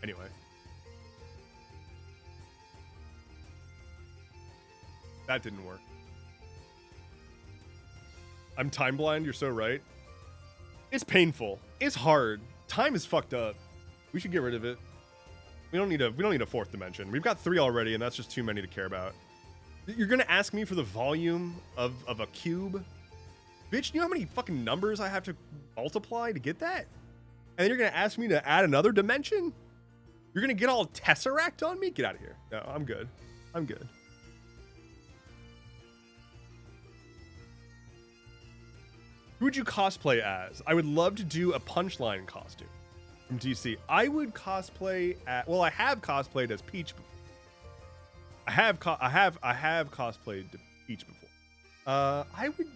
[SPEAKER 1] Anyway. That didn't work. I'm time blind, you're so right. It's painful. It's hard. Time is fucked up. We should get rid of it. We don't need a fourth dimension. We've got 3 already, and that's just too many to care about. You're gonna ask me for the volume of a cube? Bitch, you know how many fucking numbers I have to multiply to get that? And then you're gonna ask me to add another dimension? You're gonna get all Tesseract on me? Get out of here. No, I'm good. I'm good. Who would you cosplay as? I would love to do a Punchline costume from DC. I would cosplay well, I have cosplayed as Peach before. I have cosplayed Peach before. I would,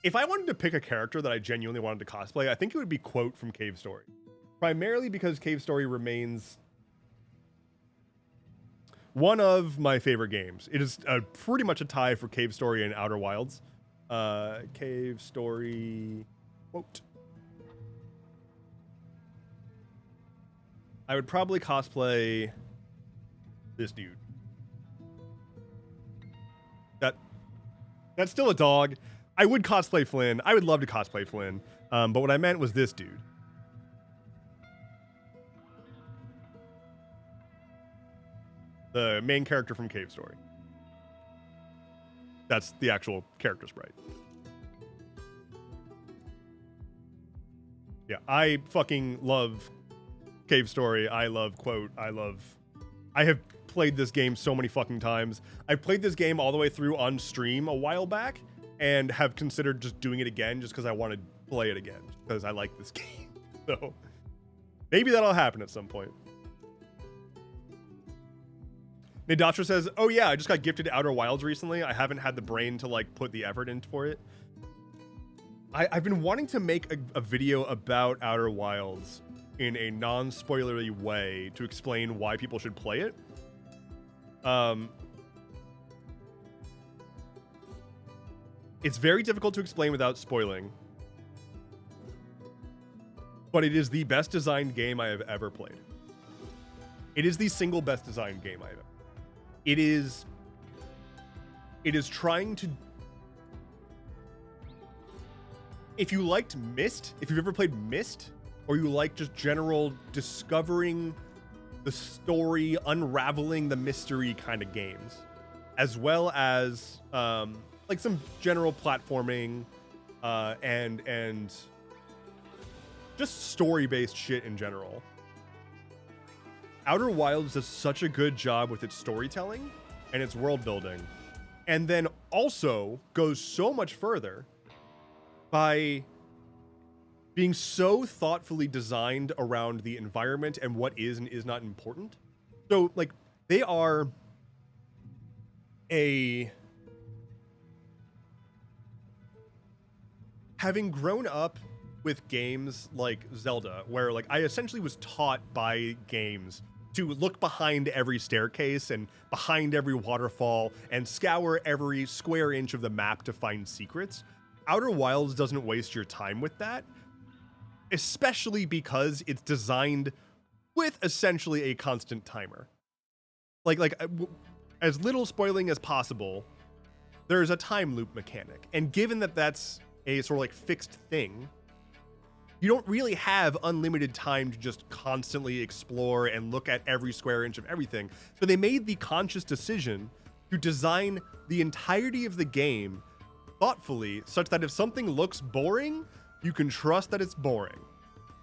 [SPEAKER 1] if I wanted to pick a character that I genuinely wanted to cosplay, I think it would be Quote from Cave Story. Primarily because Cave Story remains one of my favorite games. It is pretty much a tie for Cave Story and Outer Wilds. Cave Story Quote. I would probably cosplay this dude. That's still a dog. I would cosplay Flynn. I would love to cosplay Flynn. But what I meant was this dude. The main character from Cave Story. That's the actual character sprite. Yeah, I fucking love Cave Story. I love Quote. I have played this game so many fucking times. I played this game all the way through on stream a while back and have considered just doing it again just because I want to play it again because I like this game. So maybe that'll happen at some point. Nadatra says, oh yeah, I just got gifted Outer Wilds recently. I haven't had the brain to like put the effort in for it. I've been wanting to make a video about Outer Wilds in a non-spoilery way to explain why people should play it. It's very difficult to explain without spoiling, but it is the best designed game I have ever played. It is the single best designed game I have ever. It is trying to, if you liked Myst, if you've ever played Myst, or you like just general discovering the story, unraveling the mystery kind of games, as well as like some general platforming and just story-based shit in general. Outer Wilds does such a good job with its storytelling and its world building, and then also goes so much further by being so thoughtfully designed around the environment and what is and is not important. So, like, they are having grown up with games like Zelda, where like I essentially was taught by games to look behind every staircase and behind every waterfall and scour every square inch of the map to find secrets. Outer Wilds doesn't waste your time with that, especially because it's designed with essentially a constant timer. Like as little spoiling as possible, there's a time loop mechanic. And given that that's a sort of like fixed thing, you don't really have unlimited time to just constantly explore and look at every square inch of everything. So they made the conscious decision to design the entirety of the game thoughtfully, such that if something looks boring, you can trust that it's boring.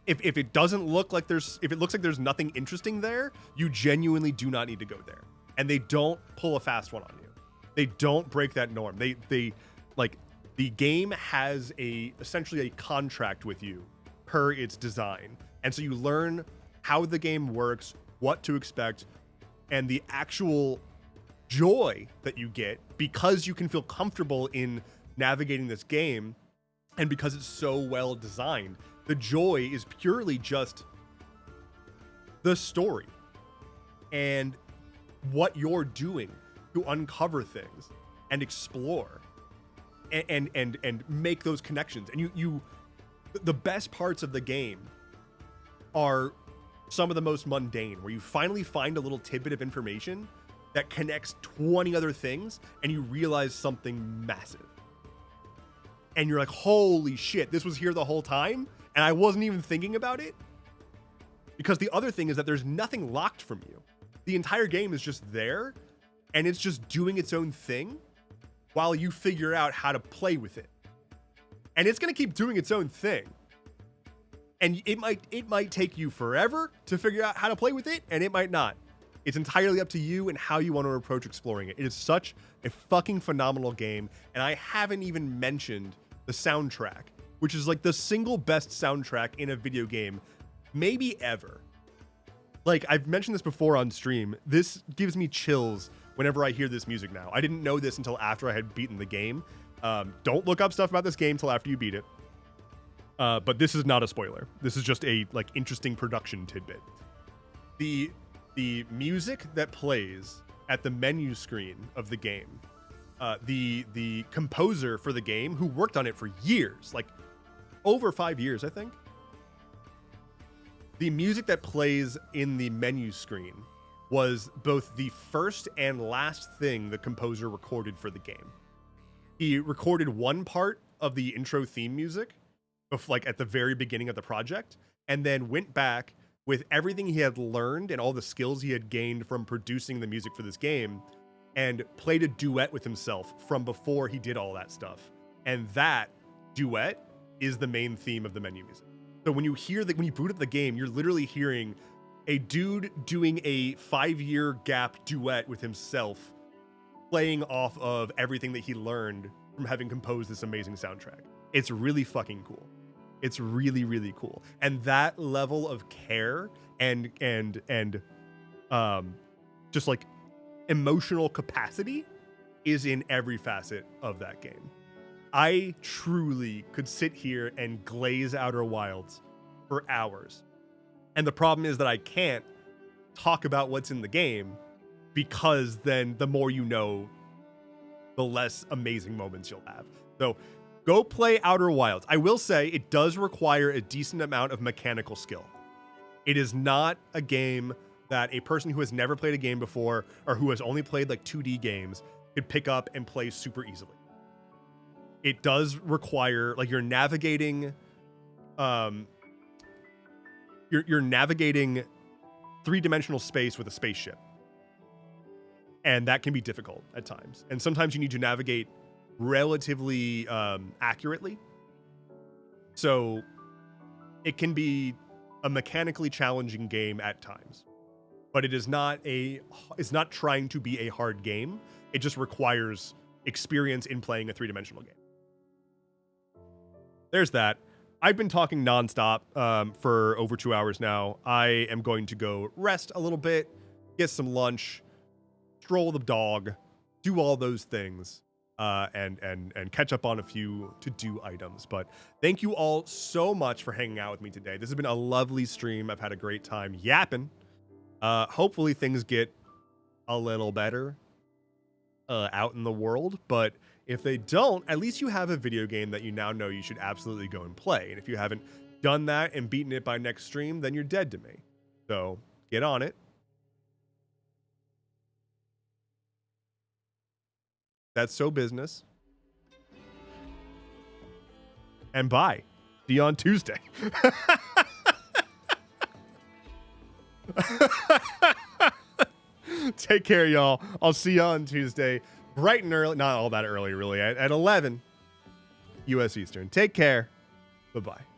[SPEAKER 1] If it doesn't look like if it looks like there's nothing interesting there, you genuinely do not need to go there. And they don't pull a fast one on you. They don't break that norm. They like, the game has essentially a contract with you per its design. And so you learn how the game works, what to expect, and the actual joy that you get because you can feel comfortable in navigating this game, and because it's so well designed. The joy is purely just the story. And what you're doing to uncover things and explore and make those connections. And the best parts of the game are some of the most mundane, where you finally find a little tidbit of information that connects 20 other things and you realize something massive. And you're like, holy shit, this was here the whole time and I wasn't even thinking about it? Because the other thing is that there's nothing locked from you. The entire game is just there and it's just doing its own thing while you figure out how to play with it. And it's going to keep doing its own thing. And it might take you forever to figure out how to play with it, and it might not. It's entirely up to you and how you want to approach exploring it. It is such a fucking phenomenal game, and I haven't even mentioned the soundtrack, which is like the single best soundtrack in a video game, maybe ever. Like, I've mentioned this before on stream. This gives me chills whenever I hear this music now. I didn't know this until after I had beaten the game. Don't look up stuff about this game till after you beat it. But this is not a spoiler. This is just a like interesting production tidbit. The music that plays at the menu screen of the game, the composer for the game, who worked on it for years, like over 5 years, I think. The music that plays in the menu screen was both the first and last thing the composer recorded for the game. He recorded one part of the intro theme music, like at the very beginning of the project, and then went back with everything he had learned and all the skills he had gained from producing the music for this game, and played a duet with himself from before he did all that stuff. And that duet is the main theme of the menu music. So when you hear that, when you boot up the game, you're literally hearing a dude doing a 5-year gap duet with himself, playing off of everything that he learned from having composed this amazing soundtrack. It's really fucking cool. It's really, really cool. And that level of care and just like emotional capacity is in every facet of that game. I truly could sit here and glaze Outer Wilds for hours. And the problem is that I can't talk about what's in the game, because then the more you know, the less amazing moments you'll have. So go play Outer Wilds. I will say it does require a decent amount of mechanical skill. It is not a game that a person who has never played a game before, or who has only played like 2D games, could pick up and play super easily. It does require, like, you're navigating three-dimensional space with a spaceship. And that can be difficult at times. And sometimes you need to navigate relatively accurately. So it can be a mechanically challenging game at times. But it's not trying to be a hard game. It just requires experience in playing a three-dimensional game. There's that. I've been talking nonstop for over 2 hours now. I am going to go rest a little bit, get some lunch, stroll the dog, do all those things, and catch up on a few to-do items. But thank you all so much for hanging out with me today. This has been a lovely stream. I've had a great time yapping. Hopefully things get a little better out in the world, but if they don't, at least you have a video game that you now know you should absolutely go and play. And if you haven't done that and beaten it by next stream, then you're dead to me. So get on it. That's so business. And bye. See you on Tuesday. Take care, y'all. I'll see you on Tuesday. Bright and early. Not all that early, really. At 11 U.S. Eastern. Take care. Bye-bye.